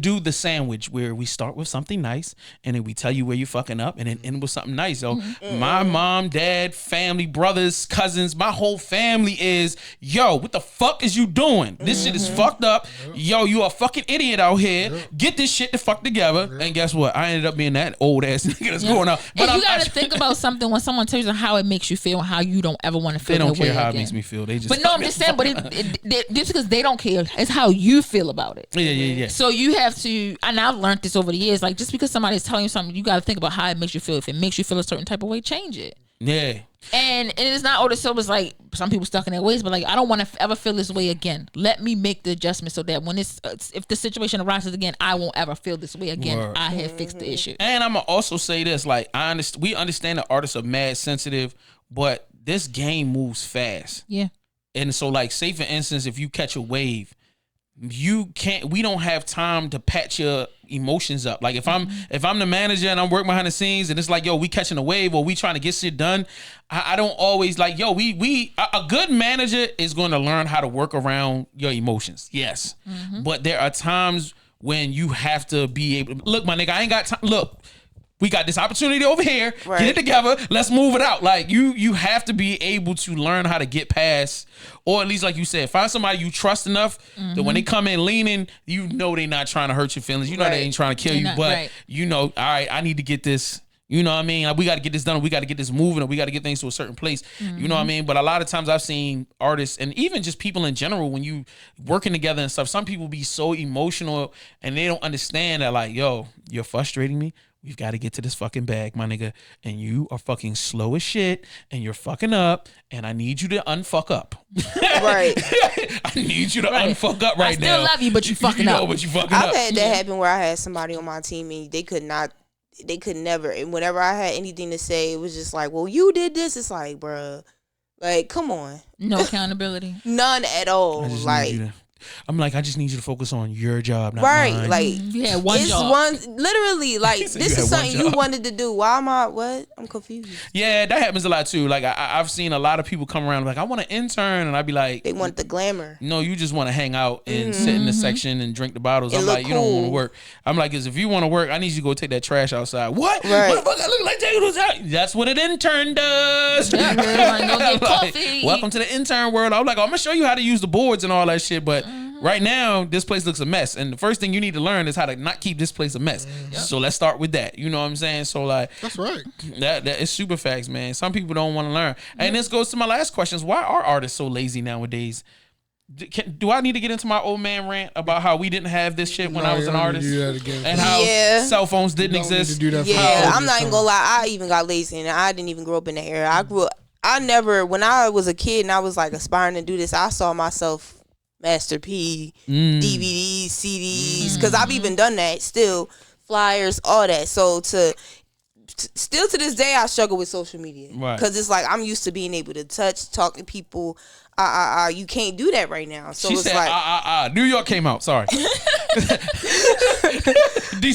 do the sandwich where we start with something nice and then we tell you where you fucking up and then end with something nice. So my mom, dad, family, brothers, cousins, my whole family is, yo, what the fuck is you doing? This shit is fucked up. Yo, you a fucking idiot out here. Get this shit the fuck together. And guess what? I ended up being that old ass nigga that's going up. But you gotta think about something when someone tells you how it makes you feel and how you don't ever want to feel. They don't that way care how again. it makes me feel. They just. But no, I'm just saying. But just because they don't care, it's how you feel about it. Yeah. So you have to, and I've learned this over the years. Like just because somebody's telling you something, you got to think about how it makes you feel. If it makes you feel a certain type of way, change it. Yeah. And it's not so it's like some people stuck in their ways, but like I don't want to ever feel this way again. Let me make the adjustment so that when if the situation arises again, I won't ever feel this way again. Word. I have fixed the issue. And I'm gonna also say this: like we understand that artists are mad sensitive, but this game moves fast. Yeah. And so, like, say for instance, if you catch a wave, we don't have time to patch your emotions up. Like if I'm the manager and I'm working behind the scenes and it's like, yo, we catching a wave or we trying to get shit done, I don't always like, yo, a good manager is going to learn how to work around your emotions. Yes. But there are times when you have to be able to, look, my nigga, I ain't got time. Look, we got this opportunity over here. Right. Get it together. Let's move it out. Like you have to be able to learn how to get past, or at least like you said, find somebody you trust enough that when they come in leaning, you know they not trying to hurt your feelings. You know they ain't trying to kill you, but you know, all right, I need to get this. You know what I mean? Like, we got to get this done. We got to get this moving, or we got to get things to a certain place. You know what I mean? But a lot of times I've seen artists and even just people in general, when you working together and stuff, some people be so emotional and they don't understand that, like, yo, you're frustrating me. We've got to get to this fucking bag, my nigga. And you are fucking slow as shit and you're fucking up and I need you to unfuck up. Right. I need you to unfuck up right now. I still love you, but you fucking up. But you fucking I've up. had that happen where I had somebody on my team and they could never. And whenever I had anything to say, it was just like, well, you did this. It's like, bruh, like, come on. No accountability. None at all. Like, I'm like, I just need you to focus on your job, not right? mine. Like, yeah, one it's job. Literally, like, this is something you wanted to do. Why am I? What? I'm confused. Yeah, that happens a lot too. Like, I've seen a lot of people come around like, I want to intern, and I'd be like, they want the glamour. No, you just want to hang out and sit in the section and drink the bottles. I'm like, you don't want to work. I'm like, if you want to work, I need you to go take that trash outside. What? Right. What the fuck? I look like taking those out. That's what an intern does. Yeah, go get coffee. Welcome to the intern world. I'm like, I'm gonna show you how to use the boards and all that shit, but. Right now, this place looks a mess. And the first thing you need to learn is how to not keep this place a mess. So let's start with that. You know what I'm saying? So like, that's right. That is super facts, man. Some people don't want to learn. And this goes to my last questions. Why are artists so lazy nowadays? Do I need to get into my old man rant about how we didn't have this shit when I was an artist? And how cell phones didn't exist? I'm not even gonna lie. I even got lazy and I didn't even grow up in the era. When I was a kid and I was like aspiring to do this, I saw myself Master P, DVDs, CDs, because I've even done that. Still, flyers, all that. So still to this day, I struggle with social media because it's like I'm used to being able to touch, talk to people. You can't do that right now. So she it's said, like New York came out. Sorry, DC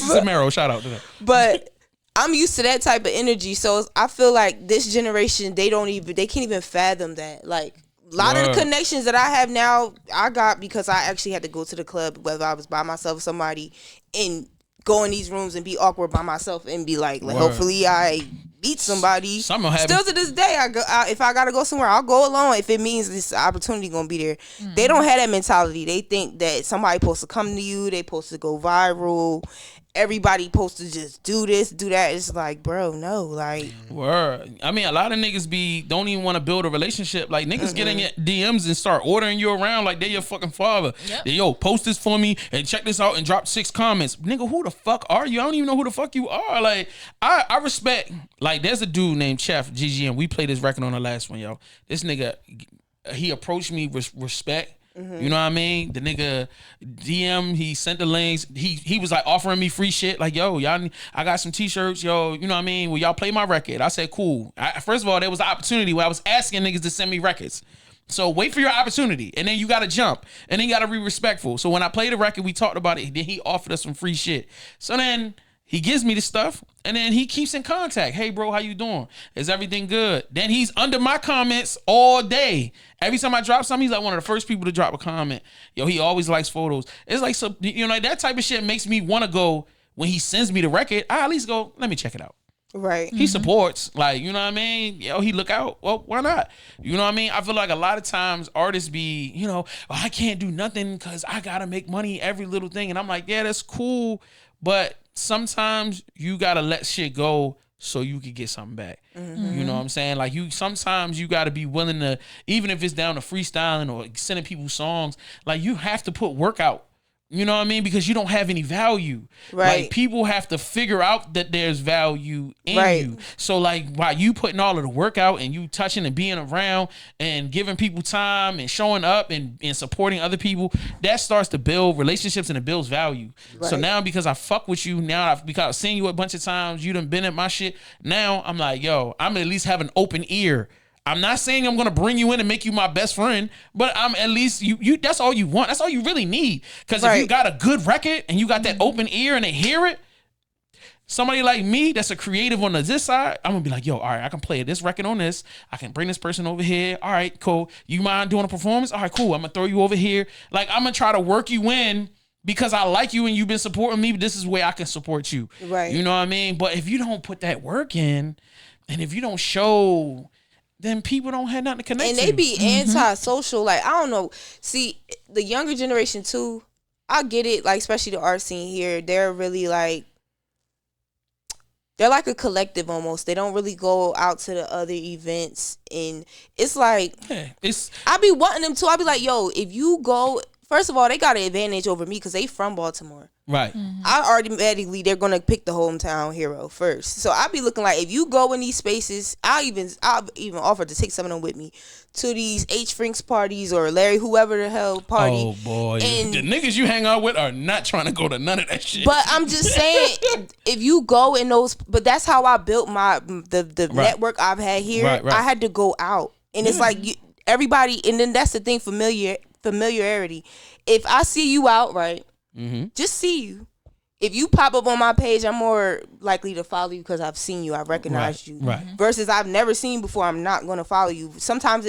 Samaro, shout out to that. But I'm used to that type of energy. So I feel like this generation, they can't even fathom that. Like. A lot of the connections that I have now, I got because I actually had to go to the club, whether I was by myself or somebody, and go in these rooms and be awkward by myself and be like hopefully I meet somebody. Still to this day, if I gotta go somewhere, I'll go alone if it means this opportunity gonna be there. They don't have that mentality. They think that somebody supposed to come to you, they supposed to go viral. Everybody supposed to just do this, do that. It's like, bro, no, like. Word. I mean, a lot of niggas don't even want to build a relationship. Like, niggas get in your DMs and start ordering you around like they your fucking father. Yep. Yo, post this for me and check this out and drop 6 comments. Nigga, who the fuck are you? I don't even know who the fuck you are. Like, I respect, like, there's a dude named Chef GG and we played his record on the last one, yo. This nigga, he approached me with respect. You know what I mean? The nigga DM, he sent the links. He was like offering me free shit. Like, yo, y'all, I got some t-shirts. Yo, you know what I mean? Will y'all play my record? I said, cool. First of all, there was an opportunity where I was asking niggas to send me records. So wait for your opportunity, and then you gotta jump, and then you gotta be respectful. So when I played the record, we talked about it. Then he offered us some free shit. So then he gives me the stuff, and then he keeps in contact. Hey, bro, how you doing? Is everything good? Then he's under my comments all day. Every time I drop something, he's like one of the first people to drop a comment. Yo, he always likes photos. It's like, so, you know, like that type of shit makes me want to go, when he sends me the record, I at least go, let me check it out. Right. He supports, like, you know what I mean? Yo, he look out. Well, why not? You know what I mean? I feel like a lot of times artists be, you know, oh, I can't do nothing because I got to make money every little thing. And I'm like, yeah, that's cool. But sometimes you got to let shit go so you can get something back. You know what I'm saying? Like, sometimes you got to be willing to, even if it's down to freestyling or sending people songs, like, you have to put work out. You know what I mean? Because you don't have any value. Right. Like, people have to figure out that there's value in you. So, like, while you putting all of the work out and you touching and being around and giving people time and showing up and supporting other people, that starts to build relationships and it builds value. Right. So now, because I fuck with you, because I've seen you a bunch of times, you done been at my shit, now I'm like, yo, I'm at least have an open ear. I'm not saying I'm gonna bring you in and make you my best friend, but I'm at least you. That's all you want. That's all you really need. Because if you got a good record and you got that open ear and they hear it, somebody like me that's a creative on this side, I'm gonna be like, yo, all right, I can play this record on this. I can bring this person over here. All right, cool. You mind doing a performance? All right, cool. I'm gonna throw you over here. Like, I'm gonna try to work you in because I like you and you've been supporting me. But this is where I can support you. Right. You know what I mean? But if you don't put that work in, and if you don't show, then people don't have nothing to connect to. And they be anti-social. Like, I don't know. See, the younger generation too, I get it. Like, especially the art scene here, they're really like, they're like a collective almost. They don't really go out to the other events. And it's like, I be wanting them to. I be like, yo, if you go, first of all, they got an advantage over me because they from Baltimore. Right. I automatically, they're gonna pick the hometown hero first. So I be looking like, if you go in these spaces, I'll even offer to take some of them with me to these H Franks parties or Larry whoever the hell party. Oh boy, and the niggas you hang out with are not trying to go to none of that shit. But I'm just saying, if you go in those, but that's how I built my the network I've had here. Right. I had to go out, and it's like everybody, and then that's the thing, familiarity. If I see you out, right. Just see you. If you pop up on my page, I'm more likely to follow you because I've seen you, I've recognized you. Right. Versus I've never seen before, I'm not going to follow you. Sometimes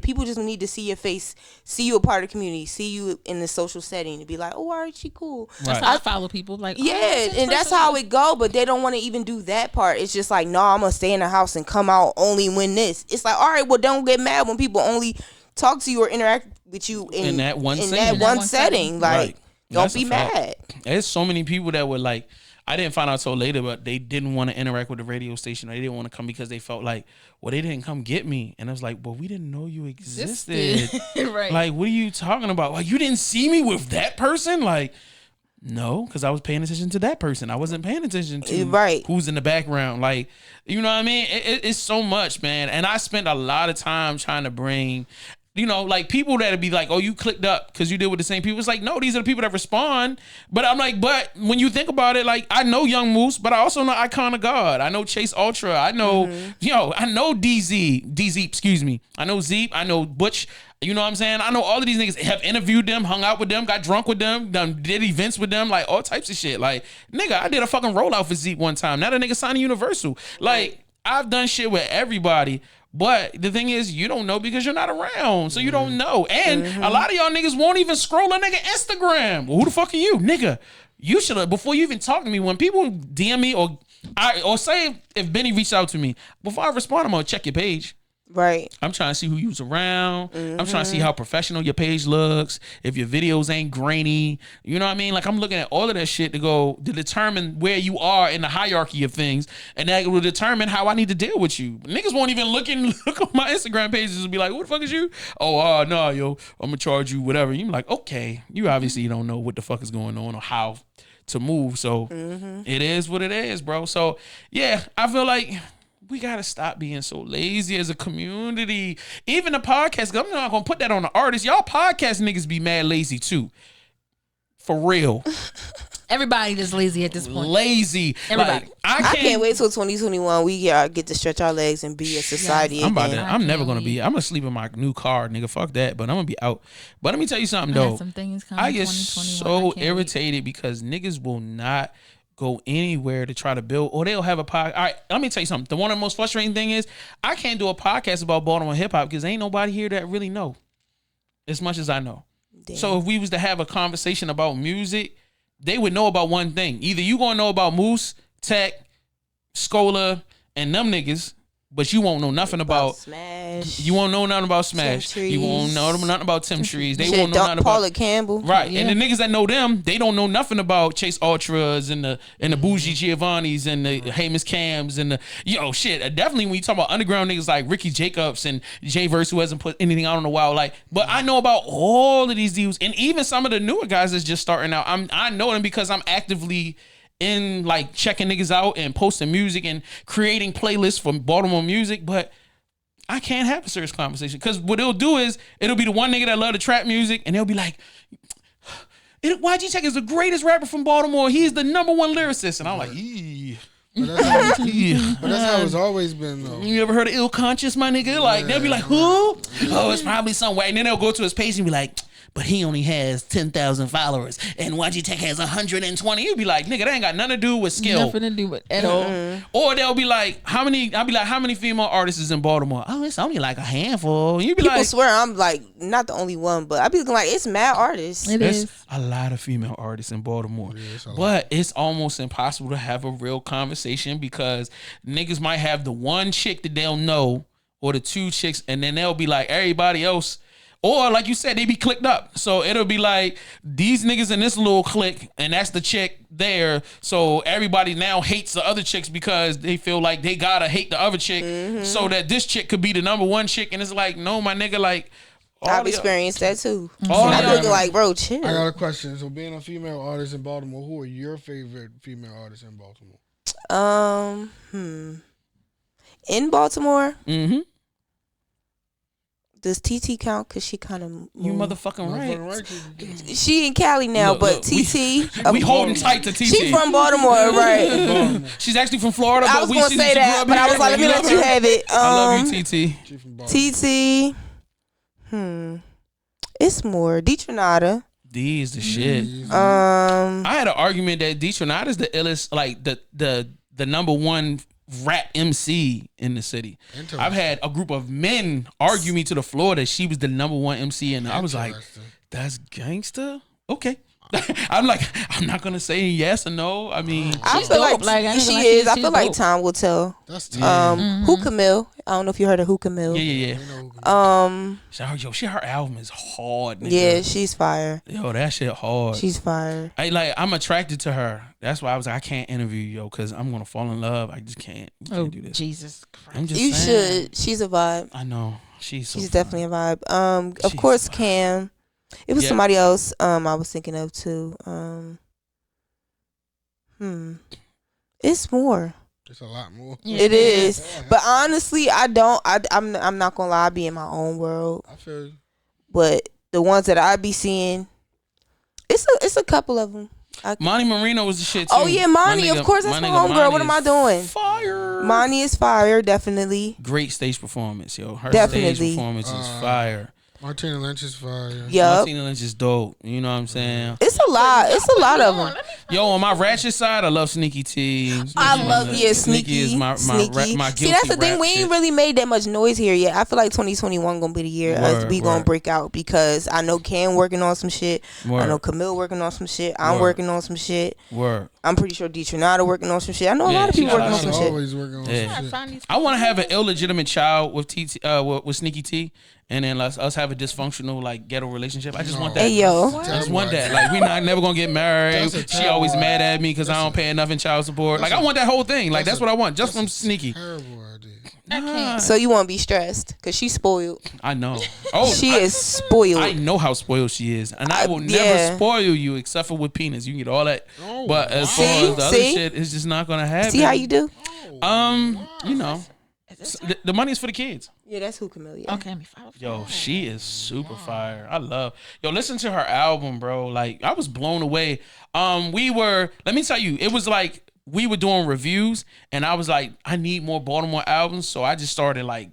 people just need to see your face, see you a part of the community, see you in the social setting, to be like, oh, all right, she cool. That's how I follow people. Like, and that's how it go. But they don't want to even do that part. It's just like, no, I'm gonna stay in the house and come out only when this. It's like, all right, well, don't get mad when people only talk to you or interact with you in that one setting. Like. Don't be mad. There's so many people that were like, I didn't find out till later, but they didn't want to interact with the radio station, or they didn't want to come because they felt like, well, they didn't come get me. And I was like, but we didn't know you existed. Right. Like, what are you talking about? Like, you didn't see me with that person? Like, no, because I was paying attention to that person. I wasn't paying attention to who's in the background. Like, you know what I mean? It's so much, man. And I spent a lot of time trying to bring, you know, like, people that'd be like, oh, you clicked up because you deal with the same people. It's like, no, these are the people that respond. But I'm like, but when you think about it, like, I know Young Moose, but I also know Icon of God. I know Chase Ultra. I know, I know DZ, excuse me. I know Zeep. I know Butch. You know what I'm saying? I know all of these niggas, have interviewed them, hung out with them, got drunk with them, did events with them, like, all types of shit. Like, nigga, I did a fucking rollout for Zeep one time. Now that nigga signed Universal. Like, I've done shit with everybody. But the thing is, you don't know because you're not around. So you don't know. And a lot of y'all niggas won't even scroll a nigga Instagram. Well, who the fuck are you? Nigga, you should have, before you even talk to me, when people DM me or say if Benny reached out to me, before I respond, I'm going to check your page. Right. I'm trying to see who you's around. I'm trying to see how professional your page looks. If your videos ain't grainy. You know what I mean? Like, I'm looking at all of that shit to determine where you are in the hierarchy of things. And that will determine how I need to deal with you. Niggas won't even look on my Instagram pages and be like, who the fuck is you? Oh, no, yo, I'm going to charge you whatever. You're like, okay. You obviously don't know what the fuck is going on or how to move. So it is what it is, bro. So, yeah, I feel like we gotta stop being so lazy as a community. Even the podcast, I'm not gonna put that on the artists. Y'all podcast niggas be mad lazy too. For real. Everybody just lazy at this point. Lazy. Everybody. Like, I can't wait till 2021. We get to stretch our legs and be a society I'm again. never gonna be. I'm gonna sleep in my new car, nigga. Fuck that. But I'm gonna be out. But let me tell you something though. Some things coming I get 2021. so irritated because niggas will not go anywhere to try to build, or they'll have a podcast. All right, let me tell you something. One of the most frustrating thing is I can't do a podcast about Baltimore hip hop because ain't nobody here that really know as much as I know. Damn. So if we was to have a conversation about music, they would know about one thing. Either you gonna know about Moose, Tech, Scola, and them niggas, but you won't know nothing about Smash. You won't know nothing about Smash. Tim You won't know nothing about Tim Trees. They won't know nothing about Paula Campbell. Right. And the niggas that know them, they don't know nothing about Chase Ultras and the Bougie Giovannis and the Hamus Cams and the shit. Definitely when you talk about underground niggas like Ricky Jacobs and Jay Verse who hasn't put anything out in a while. Like, but I know about all of these dudes and even some of the newer guys that's just starting out. I know them because I'm actively in like checking niggas out and posting music and creating playlists for Baltimore music, but I can't have a serious conversation because what it'll do is it'll be the one nigga that love the trap music and they'll be like, YG Check is the greatest rapper from Baltimore. He's the number one lyricist. And I'm like, eee. But that's how it's always been, though. You ever heard of Ill Conscious, my nigga? Like, they'll be like, who? Oh, it's probably somewhere. And then they'll go to his page and be like, but he only has 10,000 followers and YG Tech has 120. You'd be like, nigga, that ain't got nothing to do with skill. Nothing to do with at all. Or they'll be like, how many female artists is in Baltimore? Oh, it's only like a handful. You'd be People like, swear I'm like not the only one, but I be looking like it's mad artists. there's a lot of female artists in Baltimore. But it's almost impossible to have a real conversation because niggas might have the one chick that they'll know or the two chicks and then they'll be like everybody else. Or like you said, they be clicked up. So it'll be like these niggas in this little clique and that's the chick there. So everybody now hates the other chicks because they feel like they gotta hate the other chick so that this chick could be the number one chick. And it's like, no, my nigga, like I've experienced that too. All I'm the- looking like, bro, chill. I got a question. So being a female artist in Baltimore, who are your favorite female artists in Baltimore? In Baltimore, Mm-hmm. does TT count? Cause she kind of You motherfucking right. She in Cali now, Look, but look, TT. We holding tight to TT. She from Baltimore, right? She's actually from Florida. I but was we gonna see say she grew that, up but I here. was like, let me We let love you her. have it. I love you, TT. She from Baltimore. TT. It's more Detronada. D is the shit. I I had an argument that Detronada is the illest, like the number one rap MC in the city. I've had a group of men argue me to the floor that she was the number one MC, and I was like, "That's gangster." Okay. I'm like, I'm not gonna say yes or no. I mean, I feel like she is. I feel like time will tell. That's tough. Hookah Mill. I don't know if you heard of Hookah Mill. yeah. Her album is hard. Nigga. Yeah, she's fire. Yo, that shit hard. She's fire. I'm attracted to her. That's why I was like, I can't interview you, because I'm gonna fall in love. I just can't. You can't do this. Jesus Christ. I'm just You saying. should. She's a vibe. I know. She's fine. Definitely a vibe. Of She's course, fine. Cam. It was somebody else. I was thinking of too. It's more. It's a lot more. It is. But honestly, I'm not gonna lie. I be in my own world. I feel you. But the ones that I be seeing, it's a couple of them. Monty Marino was the shit too. Oh yeah, Monty. My nigga- Of course, that's my nigga homegirl. Monty What am I is doing? Fire. Monty is fire, definitely. Great stage performance, yo. Her Definitely. stage performance is fire. Martina Lynch is fire. Yup. Martina Lynch is dope. You know what I'm saying? It's a lot. It's a lot of them. Yo, on my ratchet side, I love Sneaky T. I love Sneaky is my Sneaky. my See, guilty that's the thing. rap We ain't shit. really made that much noise here yet. I feel like 2021 gonna be the year us we gonna Word. break out, because I know Cam working on some shit. I Word. know Camille working on some shit. I'm Word. working on some shit. Word. I'm pretty sure Detronada working on some shit. I know a Yeah, lot of she people got a working on lot some of shit. Always working on Yeah. some shit. I want to have an illegitimate child with with Sneaky T, and then us have a dysfunctional like ghetto relationship. I just want that. Hey yo, I just want that. Like, we're not never gonna get married. That's a She terrible always mad idea. at me because I don't pay enough in child support. Like, I want that whole thing. Like, that's what I want, just from Sneaky. Terrible idea. Nah, so you won't be stressed because she's spoiled. I know. Oh, She is spoiled. I know how spoiled she is, and I will never yeah. spoil you except for with penis. You can get all that, Oh, but as See? far as the other See? shit, it's just not gonna happen. See how you do? You know, The money is for the kids. Yeah, that's who Camille. Okay, let me follow. Yo, she is super fire. I love. Yo, listen to her album, bro. Like, I was blown away. Let me tell you, it was like we were doing reviews, and I was like, I need more Baltimore albums, so I just started like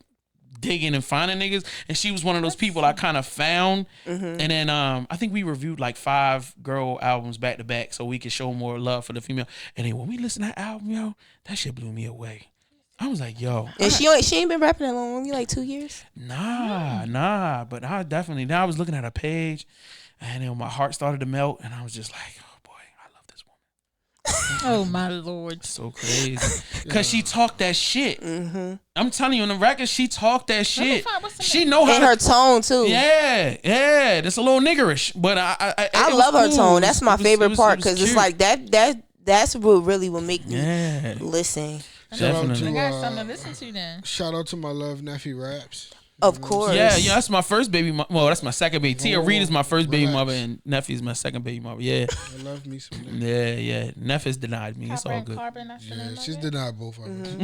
digging and finding niggas, and she was one of those people I kind of found. And then I think we reviewed like 5 girl albums back to back so we could show more love for the female. And then when we listened to that album, yo, that shit blew me away. I was like, yo. And she ain't been rapping that long, only like 2 years. Nah. But I definitely, now I was looking at her page, and then my heart started to melt, and I was just like, oh boy, I love this woman. Oh my Lord. So crazy. Cause she talked that shit. I'm telling you, on the record, she talked that shit. She know how and her tone too. Yeah. That's a little niggerish, but I love her tone. That's my favorite part because it's like that's what really will make me listen. Definitely. I got something to listen to then. Shout out to my love nephew Raps. Of course. Yeah, that's my first baby. Well, that's my second baby. Tia Reed is my first baby mother, and Nephew's my second baby mother. Yeah. I love me some. Yeah. Nephew's denied me. It's all good. Yeah, she's denied both of them.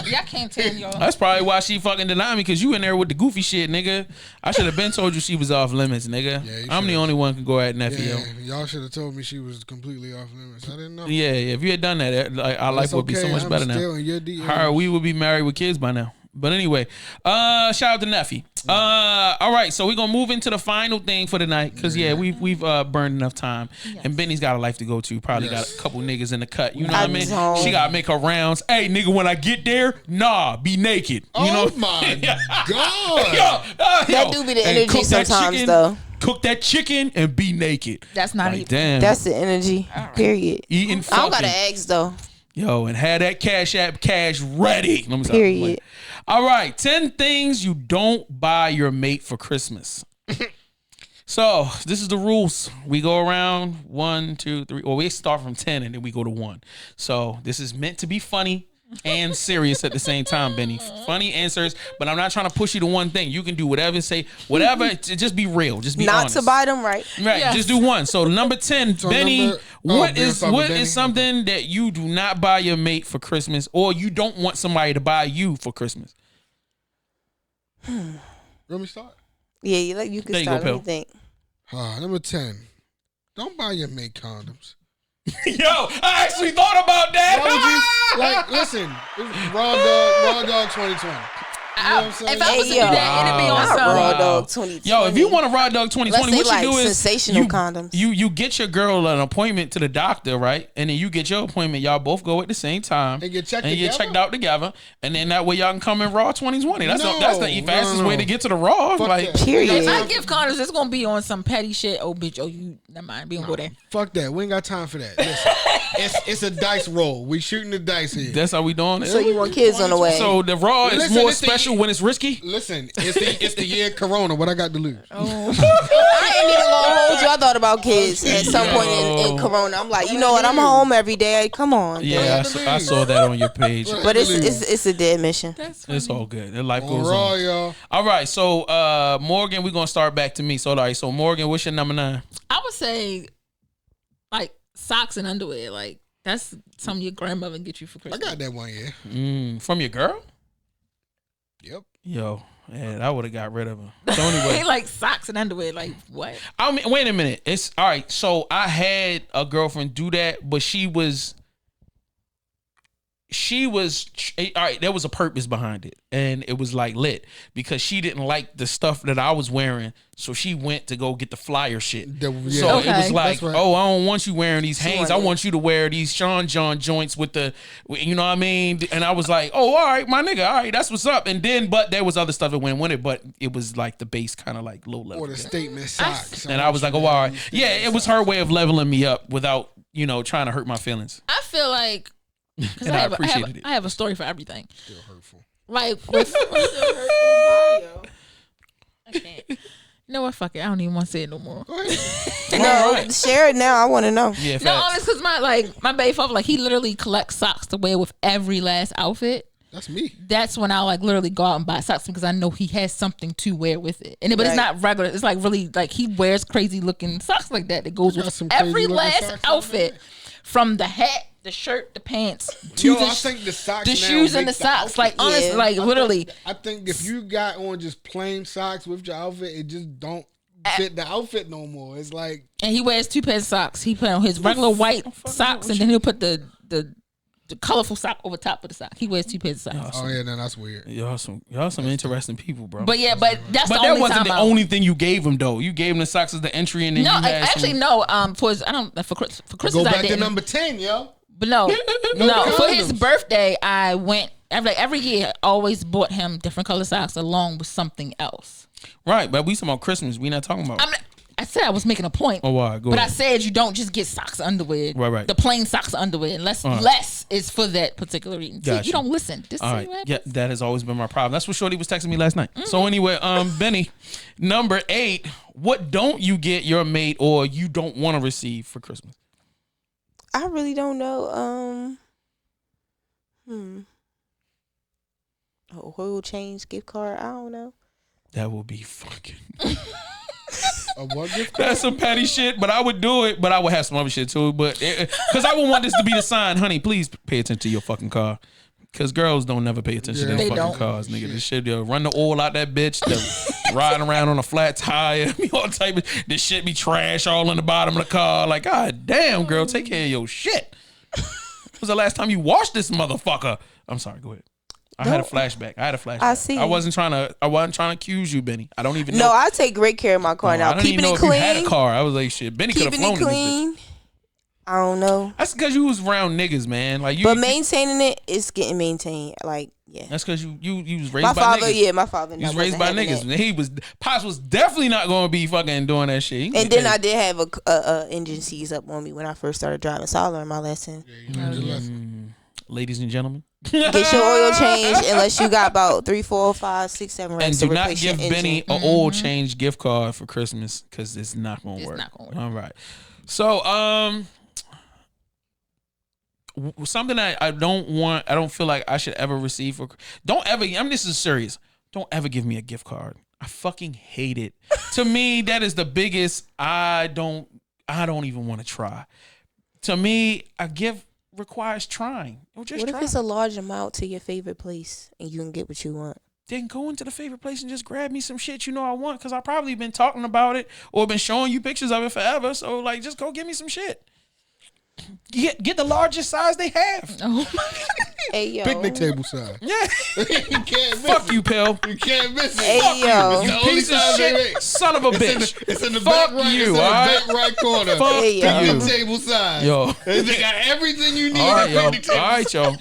Yeah, I can't tell y'all. That's probably why she fucking denied me, because you in there with the goofy shit, nigga. I should have been told you she was off limits, nigga. Yeah, I'm the only one who can go at nephew. Yeah, y'all should have told me she was completely off limits. I didn't know. Yeah. If you had done that, like, our life would be so much better now. In your DMs. Her, we would be married with kids by now. But anyway, shout out to Neffy. All right, so we're gonna move into the final thing for the night, because we've burned enough time, and Benny's got a life to go to. Probably got a couple niggas in the cut. You know what I mean? She gotta make her rounds. Hey, nigga, when I get there, be naked. You know? Oh my god! That do be the energy sometimes, though. Cook that chicken and be naked. That's not even. Damn. That's the energy. Right. Period. Eating. I don't got eggs though. Yo, and had that cash ready. Period. All right, 10 things you don't buy your mate for Christmas. So this is the rules. We go around 1, 2, 3, or we start from 10 and then we go to 1. So this is meant to be funny and serious at the same time, Benny. Funny and serious, but I'm not trying to push you to one thing. You can do whatever, say whatever. Just be real. Just be honest. Not to buy them, right? Right. Yes. Just do one. So number 10, so Benny. What is something that you do not buy your mate for Christmas, or you don't want somebody to buy you for Christmas? Let me start. Yeah, you can start. Let me think. Number 10. Don't buy your mate condoms. Yo, I actually thought about that. Listen, Raw Dog 2020. You know what I'm saying? If I was to do that, it'd be on some Raw Dog 2020. Yo, if you want a Raw Dog 2020, what you do is sensational condoms. You get your girl an appointment to the doctor, right? And then you get your appointment. Y'all both go at the same time and get checked out together. And then that way y'all can come in Raw 2020. That's the fastest way to get to the Raw. Period. If I give condoms, it's gonna be on some petty shit. Oh, bitch. Oh, you. Never mind. We gonna go there. Fuck that. We ain't got time for that. Listen, it's a dice roll. We shooting the dice here. That's how we doing it. So you want kids on the way? So the Raw is more special when it's risky. Listen, it's the year Corona. What I got to lose? I ain't even gonna hold you. I thought about kids at some point in Corona. I'm like, you know what? I'm home every day. Come on. Yeah, I saw that on your page. But it's a dead mission. It's all good. Their life goes on. Y'all. All right, so Morgan, we're gonna start back to me. So so Morgan, what's your number 9? I would say like socks and underwear. Like that's something your grandmother get you for Christmas. I got that one, yeah. From your girl? Yep. Yo, man, I would have got rid of her. So anyway, like socks and underwear, like what? I mean, wait a minute. It's all right. So I had a girlfriend do that, but she was all right. There was a purpose behind it, and it was like lit because she didn't like the stuff that I was wearing, so she went to go get the flyer shit. So it was like, right. Oh, I don't want you wearing these Hanes. I want you to wear these Sean John joints with the, you know what I mean? And I was like, oh, all right, my nigga, all right, that's what's up. And then, but there was other stuff that went with it, but it was like the base kind of like low level. Or the statement socks. And I was like, oh, all right, yeah, it was her way of leveling me up without trying to hurt my feelings. I feel like. And I appreciated it. I have a story for everything. Still hurtful. Like, I can't. You know what? Fuck it. I don't even want to say it no more. Share it now. I want to know. Yeah, no, honest, because my baby father, like, he literally collects socks to wear with every last outfit. That's me. That's when I literally go out and buy socks because I know he has something to wear with it. But it's not regular. It's like really like he wears crazy looking socks like that goes with every last outfit, from the hat the shirt, the pants, I think the socks, the shoes, and the socks. Like honestly, like literally. I think if you got on just plain socks with your outfit, it just don't fit the outfit no more. It's like, and he wears 2 pairs of socks. He put on his regular white socks, and then he'll put the colorful sock over top of the sock. He wears 2 pairs of socks. oh yeah, then that's weird. Y'all some interesting people, bro. But yeah, but that's but the only that wasn't time the only thing you gave him though. You gave him the socks as the entry, and then no, you had actually some, no. For Christmas, Go I back to didn't. number 10, yo. But no, No for his condoms. birthday, I went every year. I always bought him different color socks along with something else. right. But we talking about Christmas. We not talking about. I said I was making a point. Oh, why? Go but ahead. I said you don't just get socks underwear. Right. The plain socks underwear, unless less is for that particular reason. See, Gotcha. you don't listen. This All is right. what Yeah, happens. that has always been my problem. That's what Shorty was texting me last night. So anyway, Benny, number 8. What don't you get your mate or you don't want to receive for Christmas? I really don't know. A oil change gift card. I don't know. That will be fucking. A what gift card? That's some petty shit, but I would do it. But I would have some other shit too. But because I would want this to be the sign, honey, please pay attention to your fucking car. Because girls don't never pay attention to They their fucking don't. cars, nigga. This shit, yo, run the oil out that bitch. Riding around on a flat tire, all type of this shit be trash all in the bottom of the car. Like, god damn, girl, take care of your shit. When was the last time you washed this motherfucker? I'm sorry, go ahead. I had a flashback. I see. I wasn't trying to accuse you, Benny. I don't even know. No, I take great care of my car I now. don't even Keeping know it if you had a clean. car. I was like, shit, Benny could have Keeping flown it in this bitch. clean. I don't know. That's because you was around niggas, man. Like you, But maintaining it is getting maintained. Like, yeah. that's because you was raised My by father, niggas. my father. You was raised by niggas. Pops was definitely not going to be fucking doing that shit. And then I did have a engine seize up on me when I first started driving. So I learned my lesson. You learned your lesson. Ladies and gentlemen. Get your oil changed unless you got about 3, 4, 5, 6, 7 And racks do to not replace your give engine. Benny an oil change gift card for Christmas because it's not going to work. not gonna work. All right. So, something I don't feel like I should ever receive this is serious. Don't ever give me a gift card. I fucking hate it. To me, that is the biggest, I don't even want to try. To me, a gift requires trying. What if it's a large amount to your favorite place and you can get what you want? Then go into the favorite place and just grab me some shit you know I want because I probably been talking about it or been showing you pictures of it forever. So like, just go get me some shit. Get the largest size they have. Oh my God. Hey, yo. Picnic table size. Yeah. You can't miss Fuck it. you, Pill. You can't miss it. Hey, Fuck yo. you. It's the only Piece of size they shit, make. son of a bitch. It's in the Fuck back right. you, It's in the alright? back right corner. Fuck Hey, yo. Picnic you. table size. Yo. They got everything you need All right, at yo. picnic table. All right, yo.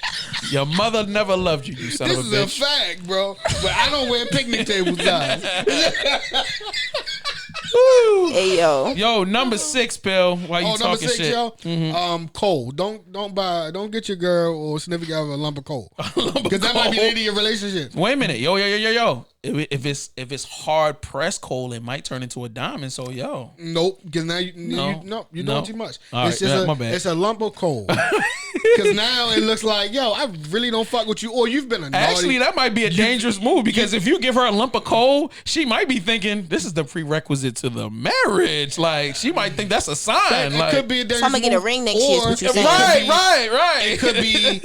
Your mother never loved you, you son This of is a a bitch. fact, bro. But I don't wear picnic table size. Woo. Hey, yo. Yo, number 6, Pill. Why you Number talking 6, shit? yo. Coal. Don't get your girl or significant other a lump of coal. Because that might be the end of your relationship. Wait a minute, yo. If it's hard pressed coal, it might turn into a diamond. So yo, Nope, because now you're No. doing too much. All It's right, just my bad. it's a lump of coal. Because now it looks like, yo, I really don't fuck with you, or you've been a naughty. actually, that might be a dangerous move because if you give her a lump of coal, she might be thinking this is the prerequisite to the marriage. Like she might think that's a sign. It Like, could be a dangerous So I'm gonna get a move, ring next year, is or what you're saying. right.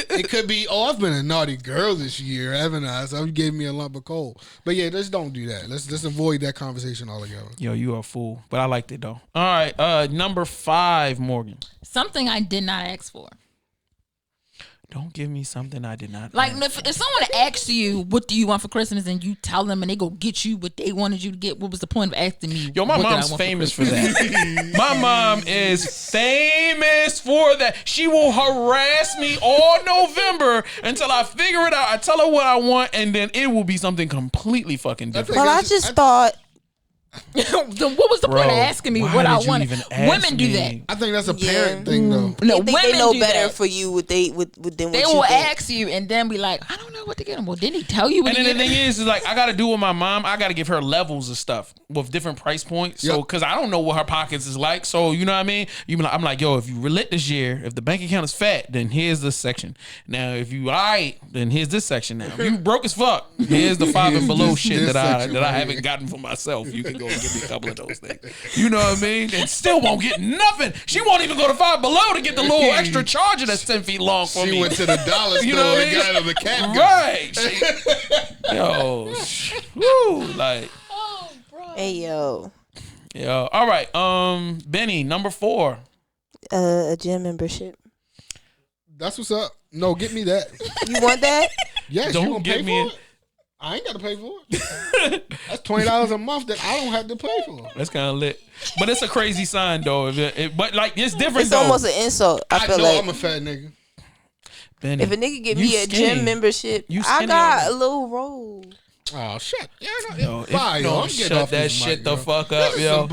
It could be. Oh, I've been a naughty girl this year, haven't I? So you gave me a lump of coal. But yeah, let's don't do that. Let's avoid that conversation altogether. Yo, you are a fool. But I liked it though. All right, number 5, Morgan. Something I did not ask for. Don't give me something I did not. Like ask. if someone asks you, "What do you want for Christmas?" and you tell them, and they go get you what they wanted you to get, what was the point of asking me? Yo, my what did I mom's want famous for Christmas? that. My mom is famous for that. She will harass me all November until I figure it out. I tell her what I want, and then it will be something completely fucking different. Well, I just thought What was the point of asking me why what I did you wanted? even ask Women do me? that. I think that's a Yeah. parent thing, though. No, they think women they know do better that. for you than what They you will think. ask you and then be like, "I don't know what to get him. Well, didn't he tell you? And then the thing is like, I got to do with my mom. I got to give her levels of stuff with different price points. So, because I don't know what her pockets is like. So, you know what I mean? I'm like, yo, if you lit this year, if the bank account is fat, then here's this section. Now, if you alright, then here's this section. Now, if you broke as fuck, here's the 5 and below shit that I haven't gotten for myself. You can go and give me a couple of those things. You know what I mean? And still won't get nothing. She won't even go to 5 below to get the little extra charger that's 10 feet long for me. She went to the dollar store and got him a cat gun. Right. Yo. Woo. Like. Oh, bro. Hey, yo. Yo. All right. Benny, number 4. A gym membership. That's what's up. No, get me that. You want that? Yes, don't you gonna get pay me for it? I ain't got to pay for it. That's $20 a month that I don't have to pay for. That's kind of lit. But it's a crazy sign, though. But, like, it's different, it's though. Almost an insult. I feel know like I'm a fat nigga. Benny, if a nigga give me a gym membership, I got a little roll. Oh, shut. Yeah, yo, don't shut that shit the fuck up, yo.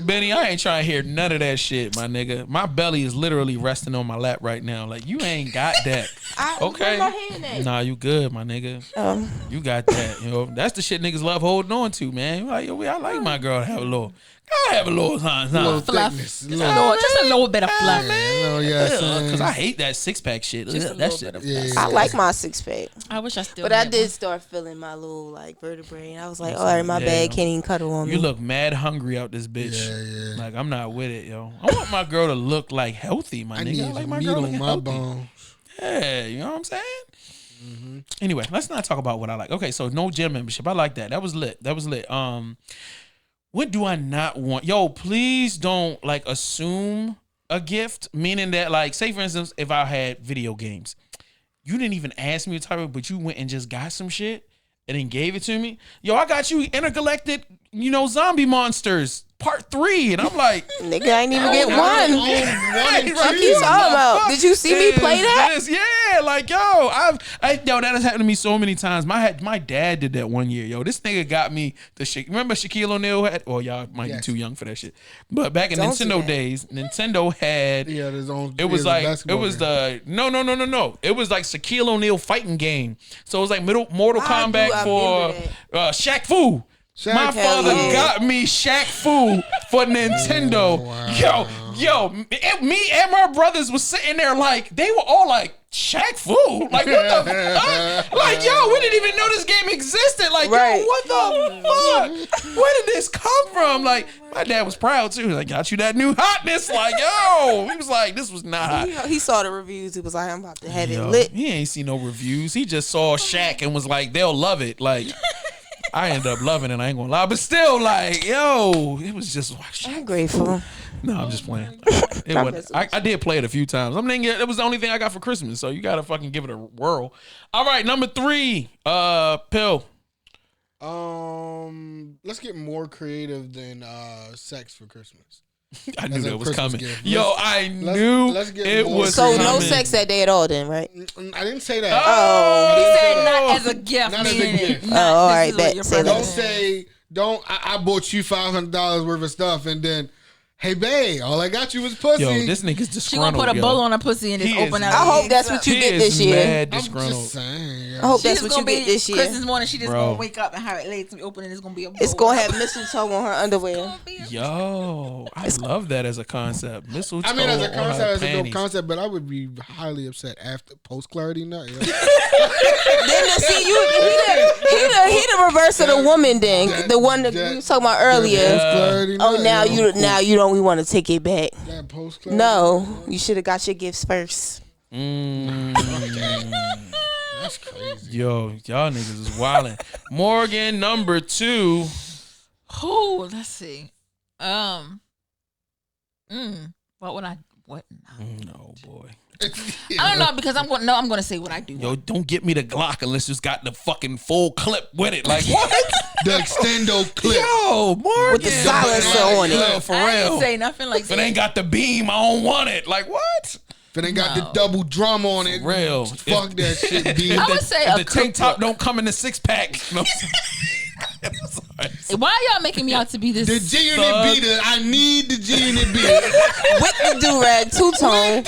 Benny, I ain't trying to hear none of that shit, my nigga. My belly is literally resting on my lap right now. Like, you ain't got that. Okay? Nah, you good, my nigga. You got that. You know, that's the shit niggas love holding on to, man. Like, yo, I like my girl to have a little. I have a little fluff. Just a little bit of fluff. Because I hate that 6-pack shit. That shit. I like my 6-pack. I wish I still. But I did start feeling my little like vertebrae, and I was like, all right, my bad, can't even cuddle on me. You look mad hungry out this bitch. Yeah. Like, I'm not with it, yo. I want my girl to look like healthy, my nigga. I like my girl looking healthy. Bones. Yeah, you know what I'm saying? Mm-hmm. Anyway, let's not talk about what I like. Okay, so no gym membership. I like that. That was lit. What do I not want? Yo, please don't like assume a gift, meaning that like, say for instance, if I had video games, you didn't even ask me to type of, but you went and just got some shit and then gave it to me. Yo, I got you Intergalactic, zombie monsters part 3, and I'm like, nigga, I ain't even get one. What you talking about? Did you see me play that? Yeah, like yo, that has happened to me so many times. My dad did that one year. Yo, this nigga got me the remember Shaquille O'Neal had? Well, y'all might be too young for that shit. But back in Nintendo days, Nintendo had his own. It was like it was game. No. It was like Shaquille O'Neal fighting game. So it was like Mortal Kombat for Shaq Fu. My father got me Shaq Fu for Nintendo. Wow. Yo, me and my brothers was sitting there like, they were all like, Shaq Fu? Like, what the fuck? Like, yo, we didn't even know this game existed. Like, yo, what the fuck? Where did this come from? Like, my dad was proud too. Like, got you that new hotness. Like, yo, he was like, this was not hot. He saw the reviews. He was like, I'm about to have it lit. He ain't see no reviews. He just saw Shaq and was like, they'll love it. Like, I ended up loving it. I ain't gonna lie, but still, like, yo, it was just. I'm grateful. No, I'm just playing. I did play it a few times. I'm thinking it was the only thing I got for Christmas, so you gotta fucking give it a whirl. All right, number 3, pill. Let's get more creative than sex for Christmas. I knew that was coming. Gift. Yo, I knew it was so coming. No sex that day at all then, right? I didn't say that. He said not as a gift. Not as a gift. All right, don't I bought you $500 worth of stuff and then, hey babe, all I got you was pussy. Yo, this nigga's disgruntled. She gonna put a bowl on her pussy and just open out. I hope that's what you get this year. Mad disgruntled. I'm just saying. I hope that's what you get this year. Christmas morning, she just gonna wake up and have it laid to open, and it's gonna be a bowl. It's gonna have mistletoe on her underwear. Yo, I love that as a concept. Mistletoe. I mean, as a concept, as a dope concept, but I would be highly upset after post clarity night. Then see you, he the reverse of the woman. Then the one that we was talking about earlier. Now you don't. We want to take it back. That post clarity. No, you should have got your gifts first. That's crazy. Yo, y'all niggas is wildin'. Morgan, number 2. Oh, let's see. What would I? What? No, boy. I don't know because I'm going to say what I do. Yo, don't get me the Glock unless it's got the fucking full clip with it. Like what? The extendo clip. Yo, Morgan. With the silencer on it. Yo, for real. I didn't say nothing like that. If it ain't got the beam, I don't want it. Like what? If it ain't got the double drum on it, for real. Fuck that shit, B. I would say the tank top don't come in the 6-pack. No. Why y'all making me out to be this? The G Unit B. I need the G Unit B. With the do-rag, two-tone.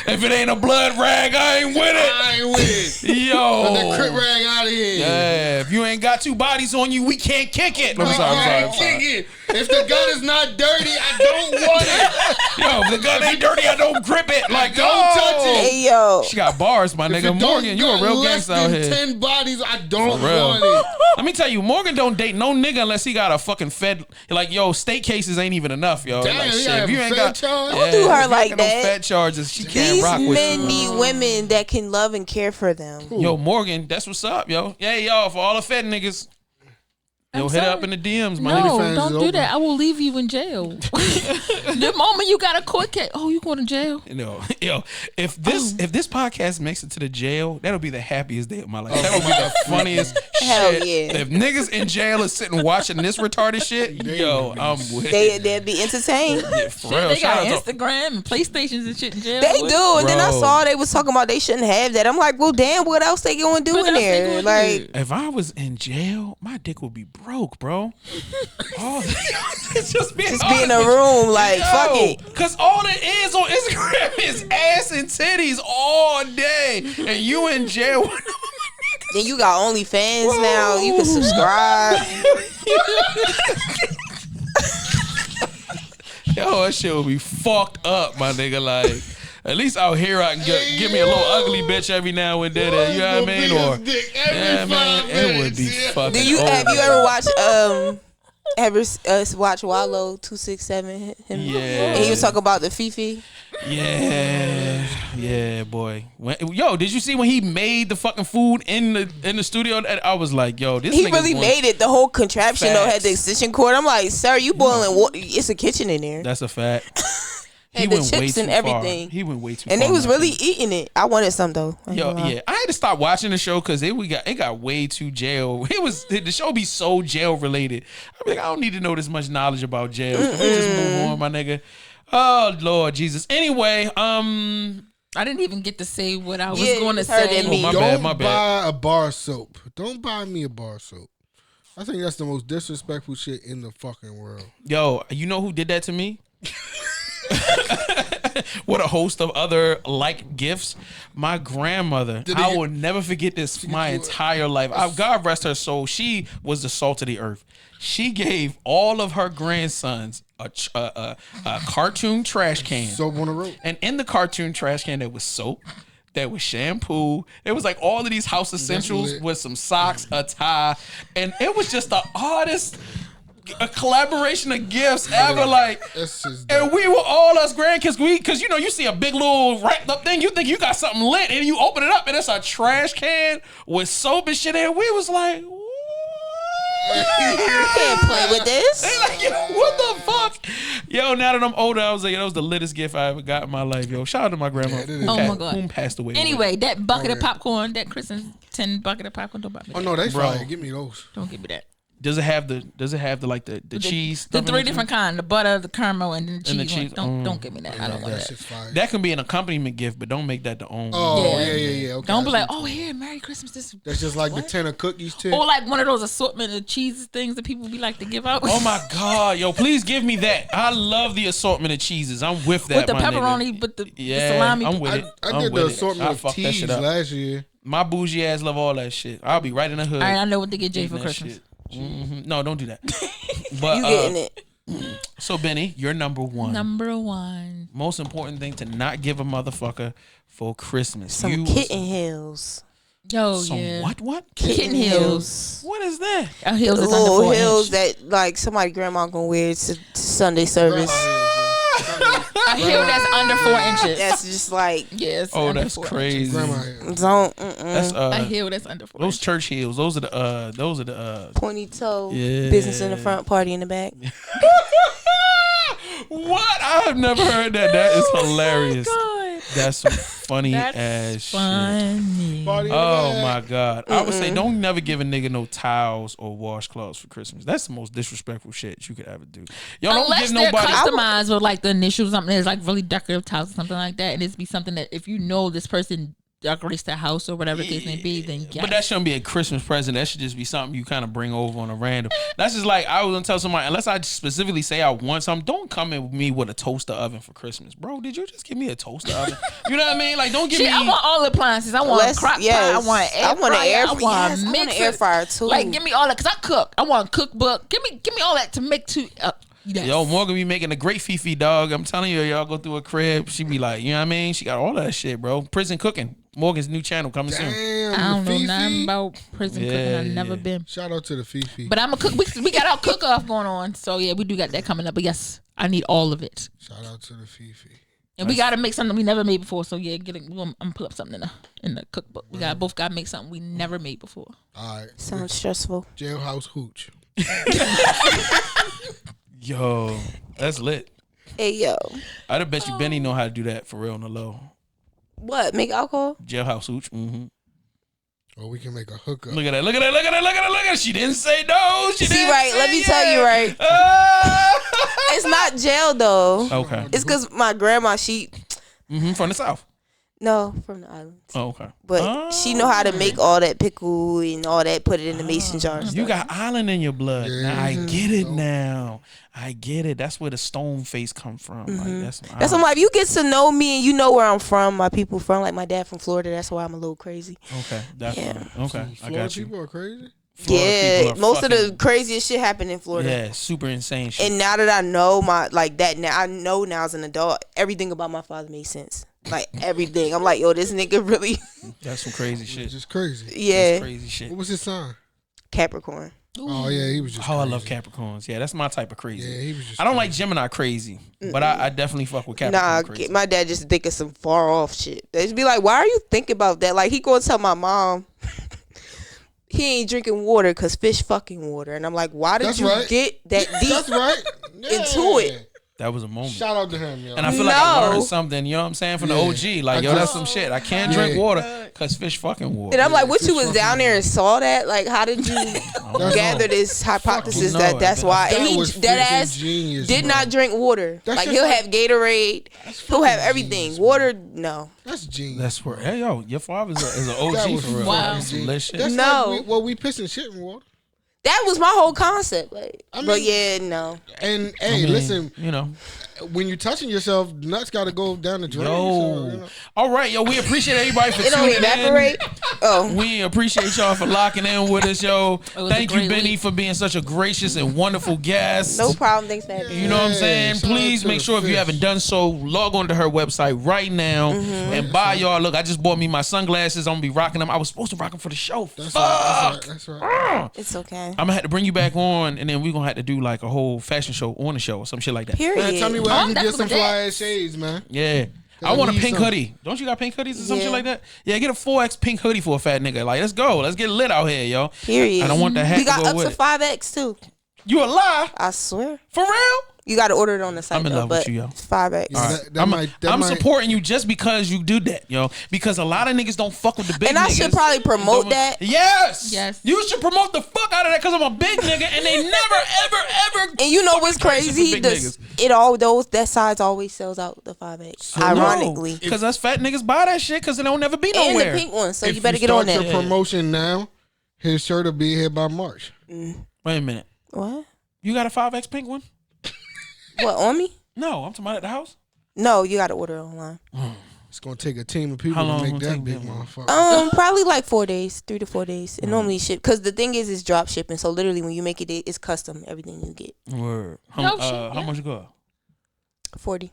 If it ain't a blood rag, I ain't with it. I ain't with it. Yo. Get that crip rag out of here. Yeah, if you ain't got 2 bodies on you, we can't kick it. I'm I sorry. ain't kick it. If the gun is not dirty, I don't want it. Yo, if the gun ain't dirty, I don't grip it. Like, Don't touch it. Hey yo, She got bars, my If nigga. it Morgan, you a real less gangster out than here. 10 bodies, I don't For real. want it. Let me tell you, Morgan don't date no nigga unless he got a fucking fed. Like, yo, state cases ain't even enough, yo. Damn, like, he shit, gotta if you have a ain't fed got, charge? Don't do her if you like ain't got that. No fed charges, she can't these rock with men you. need women that can love and care for them. Yo, Morgan, that's what's up, yo. Yeah, yo, for all the fed niggas, yo, I'm hit sorry. up in the DMs, my No, nigga. fans don't is do open. that. I will leave you in jail. The moment you got a court case, you going to jail? Yo, if this podcast makes it to the jail, that'll be the happiest day of my life. That would be the funniest Hell shit. yeah. If niggas in jail are sitting watching this retarded shit, yo, I'm with They'll it. be entertained. Yeah, for Shit, real. they Shout got out to Instagram and PlayStations and shit in jail. They boy. do, and then I Bro. saw they was talking about they shouldn't have that. I'm like, well, damn, what else they gonna do What in else they there? gonna Like, do? if I was in jail, my dick would be broke, bro. It's just be in a room, like, fuck it. Cause all it is on Instagram is ass and titties all day, and you in jail. Then you got OnlyFans now. You can subscribe. Yo, that shit would be fucked up, my nigga. Like, at least out here I can give me a little ugly bitch every now and then. You know what I mean? Or yeah, man, it would be fucking. Do you have you ever watched watch Wallow 267? Yeah. And he was talking about the Fifi. Yeah, boy. Yo, did you see when he made the fucking food in the studio? I was like, yo, this. He nigga's really going- made it. The whole contraption though had Facts. the extension cord. I'm like, sir, you boiling water? It's a kitchen in there. That's a fact. Had the chips and everything. He went way too And far. they was man. really eating it. I wanted some though. I ain't Yo, gonna lie. yeah, I had to stop watching the show because it got way too jail. The show be so jail related. I'm like, I don't need to know this much knowledge about jail. Can we just move on, my nigga? Oh Lord Jesus. Anyway, I didn't even get to say what I was Yeah, going to it's her say. than me. my Don't bad, my bad. buy a bar soap. Don't buy me a bar soap. I think that's the most disrespectful shit in the fucking world. Yo, you know who did that to me? With a host of other like gifts, my grandmother. Did I he- will never forget this my entire life. God rest her soul. She was the salt of the earth. She gave all of her grandsons a cartoon trash can. Soap on the rope. And in the cartoon trash can, there was soap, there was shampoo, there was like all of these house essentials lit. with some socks, a tie, and it was just the oddest collaboration of gifts ever. Like, That's just and we were all us grandkids, because you know, you see a big little wrapped up thing, you think you got something lit, and you open it up, and it's a trash can with soap and shit, and we was like, You can't play with this. they like, yo, what the fuck? Yo, now that I'm older, I was like, that was the littest gift I ever got in my life. Yo, shout out to my grandma. it is. who Oh my God. Whom passed away. Anyway, that bucket of popcorn, that Christmas 10 bucket of popcorn, don't buy me Oh that. no, they Bro. fire. Give me those. Don't give me that. Does it have the cheese? The stuff in three it? different kind, the butter, the caramel, and then the And the cheese. cheese. Don't give me that. I don't want That that. shit's fire. That can be an accompaniment gift, but don't make that the only. Oh Yeah. yeah. Okay. Don't be I like, see. oh, here, Merry Christmas. This That's just like the 10 of cookies too. or like one of those assortment of cheeses things that people be like to give out. Oh my God, yo, please give me that. I love the assortment of cheeses. I'm with that. with the my pepperoni, nigga. but the Yeah, salami. I'm with it. I I'm did with the it. assortment I of fucked that teas shit up. last year. My bougie ass love all that shit. I'll be right in the hood. All right, I know what to get Jay for eating that Christmas. shit. No, don't do that. But You getting it? So Benny, you're number one. Number one. Most important thing to not give a motherfucker for Christmas. Some You kitten heels. Oh some yeah. what? Kitten heels. What is that? Our heels is under Little 4 heels inch. that like somebody grandma gonna wear to Sunday service. A heel that's under 4 inches. That's just like Yes. Oh, that's crazy. Grandma hair. don't That's A heel that's under 4 those inches. church heels. Those are the pointy toe. Yeah. Business in the front, party in the back. What? I have never heard that. That is hilarious. God. That's some funny That's ass shit. funny. Party in the Oh back. my God. I would say don't never give a nigga no towels or washcloths for Christmas. That's the most disrespectful shit you could ever do. Yo, don't Unless give they're nobody. customized with like the initials, something that's like really decorative tiles or something like that, and it's be something that if you know this person decorates the house or whatever the case may be, then yes. But that shouldn't be a Christmas present. That should just be something you kind of bring over on a random. That's just like, I was gonna tell somebody, unless I specifically say I want something, don't come in with me with a toaster oven for Christmas, bro. Did you just give me a toaster oven? You know what I mean? Like, don't give me. I want all the appliances. I want a crock pot. I want an air fryer. I want an air fryer too. Like, give me all that, cause I cook. I want a cookbook. Give me all that to make too. Yes. Yo, Morgan be making a great Fifi, dog. I'm telling you, y'all go through a crib. She be like, you know what I mean? She got all that shit, bro. Prison cooking. Morgan's new channel coming soon. I don't know nothing about prison cooking. I've never been. Shout out to the Fifi. But I'm a cook. We got our cook off going on, so yeah, we do got that coming up. But yes, I need all of it. Shout out to the Fifi. And we got to make something we never made before. So yeah, I'm gonna pull up something in the cookbook. We both got to make something we never made before. All right. Sounds stressful. Jailhouse hooch. Yo, that's lit. Hey, yo. I bet you Benny know how to do that for real on the low. What? Make alcohol? Jailhouse hooch. Mm-hmm. Or we can make a hookup. Look at that. Look at that. Look at that. Look at that. Look at that. She didn't say no. She didn't right. say Let me yes. tell you right. It's not jail, though. Okay. It's because my grandma, From the South. No, from the islands. Oh, okay. But she know how to make all that pickle and all that, put it in the mason jar. You got island in your blood. Yeah. Now, I get it now. I get it. That's where the stone face come from. Like, That's why if you get to know me and you know where I'm from, my people from, like my dad from Florida, that's why I'm a little crazy. Okay. That's Yeah. right. Okay. I Florida got you. people are crazy. Florida people are Most of the fucking- craziest shit happened in Florida. Yeah, super insane shit. And now that I know now I know now as an adult, everything about my father makes sense. Like everything. I'm like, yo, this nigga really That's some crazy shit. Just crazy. yeah. That's crazy shit. What was his sign? Capricorn. Oh yeah, he was just. Oh, I crazy. love Capricorns. Yeah, that's my type of crazy. Yeah, he was just. I don't like Gemini crazy, but I definitely fuck with Capricorn Nah, crazy. my dad just think of some far off shit. They just be like, why are you thinking about that? Like he gonna tell my mom he ain't drinking water because fish fucking water. And I'm like, why did That's you right. get that deep That's right. into it? That was a moment. Shout out to him, yo. And I feel like I No. learned something, you know what I'm saying, from the Yeah. OG. Like, I yo, just- that's some shit. I can't Yeah. drink water because fish fucking water. And I'm like, what fish you was fucking down there and saw that? Like, how did you gather this hypothesis know. that that's why? That And he was dead freaking ass genius, did bro. not drink water. That's Like just he'll like- have Gatorade. He'll have everything. genius, Water, no. That's genius. That's where, hey, yo, your father's is an That OG was for real. Wow. That's some lit shit. That's No. like we pissing shit in water. That was my whole concept. Like, I but mean- yeah, no. And I hey, mean, listen, you know. when you're touching yourself, nuts got to go down the drain. Yo. So, you know. All right, yo, we appreciate everybody for It don't tuning evaporate. in. Oh, We appreciate y'all for locking in with us, yo. was a Thank you, great Benny, week. for being such a gracious and wonderful guest. no problem. Thanks for having me. You know what I'm Yeah, saying? shout out Please to make the sure if you fish. haven't done so, log on to her website right now and buy y'all. Look, I just bought me my sunglasses. I'm gonna be rocking them. I was supposed to rock them for the show. That's Fuck. right. That's right. It's okay. I'm gonna have to bring you back on, and then we're gonna have to do like a whole fashion show on the show or some shit like that. Period. Man, tell me where Oh, I can that's get some what it fly is. ass shades, man. Yeah. I I want a need pink some. hoodie. Don't you got pink hoodies or some shit Yeah. like that? Yeah, get a 4X pink hoodie for a fat nigga. Like, let's go. Let's get lit out here, yo. Period. I don't want the hat We got to go up with to it. 5X too. You a lie? I swear. For real? You got to order it on the site. I'm in though, love with but you, yo. it's 5X. Yeah, that I'm, might- that I'm might- supporting you just because you do that, yo. Because a lot of niggas don't fuck with the big And niggas. I should probably promote Don't- that. Yes. Yes. You should promote the fuck out of that because I'm a big nigga and they never, ever. And you know fucking what's try shit for crazy? big niggas. That size always sells out the 5X. Ironically. Because us fat niggas buy that shit because it don't never be And nowhere. the pink one, so If you better get on start that. your promotion now, his shirt will be here by March. Wait a minute. What? You got a 5X pink one? What, on me? No, I'm talking about at the house. No, you got to order it online. It's gonna take a team of people How long to make it's that gonna big take, man? motherfucker. Probably like 4 days, 3 to 4 days. It normally ship because the thing is, it's drop shipping. So literally, when you make it, it's custom. Everything you get, Word. No shit, How yeah. much it go? 40.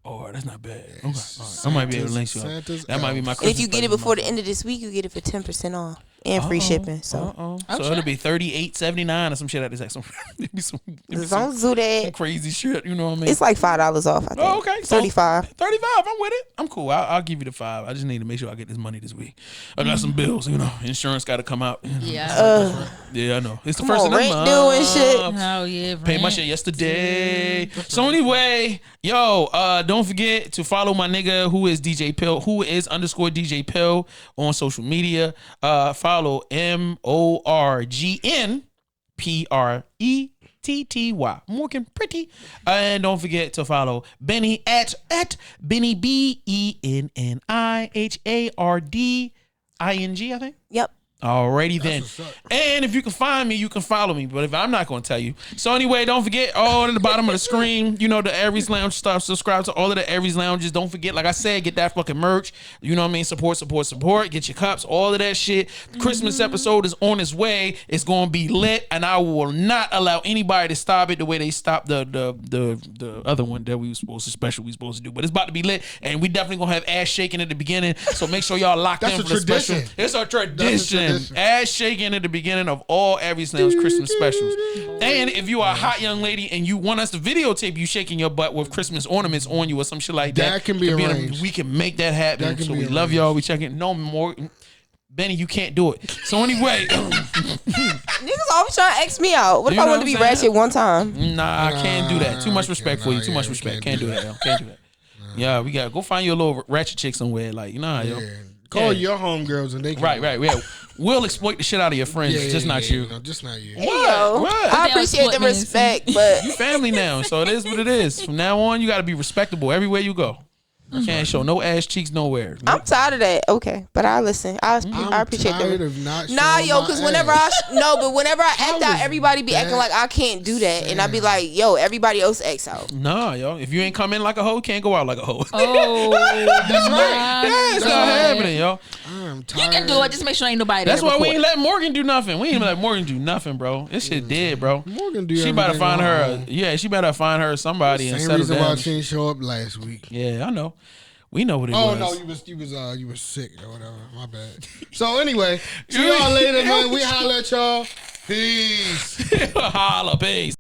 Oh, that's not bad. Okay. All right. I might be able to link you up. Santa's That might be my elves. And if you Christmas get it present, before the motherfucker. end of this week, you get it for 10% off and free shipping. So So it'll be $38.79 or some shit like this. Some, it'd be some, it'd be as some, long as you do some that, crazy shit. You know what I mean? it's like $5 off. I think. Oh, okay. So 35. 35. I'm with it. I'm cool. I'll give you the 5. I just need to make sure I get this money this week. I got some bills. You know, insurance got to come out. You know. Yeah. Yeah, I know. It's the Come first on, of the rent month. due and shit. Oh yeah. Paid my rent. shit yesterday. So anyway, yo, don't forget to follow my nigga who is DJ Pill, who is _ DJ Pill on social media. Follow MORGNPRETTY. Morgan Pretty. And don't forget to follow Benny at Benny BENNI MIHARDING, I think. Yep. Alrighty then. And if you can find me, you can follow me. But if I'm not going to tell you. So anyway, don't forget, all at the bottom of the screen, you know, the Aries Lounge stuff. Subscribe to all of the Aries Lounges. Don't forget, like I said, get that fucking merch. You know what I mean? Support. Get your cups, all of that shit. Christmas episode is on its way. It's going to be lit, and I will not allow anybody to stop it the way they stopped the other one that we were supposed to do. But it's about to be lit, and we definitely going to have ass shaking at the beginning. So make sure y'all locked in for the special. It's a tradition. Ass shaking at the beginning of all Aries Lounge Christmas specials. And if you are a hot young lady and you want us to videotape you shaking your butt with Christmas ornaments on you or some shit like that, that can be arranged. We can make that happen. So we love y'all. We check it. No more. Benny, you can't do it. So anyway. Niggas always trying to X me out. What if I want to be ratchet one time? Nah, I can't do that. Too much respect for you. Too much respect. Can't do that, yo. Can't do that. Yeah, we gotta go find your little ratchet chick somewhere. Like, yo. Call your homegirls and they can. Right. Yeah. We'll exploit the shit out of your friends, just not you. No, just not you. Hey, yo. I appreciate the respect, but you family now, so it is what it is. From now on, you got to be respectable everywhere you go. You can't show no ass cheeks nowhere. I'm tired of that. Okay, but I listen. I appreciate that. Because whenever whenever I act out, everybody be acting like I can't do that, and I be like, yo, everybody else acts out. Nah, yo, if you ain't come in like a hoe, can't go out like a hoe. Oh, That's right. Yeah, it's not happening, yo. I'm tired. You can do it. Just make sure ain't nobody. That's why record. we ain't let Morgan do nothing. We ain't let Morgan do nothing, bro. This shit dead, bro. Morgan do. She better find her. She better find her somebody and settle down. Same reason why she didn't show up last week. Yeah, I know. We know what it was. Oh no, you was sick or whatever. My bad. So anyway, see y'all later, man. We holla at y'all. Peace. Holla, peace.